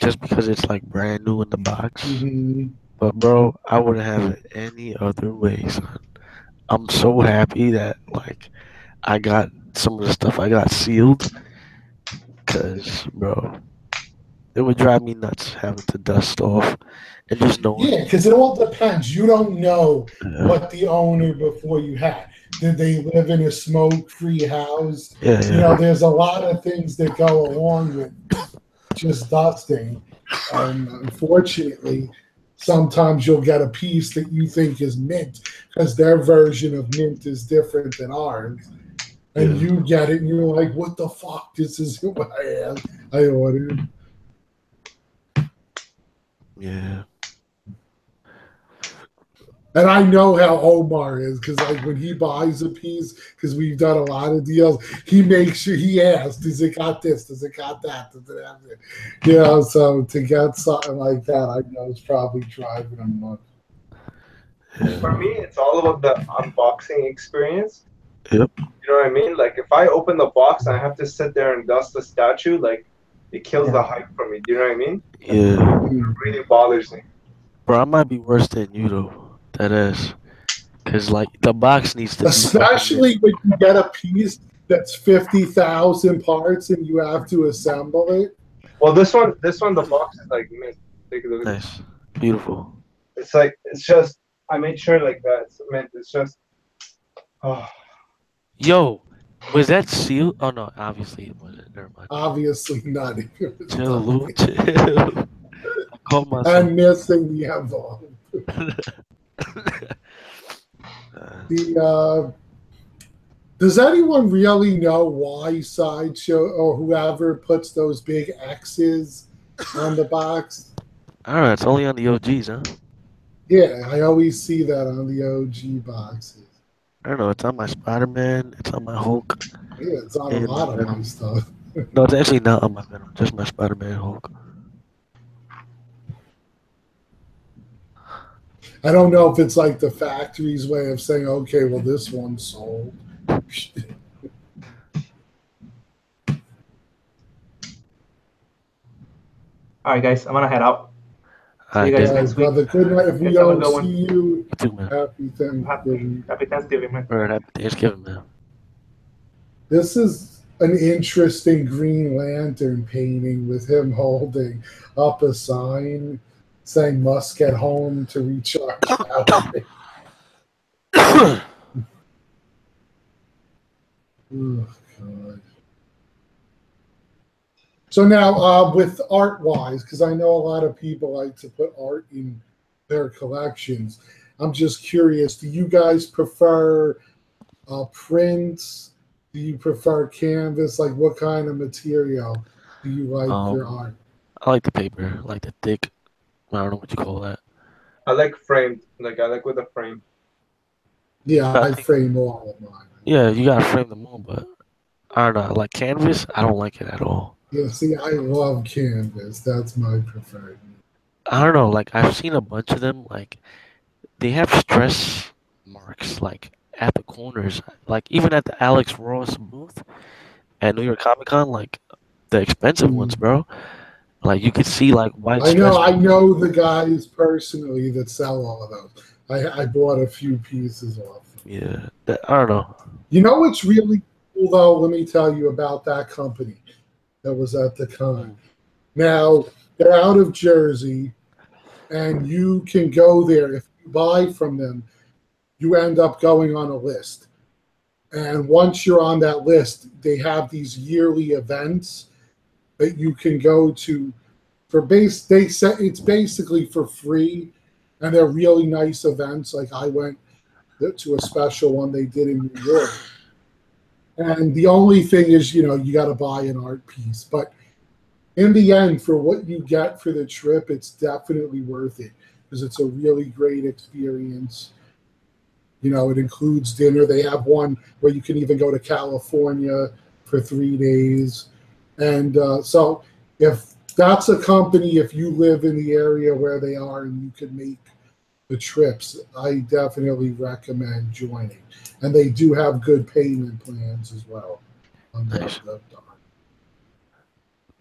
Just because it's like brand new in the box. Mm-hmm. But bro, I wouldn't have it any other way, son. I'm so happy that like I got some of the stuff I got sealed. Cause bro, it would drive me nuts having to dust off and just knowing. Yeah, because it all depends. You don't know what the owner before you had. Did they live in a smoke-free house? Yeah. There's a lot of things that go along with just dusting. Unfortunately, sometimes you'll get a piece that you think is mint because their version of mint is different than ours. And you get it and you're like, what the fuck? This is what I ordered. Yeah. And I know how Omar is because, like, when he buys a piece, because we've done a lot of deals, he makes sure he asks, "Does it got this? Does it got that? Does it have it?" So to get something like that, I know it's probably driving him nuts. For me, it's all about the unboxing experience. Yep. You know what I mean? Like, if I open the box and I have to sit there and dust the statue, like, it kills the hype for me. Do you know what I mean? Yeah. It really bothers me. Bro, I might be worse than you though. That is. Cause like the box needs to especially when you get a piece that's 50,000 parts and you have to assemble it. Well, this one, the box is like mint. Take a look at nice, beautiful. It's like it's just I made sure like that. It's mint. It's just. Oh. Yo, was that sealed? Oh no, obviously it wasn't. Never mind. Obviously not. Chill, Lou, chill. I called myself. I'm missing the envelope. Does anyone really know why Sideshow or whoever puts those big X's on the box? I don't know. It's only on the OGs, huh? Yeah, I always see that on the OG boxes. I don't know. It's on my Spider-Man. It's on my Hulk. Yeah, it's on a And my lot of my Venom. stuff. No, it's actually not on my Venom. Just my Spider-Man Hulk. I don't know if it's like the factory's way of saying, okay, well, this one's sold. All right, guys, I'm gonna head out. See you Alright, guys David. next week. Brother, good night. If we Guys, have a don't good one. see you, You too, man. happy Thanksgiving. Happy Thanksgiving, man. All right, happy Thanksgiving, man. This is an interesting Green Lantern painting with him holding up a sign saying must get home to recharge battery. Oh, God. So now, with art-wise, because I know a lot of people like to put art in their collections, I'm just curious, do you guys prefer prints? Do you prefer canvas? Like, what kind of material do you like your art? I like the paper, like the thick. I don't know what you call that. I like framed. Like I like with a frame. Yeah, I frame all of mine. Yeah, you gotta frame them all, but I don't know. Like canvas, I don't like it at all. Yeah, see, I love canvas. That's my preferred. I don't know. Like I've seen a bunch of them. Like they have stress marks, like at the corners, like even at the Alex Ross booth at New York Comic Con, like the expensive ones, bro. Like you could see like white. I know the guys personally that sell all of those. I bought a few pieces off. Yeah, I don't know. You know what's really cool though? Let me tell you about that company that was at the con. Now they're out of Jersey, and you can go there. If you buy from them, you end up going on a list. And once you're on that list, they have these yearly events that you can go to for it's basically for free, and they're really nice events. Like I went to a special one they did in New York, and the only thing is, you got to buy an art piece, but in the end, for what you get for the trip, it's definitely worth it because it's a really great experience. It includes dinner. They have one where you can even go to California for 3 days. And so if that's a company, if you live in the area where they are and you can make the trips, I definitely recommend joining. And they do have good payment plans as well. Nice.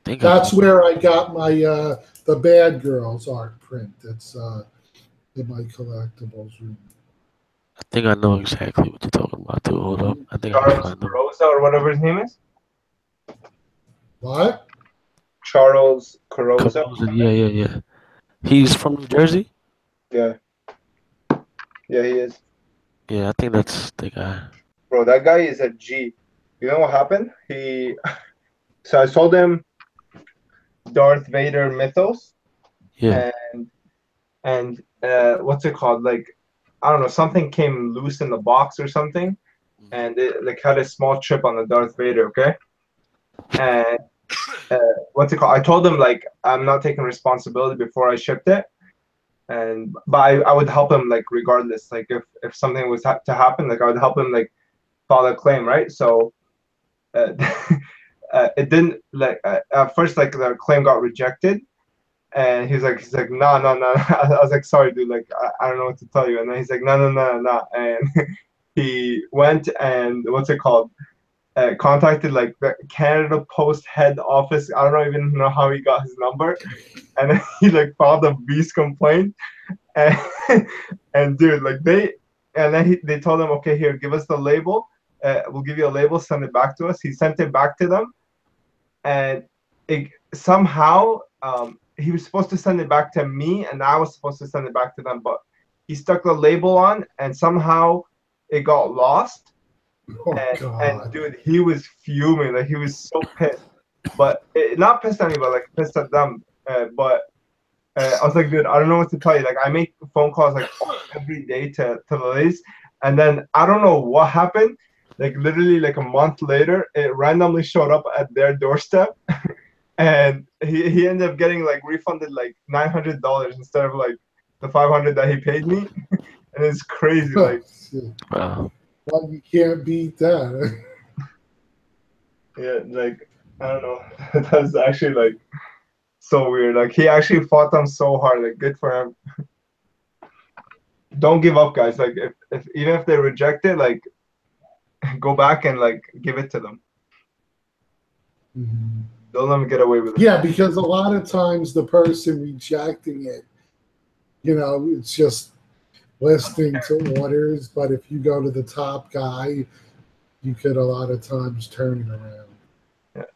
That's where I got my the Bad Girls art print. That's in my collectibles room. I think I know exactly what you're talking about too. Hold up. I think I Charles find them. Rosa or whatever his name is. What? Charles Carosa. Yeah. He's from New Jersey? Yeah. Yeah, he is. Yeah, I think that's the guy. Bro, that guy is a G. You know what happened? So I sold him Darth Vader Mythos. Yeah. And what's it called? Like, I don't know, something came loose in the box or something, and it like had a small chip on the Darth Vader. Okay. And what's it called? I told him like I'm not taking responsibility before I shipped it, but I would help him like regardless. Like if something was to happen, like I would help him like file a claim, right? So it didn't like at first like the claim got rejected, and he's like no. I was like, sorry, dude, like I don't know what to tell you. And then he's like no, and he went and what's it called? Contacted like the Canada Post head office. I don't even know how he got his number, and then he like filed a beast complaint, and dude, like they told him, okay, here, give us the label. We'll give you a label. Send it back to us. He sent it back to them, and somehow he was supposed to send it back to me, and I was supposed to send it back to them, but he stuck the label on, and somehow it got lost. And dude, he was fuming. Like he was so pissed, but not pissed at me, but like pissed at them. But I was like, dude, I don't know what to tell you. Like, I make phone calls like every day to the ladies, and then I don't know what happened. Like literally, like a month later, it randomly showed up at their doorstep, and he ended up getting like refunded like $900 instead of like the $500 that he paid me, and it's crazy. Like, Wow. Well, you can't beat that. yeah, like I don't know. That's actually like so weird. Like he actually fought them so hard. Like good for him. Don't give up, guys. Like if even if they reject it, like go back and like give it to them. Mhm. Don't let them get away with it. Yeah, because a lot of times the person rejecting it, it's just listening to orders. But if you go to the top guy, you could a lot of times turn it around. Yeah.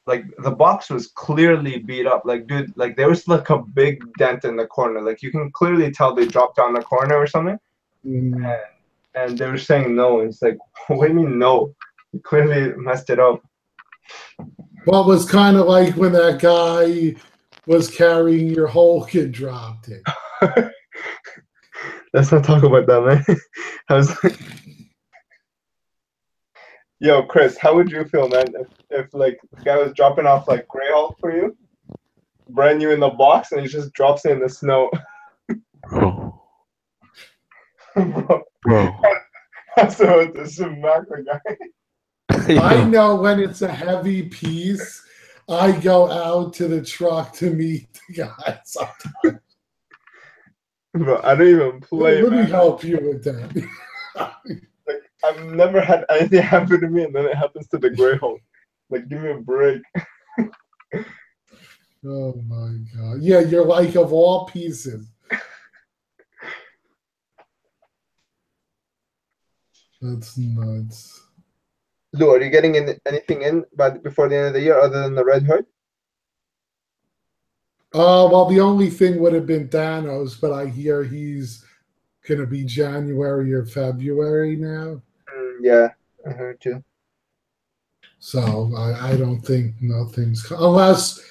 Like the box was clearly beat up. Like dude, like there was like a big dent in the corner. Like you can clearly tell they dropped down the corner or something. Mm. And they were saying no. It's like, what do you mean no? You clearly messed it up. Well, it was kind of like when that guy was carrying your Hulk and dropped it. Let's not talk about that, man. I was Yo, Chris, how would you feel, man, if like the guy was dropping off like Grey Hulk for you, brand new in the box, and he just drops it in the snow? Bro. Bro. Bro. So to smack the guy. I know when it's a heavy piece, I go out to the truck to meet the guy sometimes. Bro, I don't even play. Let me man. help you with that. Like I've never had anything happen to me, and then it happens to the Grey Hulk. Like, give me a break. Oh my god! Yeah, you're like of all pieces. That's nuts. Lou, are you getting anything in before the end of the year other than the Red Hood? Well, the only thing would have been Thanos, but I hear he's gonna be January or February now. Yeah, I heard too. So I don't think nothing's unless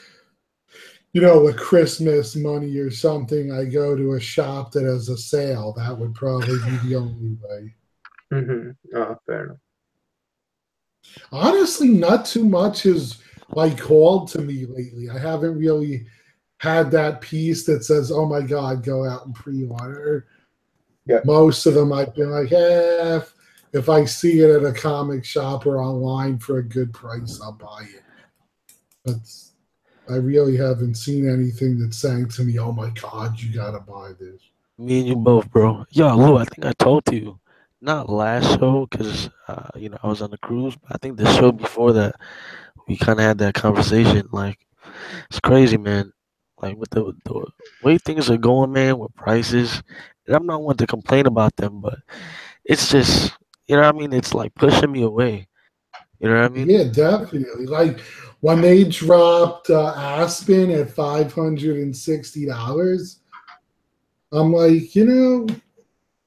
with Christmas money or something. I go to a shop that has a sale. That would probably be the only way. Oh, fair enough. Honestly, not too much is like called to me lately. I haven't really had that piece that says, "Oh my God, go out and pre-order." Yeah. Most of them I've been like, if I see it at a comic shop or online for a good price, I'll buy it. But I really haven't seen anything that's saying to me, "Oh my God, you gotta buy this." Me and you both, bro. Yo, Lou, I think I told you, not last show, because, I was on the cruise, but I think the show before that, we kind of had that conversation. Like, it's crazy, man. Like, with the way things are going, man, with prices, and I'm not one to complain about them, but it's just, you know what I mean? It's like pushing me away. You know what I mean? Yeah, definitely. Like when they dropped Aspen at $560, I'm like,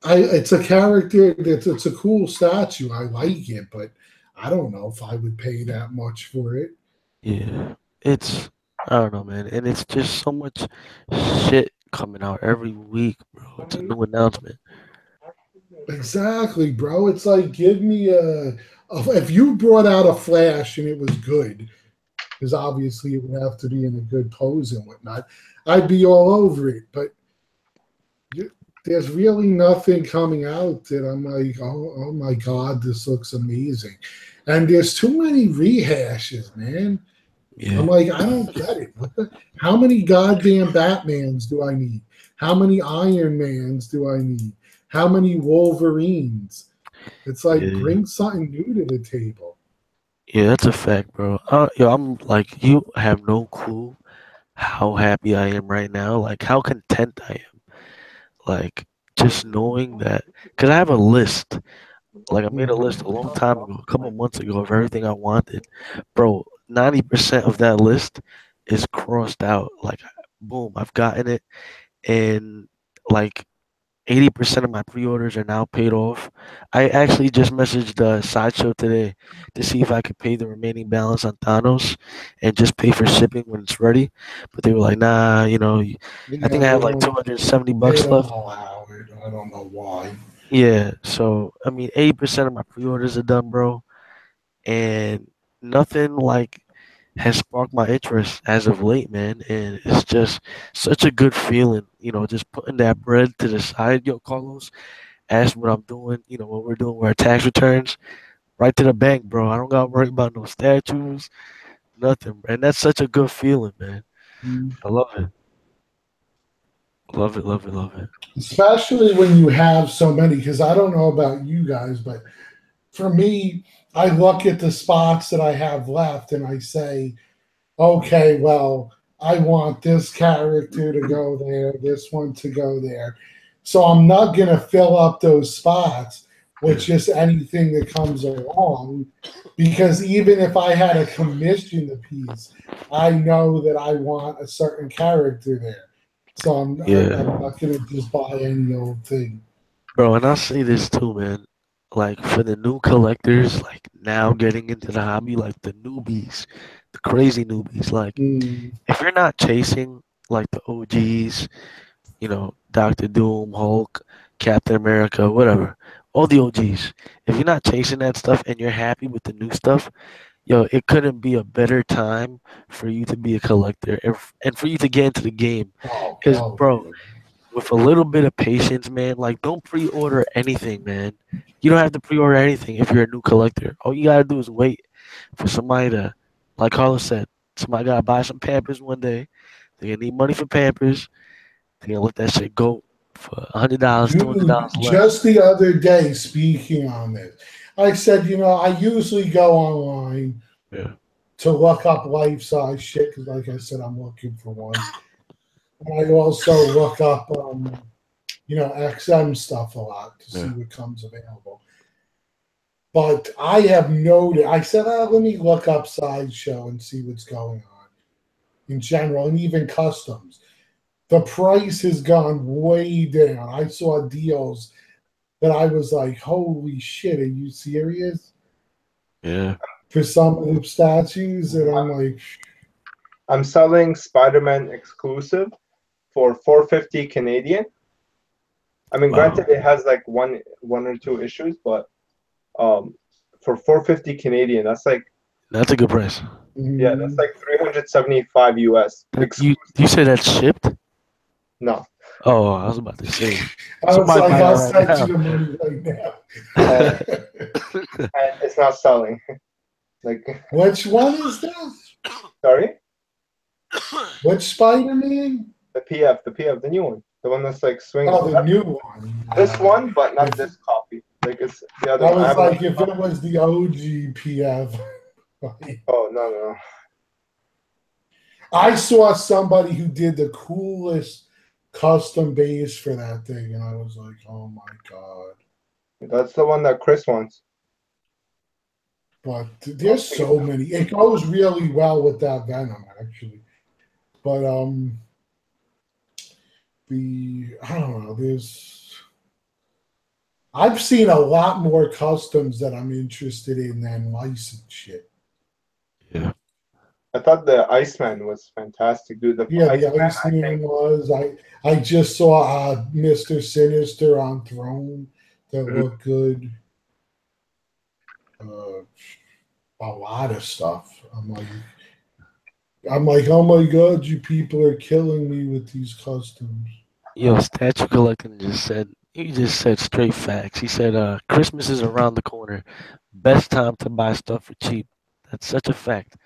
it's a character it's a cool statue. I like it, but I don't know if I would pay that much for it. Yeah. I don't know, man. And it's just so much shit coming out every week, bro. It's a new announcement. Exactly, bro. It's like give me if you brought out a Flash and it was good, because obviously it would have to be in a good pose and whatnot, I'd be all over it. But there's really nothing coming out that I'm like, oh my God, this looks amazing. And there's too many rehashes, man. Yeah. I'm like, I don't get it. How many goddamn Batmans do I need? How many Iron Mans do I need? How many Wolverines? It's like, bring something new to the table. Yeah, that's a fact, bro. I'm like, you have no clue how happy I am right now. Like, how content I am. Like, just knowing that, because I have a list. Like, I made a list a long time ago, a couple months ago, of everything I wanted. Bro, 90% of that list is crossed out. Like, boom, I've gotten it. And, like, 80% of my pre-orders are now paid off. I actually just messaged Sideshow today to see if I could pay the remaining balance on Thanos and just pay for shipping when it's ready. But they were like, nah, I Yeah, think I have like 270 they bucks don't left. allow it. I don't know why. Yeah, so I mean, 80% of my pre-orders are done, bro, and nothing like has sparked my interest as of late, man. And it's just such a good feeling, just putting that bread to the side. Yo, Carlos, ask what I'm doing, what we're doing with our tax returns, right to the bank, bro. I don't got to worry about no statues, nothing, bro. And that's such a good feeling, man. I love it. Love it, love it, love it. Especially when you have so many, because I don't know about you guys, but for me, I look at the spots that I have left and I say, okay, well, I want this character to go there, this one to go there. So I'm not going to fill up those spots with just anything that comes along, because even if I had to commission the piece, I know that I want a certain character there. So I'm not going to just buy any old thing. Bro, and I'll say this too, man. Like for the new collectors, like now getting into the hobby, like the newbies, the crazy newbies, like if you're not chasing like the OGs, Doctor Doom, Hulk, Captain America, whatever, all the OGs. If you're not chasing that stuff and you're happy with the new stuff, yo, it couldn't be a better time for you to be a collector and for you to get into the game. Because, bro, with a little bit of patience, man, like don't pre-order anything, man. You don't have to pre-order anything if you're a new collector. All you gotta do is wait for somebody to, like Carlos said, somebody gotta buy some Pampers one day. They're gonna need money for Pampers. They're gonna let that shit go for $100, $200 Dude, less. just the other day, speaking on this, I said, I usually go online to look up life size shit because, like I said, I'm looking for one. And I also look up, XM stuff a lot to see what comes available. But I have noted, I said, let me look up Sideshow and see what's going on in general, and even customs. The price has gone way down. I saw deals that I was like, holy shit, are you serious? Yeah. For some of the statues, and I'm like, I'm selling Spider-Man exclusive for 450 Canadian. I mean, granted, it has like one or two issues, but for 450 Canadian, that's a good price. Yeah, that's like 375 US. You said that's shipped? No. Oh, I was about to say. I was like, I'll send you the money right now. And it's not selling. Which one is this? Sorry? Which Spider-Man? The PF, the new one. The one that's like swings. Oh, the new one. This one, but not this copy. Like it's the other I one. was like, if it was the OG PF. Oh, no. I saw somebody who did the coolest custom base for that thing, and I was like, oh my god. That's the one that Chris wants. But there's so many. It goes really well with that Venom, actually. But I don't know, I've seen a lot more customs that I'm interested in than licensed shit. Yeah. I thought the Iceman was fantastic, dude. The Iceman was. I just saw Mr. Sinister on Throne that looked good. A lot of stuff. I'm like, oh my god, you people are killing me with these customs. Yo, Statue Collecting he just said straight facts. He said, Christmas is around the corner. Best time to buy stuff for cheap. That's such a fact.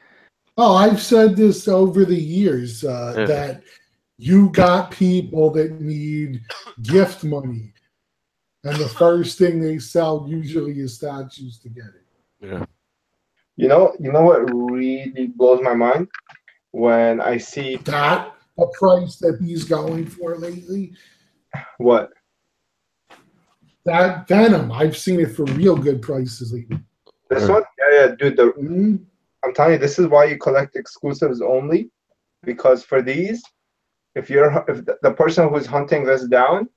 Oh, I've said this over the years that you got people that need gift money, and the first thing they sell usually is statues to get it. Yeah. You know what really blows my mind? When I see that a price that he's going for lately. What? That Venom, I've seen it for real good prices lately. This one? Yeah, dude. I'm telling you, this is why you collect exclusives only, because for these, if the person who's hunting this down,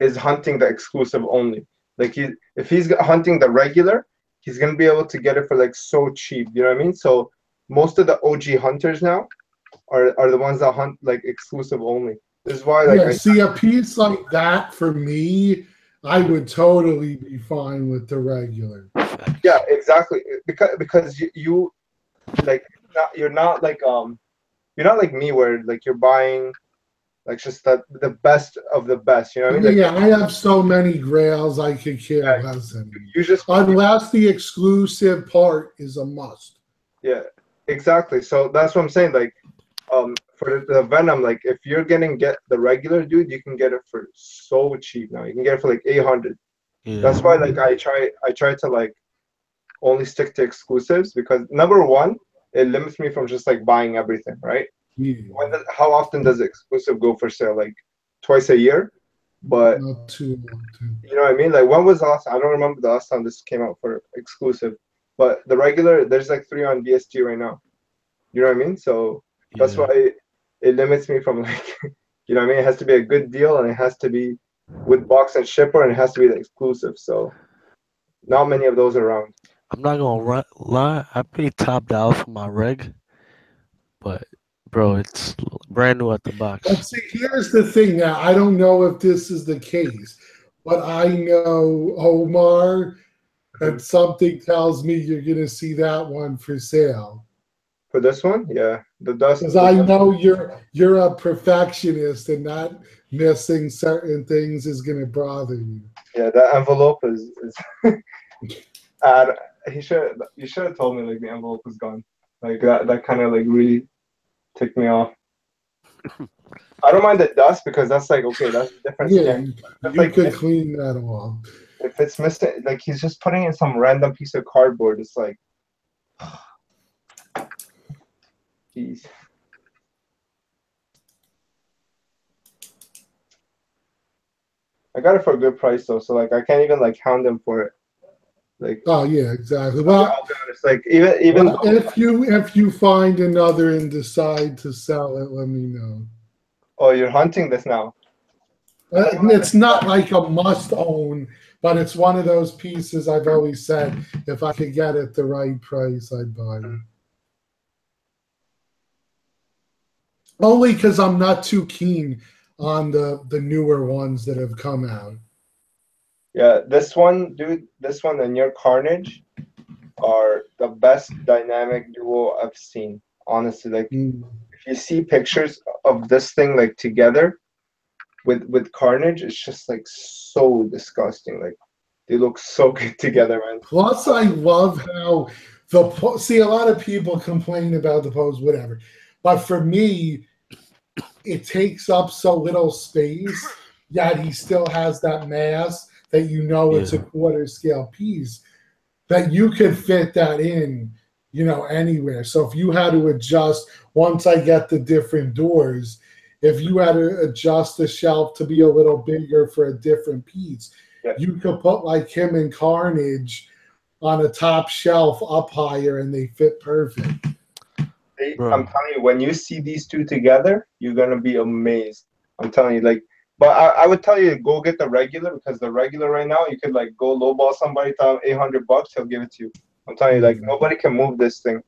is hunting the exclusive only. Like if he's hunting the regular, he's gonna be able to get it for like so cheap. You know what I mean? So most of the OG hunters now are the ones that hunt like exclusive only. This is why like see a piece like that for me, I would totally be fine with the regular. Yeah, exactly. Because you like you're not like me where like you're buying like just the best of the best. You know what I mean? Like, I have so many grails I could care less anymore. You just unless the exclusive part is a must. Yeah, exactly. So that's what I'm saying. Like, for the Venom, like if you're get the regular dude, you can get it for so cheap now. You can get it for like 800. Yeah. That's why like I try to like only stick to exclusives because number one, it limits me from just like buying everything, right? How often does exclusive go for sale? Like twice a year, but not too long. You know what I mean? Like when was the last? I don't remember the last time this came out for exclusive, but the regular there's like 3 on VSG right now. You know what I mean? So that's why it limits me from like, you know what I mean? It has to be a good deal and it has to be with box and shipper and it has to be the exclusive. So not many of those around. I'm not gonna lie. I paid top dollar for my reg, but bro, it's brand new at the box. But see, here's the thing. Now, I don't know if this is the case, but I know Omar, and something tells me you're gonna see that one for sale. For this one, yeah, the dust. Because I know you're a perfectionist, and not missing certain things is gonna bother you. Yeah, that envelope is you should have told me like the envelope was gone. Like that kind of like really ticked me off. I don't mind the dust because that's like okay, that's different. Yeah, you like, could clean that off. If it's missing, like he's just putting in some random piece of cardboard. It's like, jeez. I got it for a good price though, so like I can't even like hound him for it. Like, oh yeah, exactly. Well, I'll be honest, like even well, if you find another and decide to sell it, let me know. Oh, you're hunting this now. It's not like a must own, but it's one of those pieces I've always said if I could get it the right price, I'd buy it. Only because I'm not too keen on the newer ones that have come out. Yeah, this one, dude, this one and your Carnage are the best dynamic duo I've seen. Honestly, like if you see pictures of this thing like together with Carnage, it's just like so disgusting. Like they look so good together, man. Plus, I love how see a lot of people complain about the pose, whatever, but for me, it takes up so little space. Yet he still has that mass that it's a quarter scale piece that you could fit that in, anywhere. So if you had to adjust, once I get the different doors, if you had to adjust the shelf to be a little bigger for a different piece, you could put like him and Carnage on a top shelf up higher and they fit perfect. I'm telling you, when you see these two together, you're going to be amazed. I'm telling you, like, but I would tell you go get the regular because the regular right now you could like go lowball somebody, tell him $800, he'll give it to you. I'm telling you, like nobody can move this thing.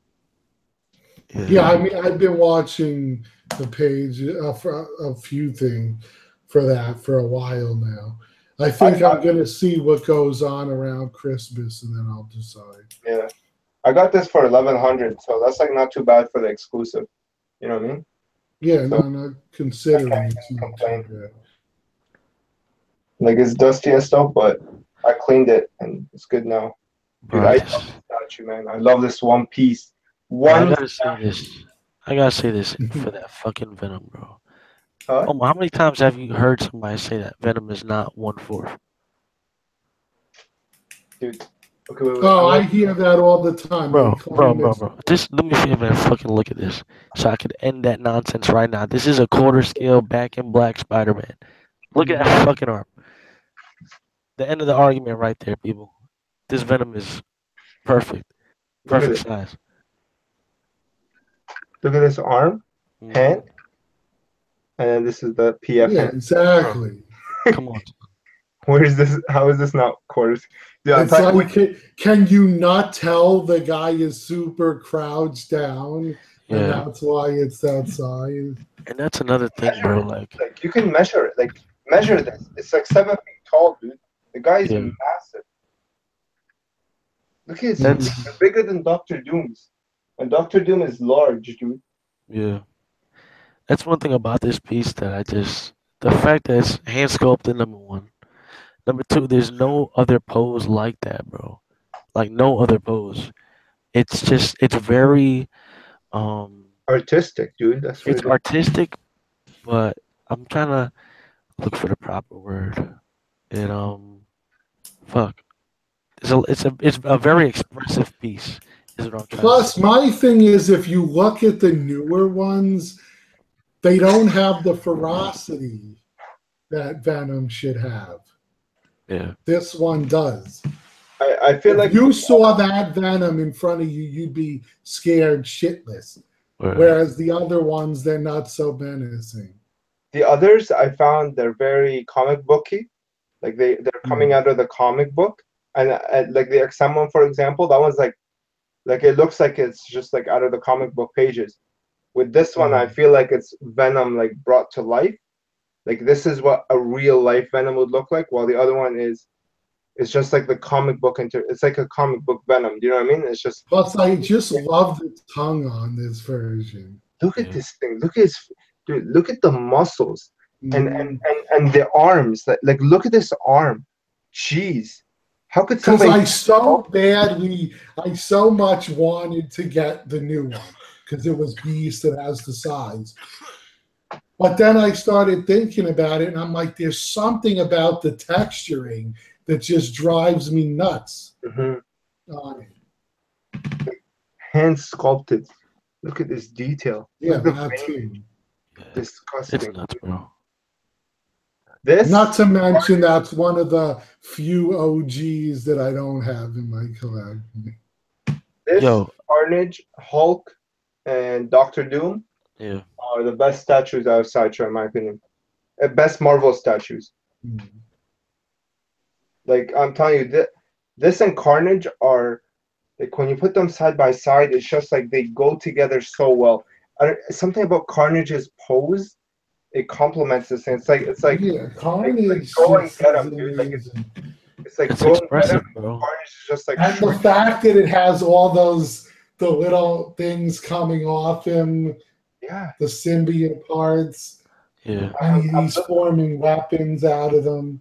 Yeah, I mean I've been watching the page for a few things for that for a while now. I think I'm gonna see what goes on around Christmas and then I'll decide. Yeah, I got this for 1,100, so that's like not too bad for the exclusive. You know what I mean? Yeah, so, no, not considering it's not too bad. Like it's dusty and stuff, but I cleaned it and it's good now. Dude, I love this statue, man. I love this one piece. I gotta say this for that fucking Venom, bro. Huh? Oh, how many times have you heard somebody say that Venom is not 1/4? Dude. Okay, wait. I hear that all the time. Bro. Just do me a favor and fucking look at this so I could end that nonsense right now. This is a quarter scale back in black Spider-Man. Look at that fucking arm. The end of the argument right there, people. This Venom is perfect. Perfect size. Look at this arm, hand, and then this is the PF yeah, hand. exactly. Come on. Where is this? How is this not quarters? Yeah, It's like, can you not tell the guy is super crouched down, and Yeah, that's why it's that size? and that's another thing, measure bro. it. Like, Like you can measure it. Like measure this. It's like 7 feet tall, dude. The guy is yeah, massive. Look at his that's feet. They're bigger than Doctor Doom's. And Doctor Doom is large, dude. yeah. That's one thing about this piece that the fact that it's hand sculpted, number one. Number two, there's no other pose like that, bro. Like no other pose. It's very Artistic, dude. That's what it's it is. artistic, but I'm trying to look for the proper word. And fuck. It's a very expressive piece, is what I'm trying to Plus, say. my thing is, if you look at the newer ones, they don't have the ferocity that Venom should have. Yeah. This one does. I feel like If you saw that Venom in front of you, you'd be scared shitless. Right. Whereas the other ones, they're not so menacing. the others I found they're very comic booky. Like they're coming out of the comic book. And like the XM one, for example, that one's like it looks like it's just like out of the comic book pages. With this one, I feel like it's Venom like brought to life. Like this is what a real life Venom would look like, while the other one is it's just like the comic book it's like a comic book Venom. Do you know what I mean? It's just Plus, I just love the tongue on this version. look at this thing. Look at his dude, look at the muscles and Mhm. and the arms. Like look at this arm. Jeez. How could Because somebody I so much wanted to get the new one because it was Beast that has the size. But then I started thinking about it, and I'm like, there's something about the texturing that just drives me nuts Mhm. on it. hand sculpted? Look at this detail. Yeah, Look at that the vein. too. It's Disgusting. nuts, bro. This Not to mention that's one of the few OGs that I don't have in my collection. Yo. Carnage, Hulk, and Doctor Doom Yeah. are the best statues out of Sideshow, in my opinion. Best Marvel statues. Mhm. Like I'm telling you, this and Carnage are like when you put them side by side, it's just like they go together so well. Something about Carnage's pose, it complements this thing. It's like Yeah, Carnage go and just get is him, dude. Like amazing. it's like It's go and get expressive, him. bro. Carnage is just like And the shrinking. fact that it has all the little things coming off him, Yeah. the symbiote parts, Yeah. and he's forming weapons out of them.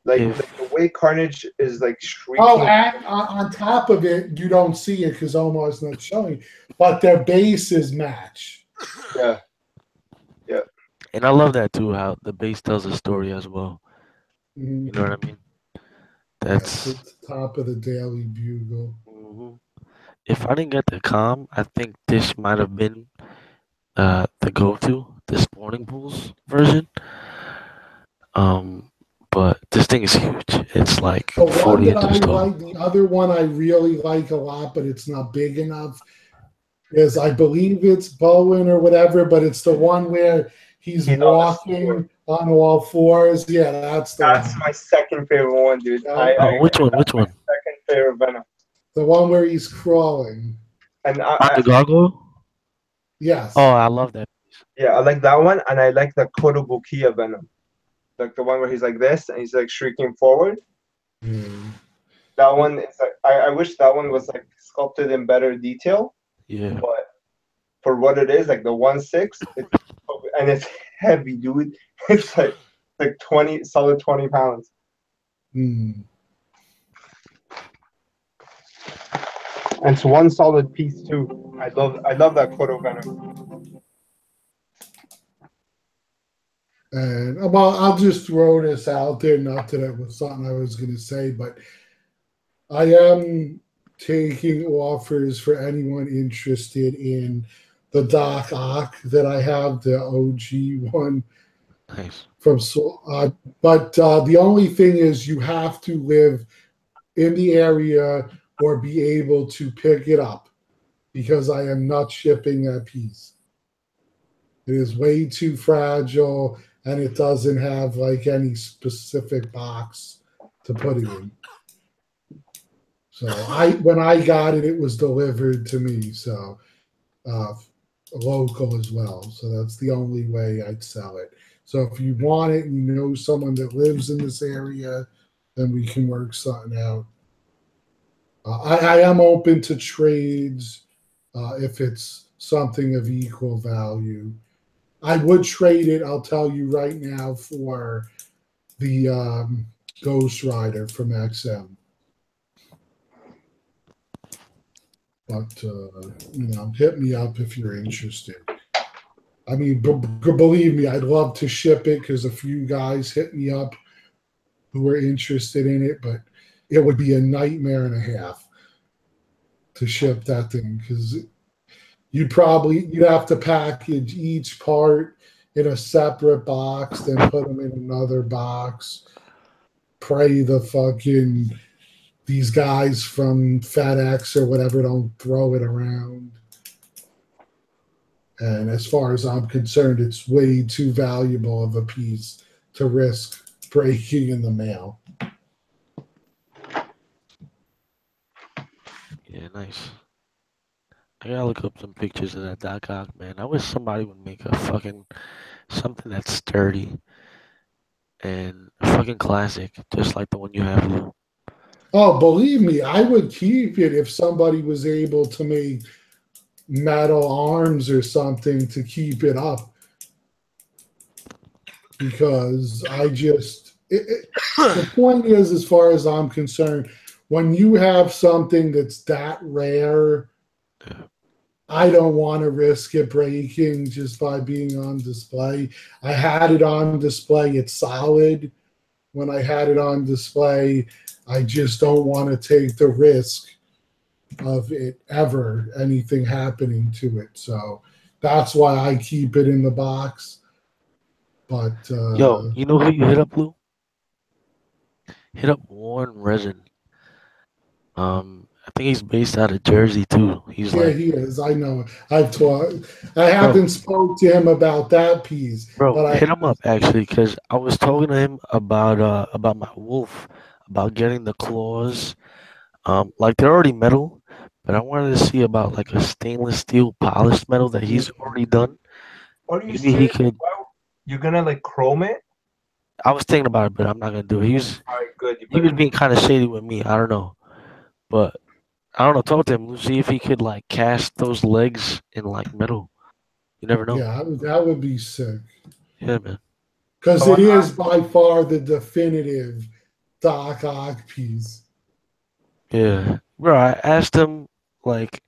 Like If the way Carnage is like shrieking. Oh, and on top of it, you don't see it because Omar's not showing, but their bases match. Yeah. and I love that too, how the base tells a story as well. Mhm. You know what I mean? That's That's the top of the Daily Bugle. mhm. If I didn't get the com, I think this might have been the go-to, the Sporting Pools version. But this thing is huge. It's like The one 40 that I inches tall. like, the other one I really like a lot, but it's not big enough, is I believe it's Bowen or whatever, but it's the one where he's walking on all fours. Yeah, that's the That's one. my second favorite one, dude. Yeah. Oh, which one? Which one? Second favorite Venom. The one where he's crawling. And The gargoyle? Yes. Oh, I love that. yeah, I like that one, and I like the Kotobukiya Venom, like the one where he's like this and he's like shrieking forward. That one is like I wish that one was like sculpted in better detail, Yeah. but for what it is, like the 1/6, and it's heavy, dude. It's like 20 pounds. Mm. And it's one solid piece too. I love that Koto Venom. And well, I'll just throw this out there. Not that it was something I was going to say, but I am taking offers for anyone interested in the Doc Ock that I have, the OG one. Nice. But the only thing is you have to live in the area or be able to pick it up because I am not shipping that piece. It is way too fragile. and it doesn't have like any specific box to put it in. So when I got it, it was delivered to me. So local as well. So that's the only way I'd sell it. So if you want it and you know someone that lives in this area, then we can work something out. I am open to trades if it's something of equal value. I would trade it, I'll tell you right now, for the Ghost Rider from XM. But, hit me up if you're interested. I mean, believe me, I'd love to ship it because a few guys hit me up who were interested in it, but it would be a nightmare and a half to ship that thing because you'd have to package each part in a separate box, then put them in another box. Pray these guys from FedEx or whatever don't throw it around. And as far as I'm concerned, it's way too valuable of a piece to risk breaking in the mail. Yeah, nice. I gotta look up some pictures of that Doc Ock, man. I wish somebody would make a fucking something that's sturdy and a fucking classic, just like the one you have, Lou. Oh, believe me, I would keep it if somebody was able to make metal arms or something to keep it up. Because the point is, as far as I'm concerned, when you have something that's that rare, I don't want to risk it breaking just by being on display. I had it on display. It's solid. When I had it on display, I just don't want to take the risk of anything happening to it. So that's why I keep it in the box. But yo, you know who you hit up, Lou? Hit up Warren Resin. I think he's based out of Jersey too. he is. I know. I haven't spoke to him about that piece. Bro, but hit him up actually, because I was talking to him about my wolf, about getting the claws. Like they're already metal, but I wanted to see about like a stainless steel polished metal that he's already done. Are you Maybe serious? he could. You're gonna like chrome it? I was thinking about it, but I'm not gonna do it. All right, good. He was being kind of shady with me. I don't know, but I don't know. Talk to him. See if he could like cast those legs in like metal. You never know. Yeah, that would be sick. Yeah, man. Because it is by far the definitive Doc Ock piece. Yeah, bro. I asked him like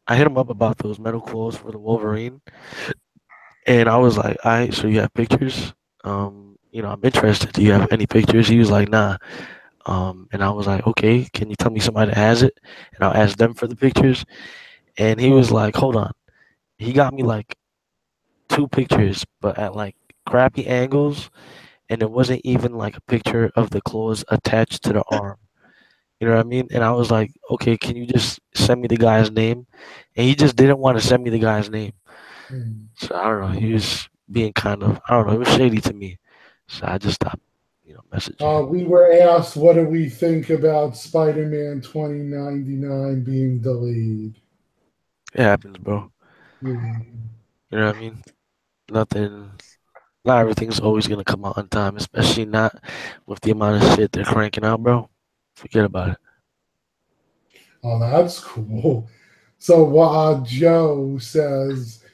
I hit him up about those metal claws for the Wolverine, and I was like, "All right, so you have pictures? I'm interested. Do you have any pictures?" He was like, "Nah." And I was like, "Okay, can you tell me somebody that has it?" And I'll ask them for the pictures. And he was like, "Hold on." He got me like 2 pictures, but at like crappy angles, and it wasn't even like a picture of the claws attached to the arm. You know what I mean? And I was like, okay, can you just send me the guy's name? And he just didn't want to send me the guy's name. So I don't know. He was being kind of, I don't know, it was shady to me. So I just stopped, messaging. We were asked, what do we think about Spider-Man 2099 being delayed? It happens, bro. Yeah. You know what I mean? Not everything's always going to come out on time, especially not with the amount of shit they're cranking out, bro. Forget about it. Oh, that's cool. So Joe says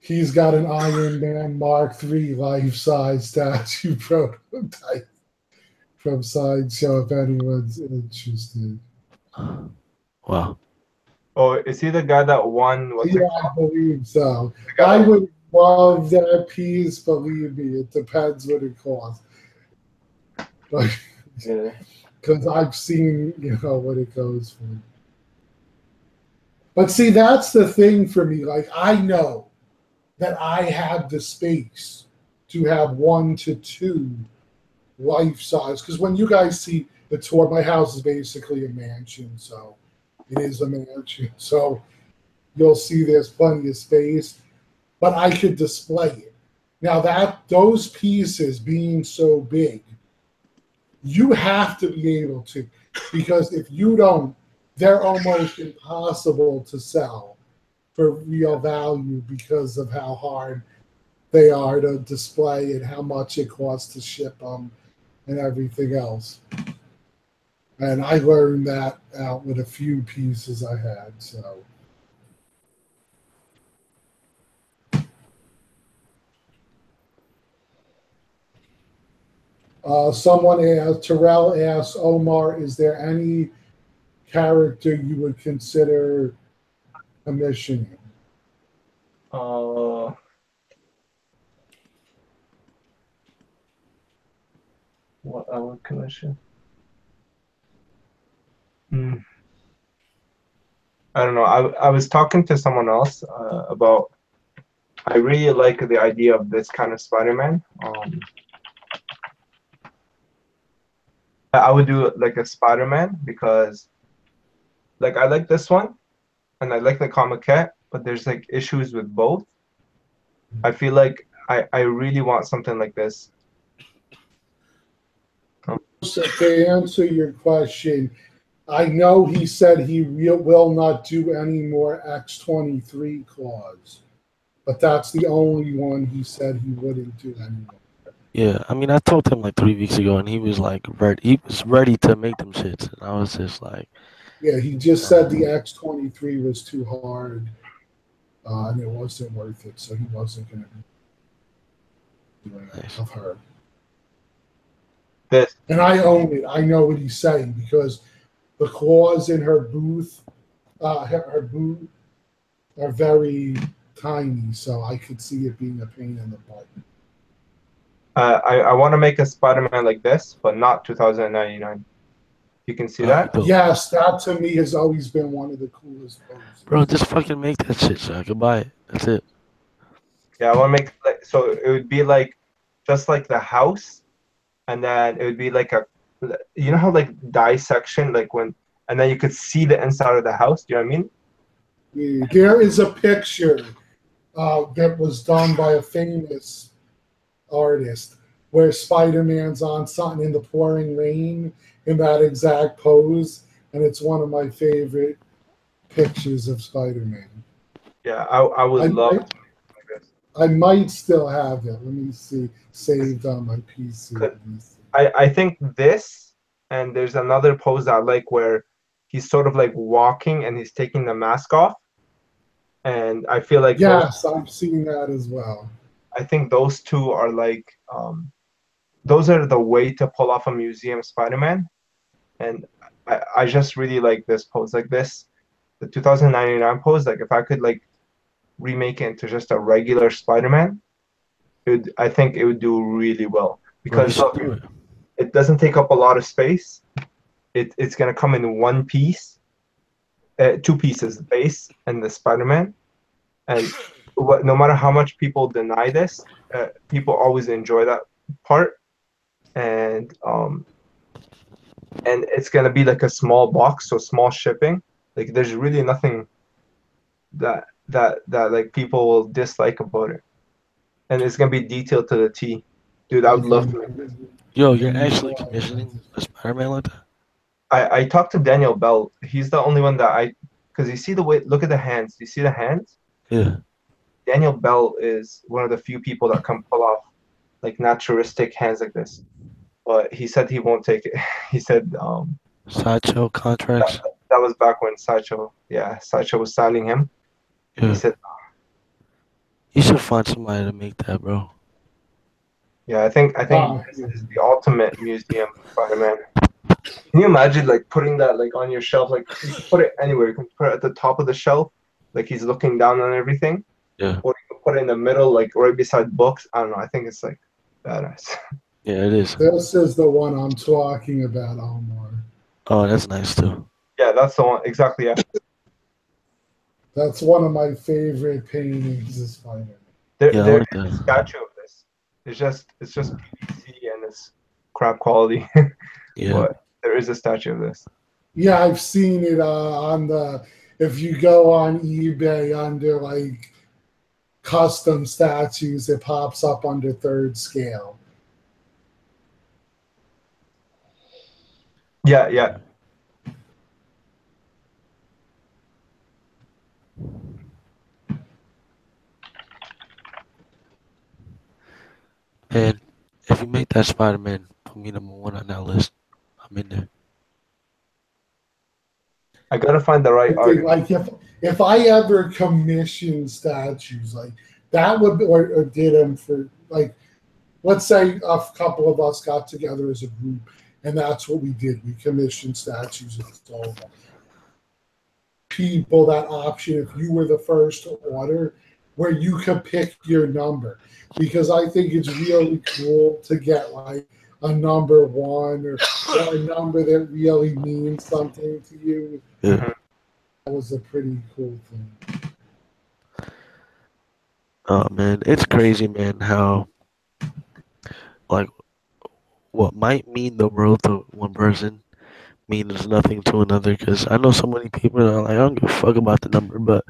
he's got an Iron Man Mark III life-size statue prototype from Sideshow if anyone's interested. Wow. Oh, is he the guy that won? I believe so. I would love that piece, believe me. It depends what it costs. Because I've seen, what it goes for. But see, that's the thing for me. Like, I know that I have the space to have 1 to 2 life size. Because when you guys see the tour, my house is basically a mansion, so it is a mansion. So you'll see there's plenty of space, but I could display it. Now that those pieces being so big, you have to be able to, because if you don't, they're almost impossible to sell for real value because of how hard they are to display and how much it costs to ship them and everything else. And I learned that out with a few pieces I had. So someone asked, Terrell asked Omar, is there any character you would consider commissioning? What I would commission? I don't know. I was talking to someone else about. I really like the idea of this kind of Spider-Man. I would do like a Spider-Man because, like, I like this one, and I like the comic cat, but there's like issues with both. I feel like I really want something like this. So to answer your question, I know he said he will not do any more X-23 claws, but that's the only one he said he wouldn't do anymore. Yeah, I mean, I talked to him like 3 weeks ago, and he was like, he was ready to make them shits, and I was just like, yeah, he just said the X-23 was too hard, and it wasn't worth it, so he wasn't going to be doing that. Nice. I've heard. This. And I own it. I know what he's saying because the claws in her booth, her boot, are very tiny, so I could see it being a pain in the butt. I want to make a Spider-Man like this, but not 2099. You can see that? Yes, that to me has always been one of the coolest poses. Bro, just fucking make that shit so I can buy it. That's it. Yeah, I want to make like so it would be like just like the house, and then it would be like a, you know how like dissection, like when, and then you could see the inside of the house. Do you know what I mean? Yeah, there is a picture that was done by a famous artist where Spider-Man's on something in the pouring rain in that exact pose, and it's one of my favorite pictures of Spider-Man. Yeah, I would love. I might still have it. Let me see. Saved on my PC. I think this, and there's another pose I like where he's sort of like walking and he's taking the mask off. And I feel like yes, I've seen that as well. I think those two are like those are the way to pull off a museum Spider-Man. And I just really like this pose. Like this, the 2099 pose, like if I could like remake it into just a regular Spider-Man, I think it would do really well. Because look, it doesn't take up a lot of space. It's gonna come in one piece, 2 pieces, the base and the Spider-Man. And no matter how much people deny this, people always enjoy that part. And it's gonna be like a small box, so small shipping. Like there's really nothing that like people will dislike about it, and it's gonna be detailed to the T. Dude, I would love to make this. Yo, you're actually commissioning a Spider-Man like that? I talked to Daniel Bell. He's the only one that because you see the way, look at the hands. You see the hands? Yeah. Daniel Bell is one of the few people that can pull off like naturalistic hands like this. But he said he won't take it. He said Sideshow contracts. That was back when Sideshow was signing him. Yeah. He said you should find somebody to make that, bro. Yeah, I think this is the ultimate museum Spider-Man. Can you imagine like putting that like on your shelf? Like you can put it anywhere. You can put it at the top of the shelf, like he's looking down on everything. Yeah. Or you can put it in the middle, like right beside books. I don't know. I think it's like badass. Yeah, it is. This is the one I'm talking about, Omar. Oh, that's nice too. Yeah, that's the one. Exactly. Yeah. That's one of my favorite paintings. Is Spider-Man. There is a statue of this. It's just PVC and it's crap quality. Yeah. But there is a statue of this. Yeah, I've seen it on the. If you go on eBay under like custom statues, it pops up under third scale. Yeah, yeah. And if you make that Spider-Man, put me #1 on that list. I'm in there. I gotta find the right I think, artist. like if I ever commissioned statues like that would or did them for like, let's say a couple of us got together as a group and that's what we did. We commissioned statues and sold them. People that option if you were the first to order where you could pick your number, because I think it's really cool to get like a number 1 or a number that really means something to you. Yeah. That was a pretty cool thing. Oh man, it's crazy, man, how like what might mean the world to one person means nothing to another. Because I know so many people that are like, I don't give a fuck about the number, but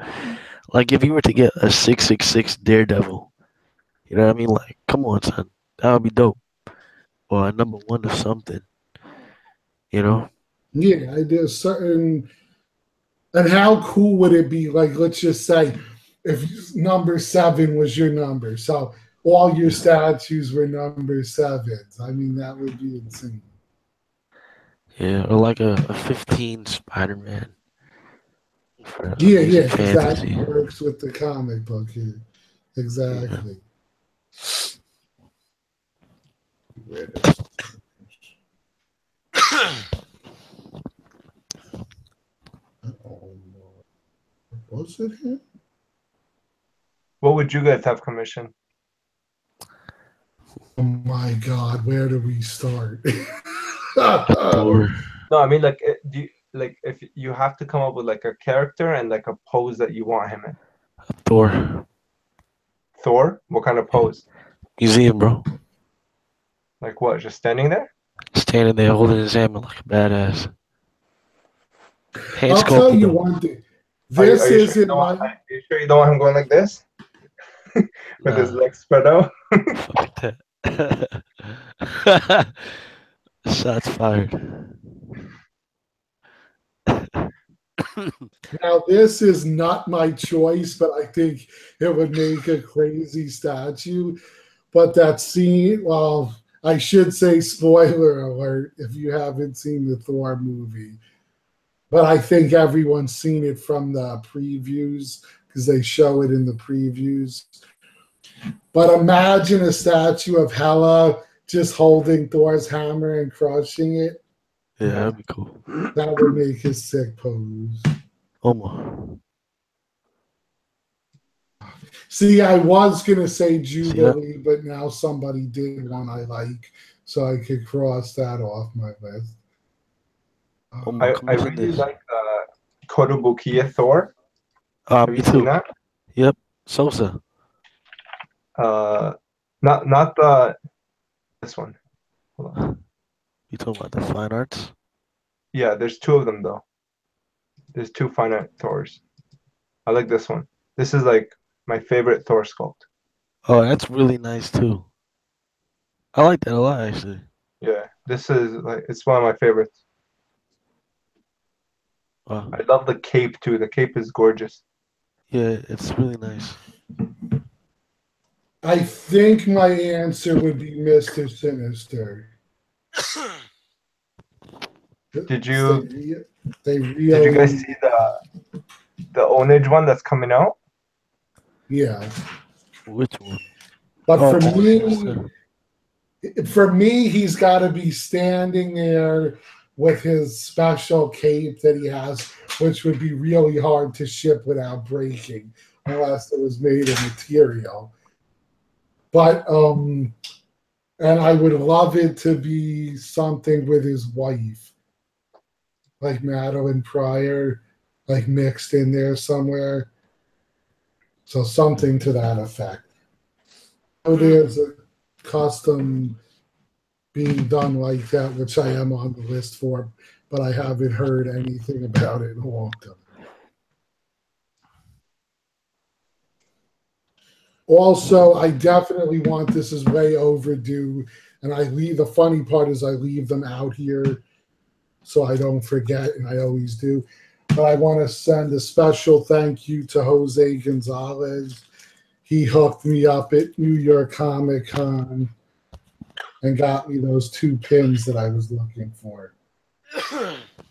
like if you were to get a 666 Daredevil, you know what I mean? Like, come on, son, that would be dope. Or a #1 of something, you know? Yeah, I did certain. And how cool would it be? Like, let's just say if number 7 was your number, so all your statues were number 7s. I mean, that would be insane. Yeah, or like a 15 Spider-Man for Yeah, Amazing because that Fantasy. works with the comic book here. Exactly. Where does was it here? What would you guys have commissioned? Oh my God, where do we start? Thor. No, I mean like, do you, like if you have to come up with like a character and like a pose that you want him in? Thor. Thor? What kind of pose? Museum, bro. Like what? Just standing there? Standing there holding his hammer like a badass. Hand I'll tell sculpted you though. one thing. Are This you sure you isn't don't want, my. are you sure you don't want him going like this? With his Nah, legs spread out? fuck that. Shots fired. Now, this is not my choice, but I think it would make a crazy statue. But that scene, well, I should say spoiler alert if you haven't seen the Thor movie. But I think everyone's seen it from the previews because they show it in the previews. But imagine a statue of Hela just holding Thor's hammer and crushing it. Yeah, that'd be cool. That would make a sick pose. Omar. See, I was gonna say See that? Jubilee, but now somebody did one I like, so I could cross that off my list. Omar, I come in really this. like Kotobukiya Thor. Have Me you too. seen that? Yep. Sosa. Not the this one. Hold on. You talking about the fine arts? Yeah, there's 2 of them though. There's 2 fine art Thors. I like this one. This is like my favorite Thor sculpt. Oh, that's really nice too. I like that a lot actually. Yeah, this is like it's one of my favorites. Wow. I love the cape too. The cape is gorgeous. Yeah, it's really nice. I think my answer would be Mr. Sinister. Did you They did you guys really, see the Onage one that's coming out? yeah. Which one? But Oh, for me, he's got to be standing there with his special cape that he has, which would be really hard to ship without breaking, unless it was made of material. But and I would love it to be something with his wife, like Madeline Pryor, like mixed in there somewhere. So something to that effect. So there's a custom being done like that, which I am on the list for, but I haven't heard anything about it in a long time. Also, I definitely want, this is way overdue, and the funny part is I leave them out here so I don't forget, and I always do. But I want to send a special thank you to Jose Gonzalez. He hooked me up at New York Comic Con and got me those 2 pins that I was looking for.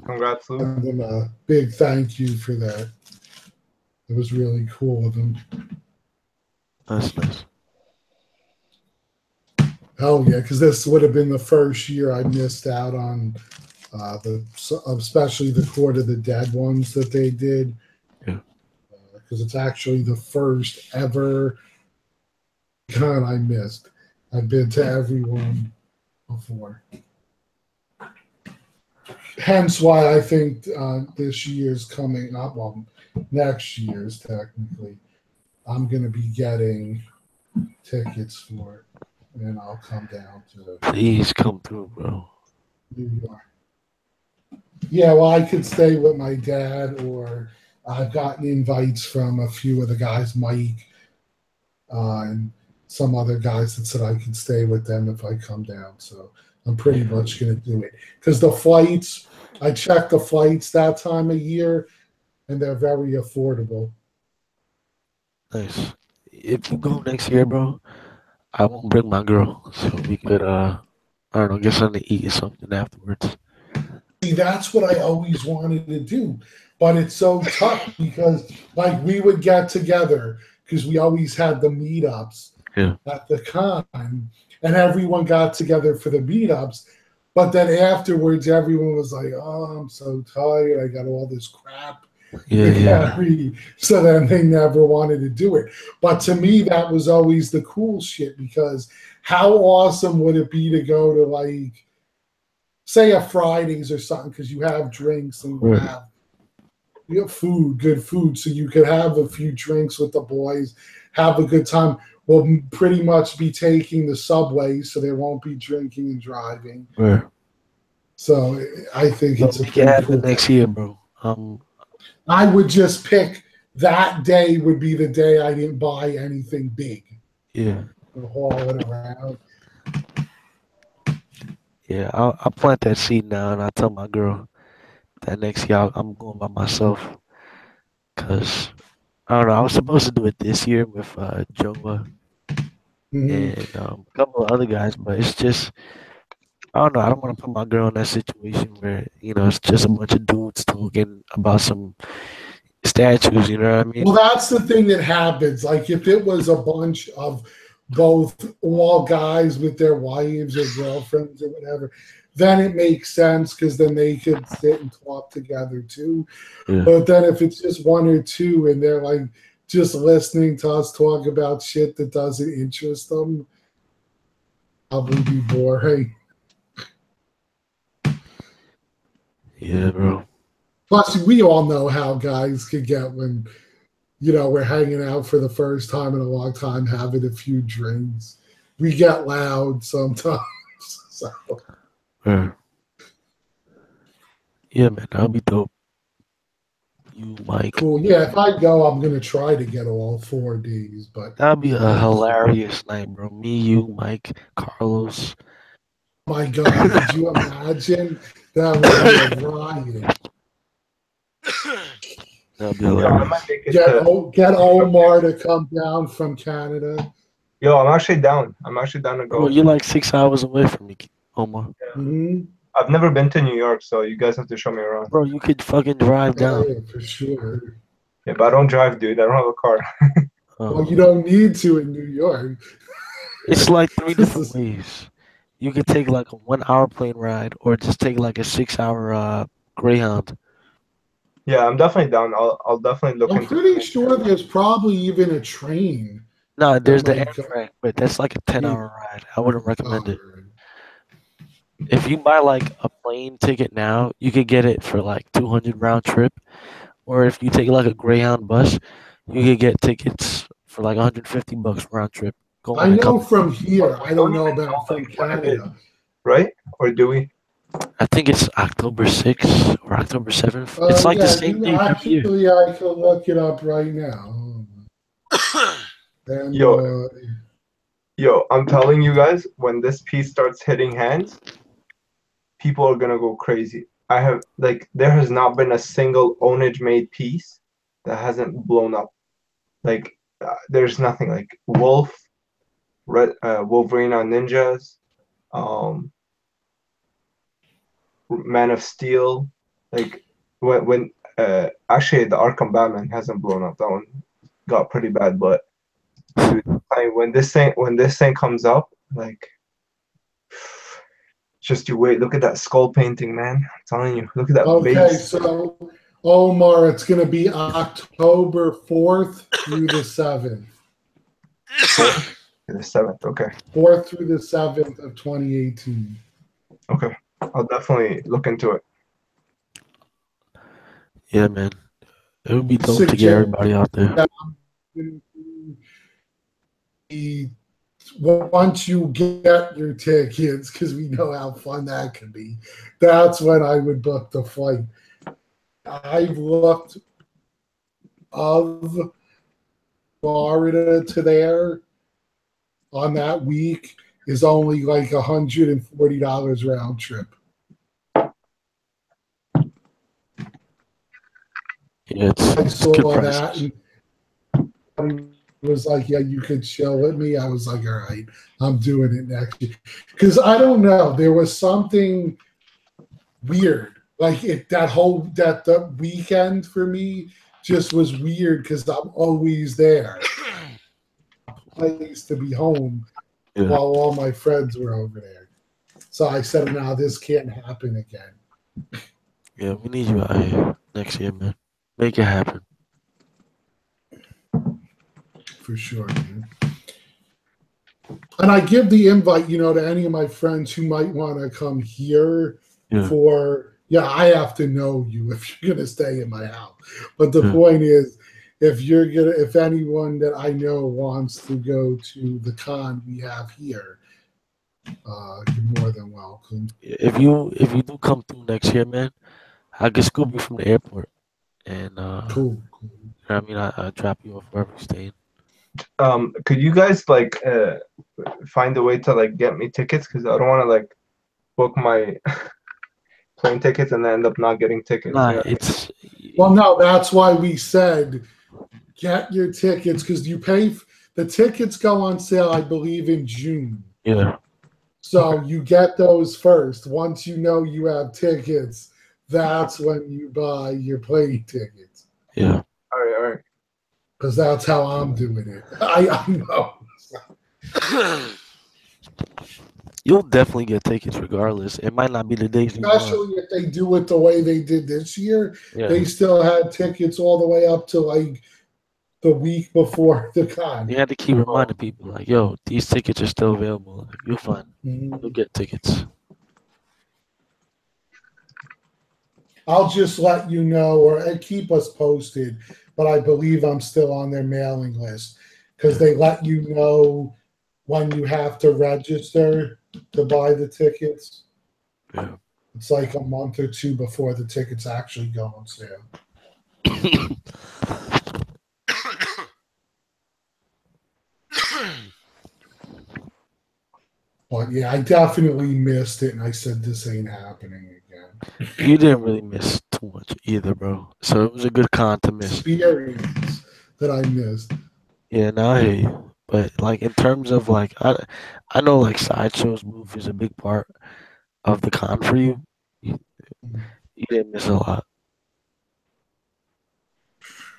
Congrats, Lou. And a big thank you for that. It was really cool of him. That's nice. Hell yeah, because this would have been the first year I missed out on especially the Court of the Dead ones that they did. Yeah. Because it's actually the first ever con I missed. I've been to everyone before. Hence why I think this year's coming up, well, next year's technically, I'm going to be getting tickets for it. And I'll come down to Please come through, bro. New York. Yeah, well, I could stay with my dad, or I've gotten invites from a few of the guys, Mike, and some other guys that said I could stay with them if I come down. So I'm pretty much going to do it. Because the flights, I checked the flights that time of year, and they're very affordable. Nice. If you go next year, bro, I won't bring my girl, so we could, I don't know, get something to eat or something afterwards. See, that's what I always wanted to do, but it's so tough because, like, we would get together because we always had the meetups at the con, and everyone got together for the meetups. But then afterwards, everyone was like, "Oh, I'm so tired. I got all this crap." Yeah. So then they never wanted to do it. But to me, that was always the cool shit, because how awesome would it be to go to, like, say a Fridays or something, because you have drinks and you have food, good food, so you could have a few drinks with the boys, have a good time. We'll pretty much be taking the subway, so they won't be drinking and driving. Right. So I think it's we can have it next year, bro. I would just pick that day would be the day I didn't buy anything big. Yeah. Haul it around. Yeah, I'll plant that seed now, and I'll tell my girl that next year I'm going by myself. Because, I don't know, I was supposed to do it this year with Joa and a couple of other guys, but it's just, I don't know, I don't want to put my girl in that situation where, it's just a bunch of dudes talking about some statues, you know what I mean? Well, that's the thing that happens. Like, if it was a bunch of all guys with their wives or girlfriends or whatever, then it makes sense, because then they could sit and talk together too. Yeah. But then if it's just one or two and they're like just listening to us talk about shit that doesn't interest them, probably be boring. Yeah, bro. Plus, we all know how guys can get when, we're hanging out for the first time in a long time, having a few drinks. We get loud sometimes. So. Yeah, man, that'll be dope. You, Mike. Cool. Yeah, if I go, I'm going to try to get all 4 days. But that'll be a hilarious night, bro. Me, you, Mike, Carlos. My God, could you imagine? That would be a riot. That'll be hilarious. Get Omar to come down from Canada. Yo, I'm actually down. I'm actually down to go. Bro, you're like 6 hours away from me, Omar. Yeah. Mm-hmm. I've never been to New York, so you guys have to show me around. Bro, you could fucking drive down. Yeah, for sure. Yeah, but I don't drive, dude. I don't have a car. Well, you don't need to in New York. It's like 3 different ways. You could take like a 1 hour plane ride, or just take like a 6 hour Greyhound. Yeah, I'm definitely down. I'll definitely look into it. I'm pretty sure there's probably even a train. No, there's the Amtrak, but that's like a 10-hour ride. I wouldn't recommend it. If you buy like a plane ticket now, you could get it for like 200 round trip. Or if you take like a Greyhound bus, you could get tickets for like $150 round trip. I know from here. I don't know about from Canada. Right? Or do we? I think it's October 6th or October 7th. It's like the same day. Actually, I can look it up right now. And Yo, I'm telling you guys, when this piece starts hitting hands, people are gonna go crazy. I have there has not been a single Onage made piece that hasn't blown up. There's nothing like Wolverine on Ninjas, um, Man of Steel. Like when actually the Arkham Batman hasn't blown up. That one got pretty bad, but dude, when this thing comes up, like just you wait. Look at that skull painting, man. I'm telling you. Look at that base. So Omar, it's going to be October 4th through the 7th. The 7th, okay. 4th through the 7th of 2018. Okay, I'll definitely look into it. Yeah, man. It would be dope to get everybody out there. Once you get your tickets, because we know how fun that can be, that's when I would book the flight. I've looked of Florida to there on that week is only like $140 round trip. Yeah, I saw that and was like, yeah, you could chill with me. I was like, all right, I'm doing it next year. Because I don't know, there was something weird. Like that weekend for me just was weird because I'm always there. Place to be home while all my friends were over there. So I said, no, this can't happen again. Yeah, we need you out here next year, man. Make it happen. For sure, man. And I give the invite, to any of my friends who might want to come here I have to know you if you're going to stay in my house. But the point is, if anyone that I know wants to go to the con we have here, you're more than welcome. If you do come through next year, man, I can scoop you from the airport. And cool. I mean, I drop you off wherever you're staying. Could you guys find a way to get me tickets? Because I don't want to book my plane tickets and then end up not getting tickets. Nah, well, no, that's why we said get your tickets because you pay. The tickets go on sale, I believe, in June. Yeah. So you get those first. Once you know you have tickets, that's when you buy your plane tickets. Yeah. All right. Because that's how I'm doing it. I know. You'll definitely get tickets regardless. It might not be the days especially if they do it the way they did this year. Yeah. They still had tickets all the way up to the week before the con. You had to keep reminding people yo, these tickets are still available. You'll find you'll get tickets. I'll just let you know or keep us posted, but I believe I'm still on their mailing list because they let you know when you have to register to buy the tickets. Yeah. It's like a month or two before the tickets actually go on sale. But yeah, I definitely missed it, and I said this ain't happening again. You didn't really miss too much either, bro. So it was a good con to miss. Experience that I missed. Yeah, no, I hear you. But in terms of I know Sideshow's booth is a big part of the con for you. You didn't miss a lot.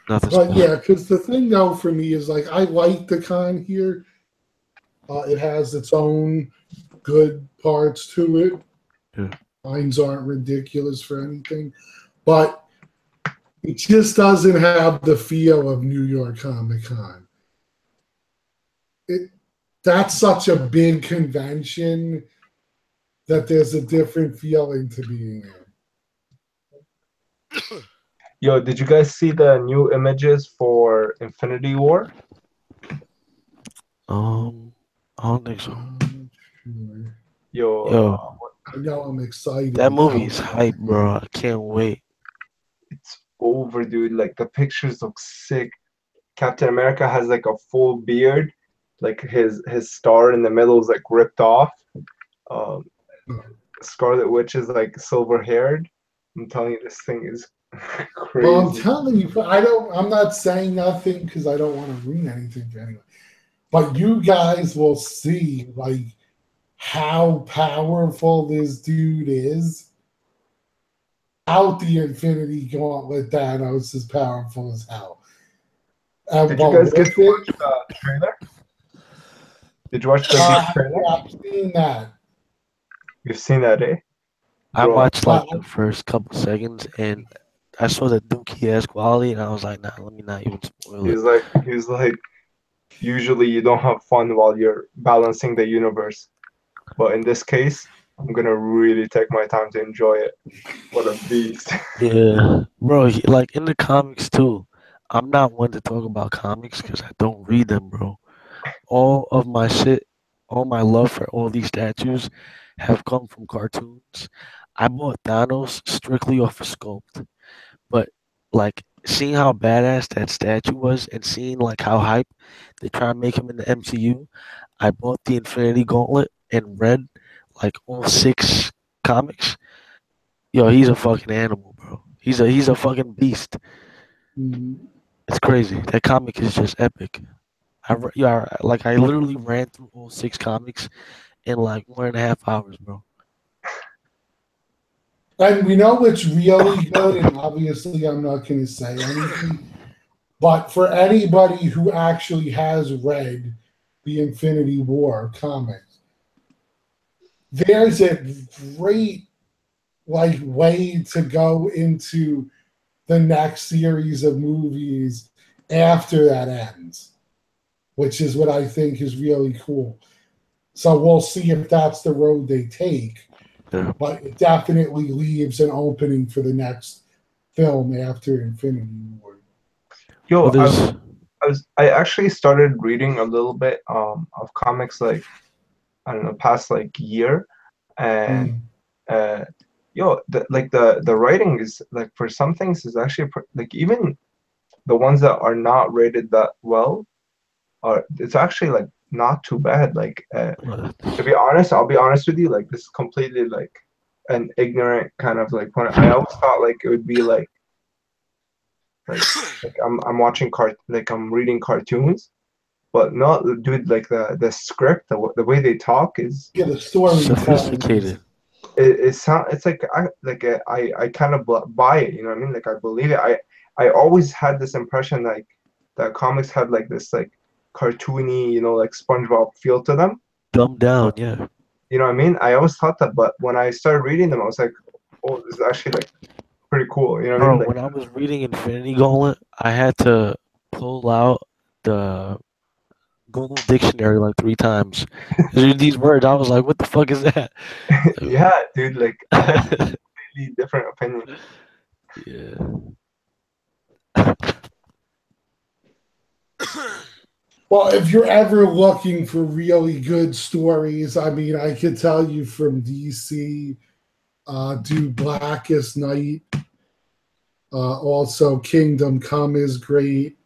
Nothing but special. Yeah, because the thing though for me is I like the con here. It has its own good parts to it. Yeah. Lines aren't ridiculous for anything, but it just doesn't have the feel of New York Comic Con. That's such a big convention that there's a different feeling to being in. Yo, did you guys see the new images for Infinity War? I don't think so. Yo, I know I'm excited. That movie's hype, bro. I can't wait. It's over, dude. The pictures look sick. Captain America has like a full beard, like his star in the middle is like ripped off. Um, Scarlet Witch is like silver haired. I'm telling you, this thing is crazy. Well, I'm telling you, I'm not saying nothing because I don't want to ruin anything for anyone. But you guys will see like how powerful this dude is. Out the Infinity Gauntlet, Thanos is powerful as hell. Did you guys get to watch the trailer? Did you watch the trailer? I've seen that. You've seen that, eh? I watched like the first couple seconds, and I saw the Dookie-ass quality, and I was like, nah, let me not even spoil it. He's like, usually you don't have fun while you're balancing the universe, but in this case, I'm gonna really take my time to enjoy it. What a beast! Yeah, bro. Like in the comics too. I'm not one to talk about comics because I don't read them, bro. All of my shit, all my love for all these statues have come from cartoons. I bought Thanos strictly off of Sculpt, but like seeing how badass that statue was and seeing like how hype they try to make him in the MCU, I bought the Infinity Gauntlet and read like all 6 comics. Yo, he's a fucking animal, bro. He's a fucking beast. It's crazy. That comic is just epic. I literally ran through all 6 comics in like 1.5 hours, bro. And we know it's really good, and obviously I'm not going to say anything. But for anybody who actually has read the Infinity War comics, there's a great way to go into the next series of movies after that ends, which is what I think is really cool. So we'll see if that's the road they take. Yeah. But it definitely leaves an opening for the next film after Infinity War. Yo, I actually started reading a little bit of comics like I don't know past like year, and the writing is like for some things is actually like even the ones that are not rated that well it's actually like not too bad. Like to be honest, I'll be honest with you, like this is completely like an ignorant kind of like when I always thought like it would be like I'm watching I'm reading cartoons, but no, dude, like the script, the way they talk is the story sophisticated. It's like I kind of buy it, you know what I mean? Like I believe it. I always had this impression like that comics had like this like cartoony, you know, like SpongeBob feel to them. Dumbed down, yeah. You know what I mean? I always thought that, but when I started reading them, I was like, oh, this is actually like pretty cool. You know what I mean? Like, when I was reading Infinity Gauntlet, I had to pull out the Google Dictionary like 3 times. These words, I was like, what the fuck is that? Yeah, dude, like I had a completely different opinion. Yeah. Well, if you're ever looking for really good stories, I mean, I could tell you from DC, do Blackest Night. Also, Kingdom Come is great,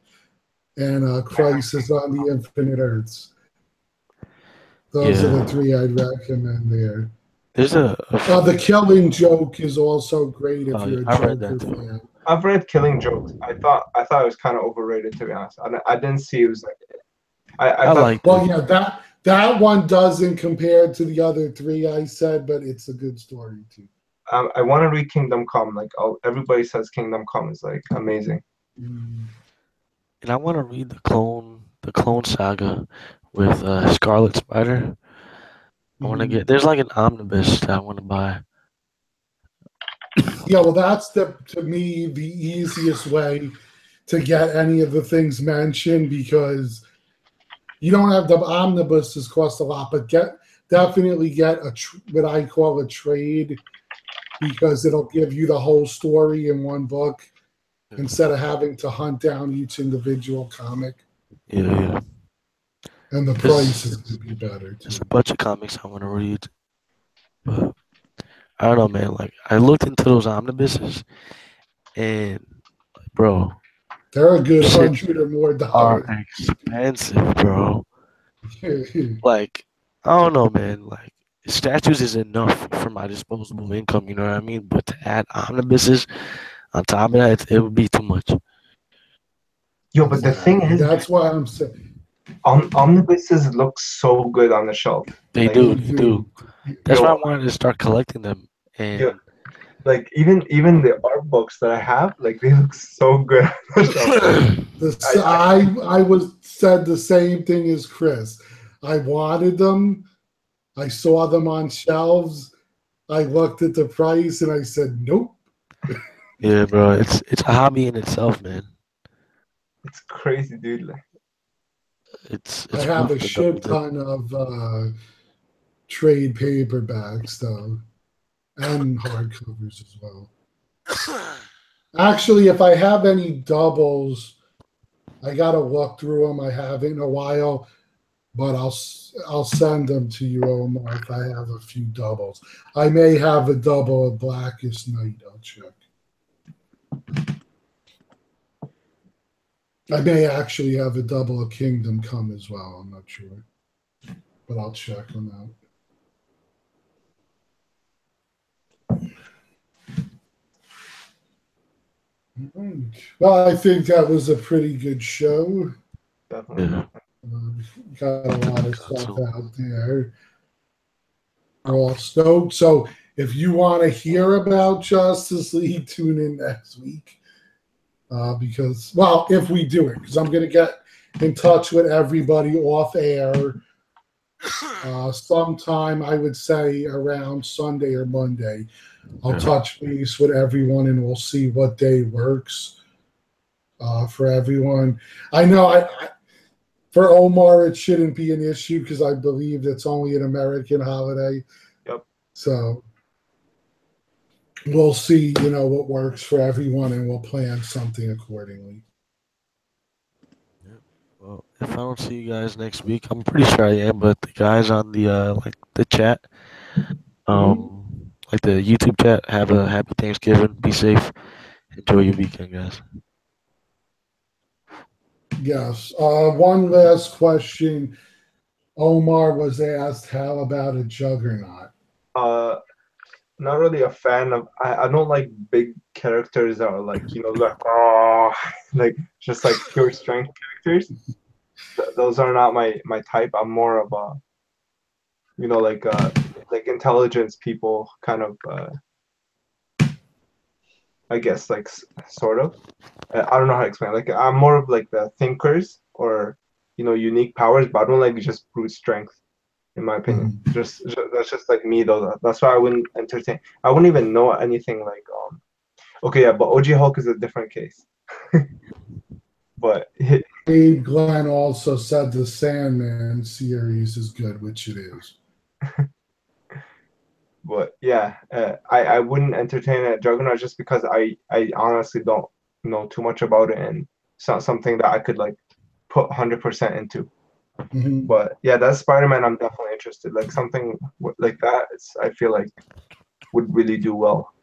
and Crisis on the Infinite Earths. Those are the 3 I'd recommend there. There's The Killing Joke is also great if you're a Joker fan. I've read Killing Joke. I thought it was kind of overrated, to be honest. I didn't see it was like I like. Well, yeah, that one doesn't compare to the other 3 I said, but it's a good story too. I want to read Kingdom Come. Like everybody says, Kingdom Come is like amazing. And I want to read the Clone Saga with Scarlet Spider. I want to get. There's like an omnibus that I want to buy. Yeah, well, that's to me the easiest way to get any of the things mentioned because you don't have the omnibuses cost a lot, but definitely get what I call a trade because it'll give you the whole story in one book instead of having to hunt down each individual comic. Yeah. And the price is going to be better too. There's a bunch of comics I want to read, but I don't know, man. Like I looked into those omnibuses, and bro, They're a good Shit $100 or more. are expensive, bro. Like, I don't know, man. Like, statues is enough for my disposable income, you know what I mean? But to add omnibuses on top of that, it would be too much. Yo, but the thing is, that's why I'm saying omnibuses look so good on the shelf. They Like, do, they do. That's yo, why I wanted to start collecting them. And yo, like even the art books that I have, like they look so good on the shelf. I was said the same thing as Chris. I wanted them. I saw them on shelves. I looked at the price and I said, nope. yeah, bro, it's a hobby in itself, man. It's crazy, dude. Like, it's I have a worth the double shit dip. ton of trade paperbacks though, and hardcovers as well. Actually, if I have any doubles, I gotta look through them. I haven't in a while, but I'll send them to you, Omar, if I have a few doubles. I may have a double of Blackest Night. I'll check. I may actually have a double of Kingdom Come as well. I'm not sure, but I'll check on that. Well, I think that was a pretty good show. definitely. Got a lot of stuff out there. We're all stoked. So if you want to hear about Justice League, tune in next week. Because, well, if we do it, because I'm going to get in touch with everybody off air sometime, I would say around Sunday or Monday. I'll touch base with everyone and we'll see what day works for everyone. I know for Omar, it shouldn't be an issue because I believe it's only an American holiday. Yep. So we'll see, what works for everyone and we'll plan something accordingly. Well, if I don't see you guys next week, I'm pretty sure I am, but the guys on the chat, like the YouTube chat, have a happy Thanksgiving. Be safe. Enjoy your weekend, guys. Yes. One last question. Omar was asked, how about a Juggernaut? Not really a fan of. I don't like big characters that are like like just like pure strength characters. Those are not my type. I'm more of a like intelligence people kind of. I guess like sort of. I don't know how to explain. Like I'm more of like the thinkers or unique powers, but I don't like just brute strength. In my opinion, just that's just like me though. That's why I wouldn't entertain. I wouldn't even know anything like Okay, yeah, but OG Hulk is a different case. But Glenn also said the Sandman series is good, which it is. But yeah, I wouldn't entertain a Juggernaut just because I honestly don't know too much about it, and it's not something that I could like put 100% into. But yeah, that's Spider-Man. I'm definitely interested. Like something like that. I feel like would really do well.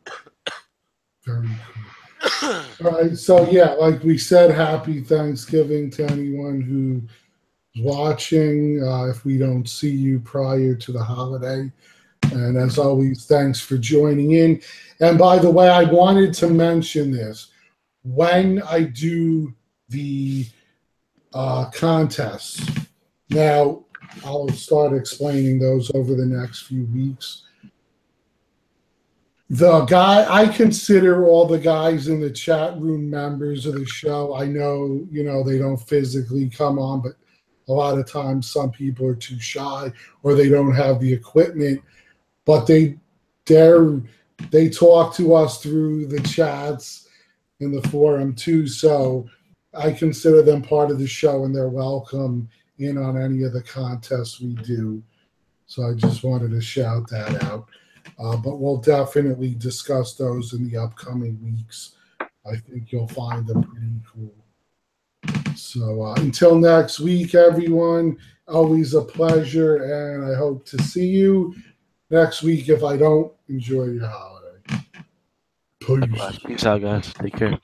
Very cool. All right, so yeah, like we said, happy Thanksgiving to anyone who's watching. If we don't see you prior to the holiday, and as always, thanks for joining in. And by the way, I wanted to mention this when I do the contests. Now, I'll start explaining those over the next few weeks. I consider all the guys in the chat room members of the show. I know, they don't physically come on, but a lot of times some people are too shy or they don't have the equipment, but they talk to us through the chats in the forum too. So I consider them part of the show and they're welcome in on any of the contests we do. So I just wanted to shout that out. But we'll definitely discuss those in the upcoming weeks. I think you'll find them pretty cool. So until next week, everyone, always a pleasure, and I hope to see you next week. If I don't, enjoy your holiday. Peace. Peace out, guys. Take care.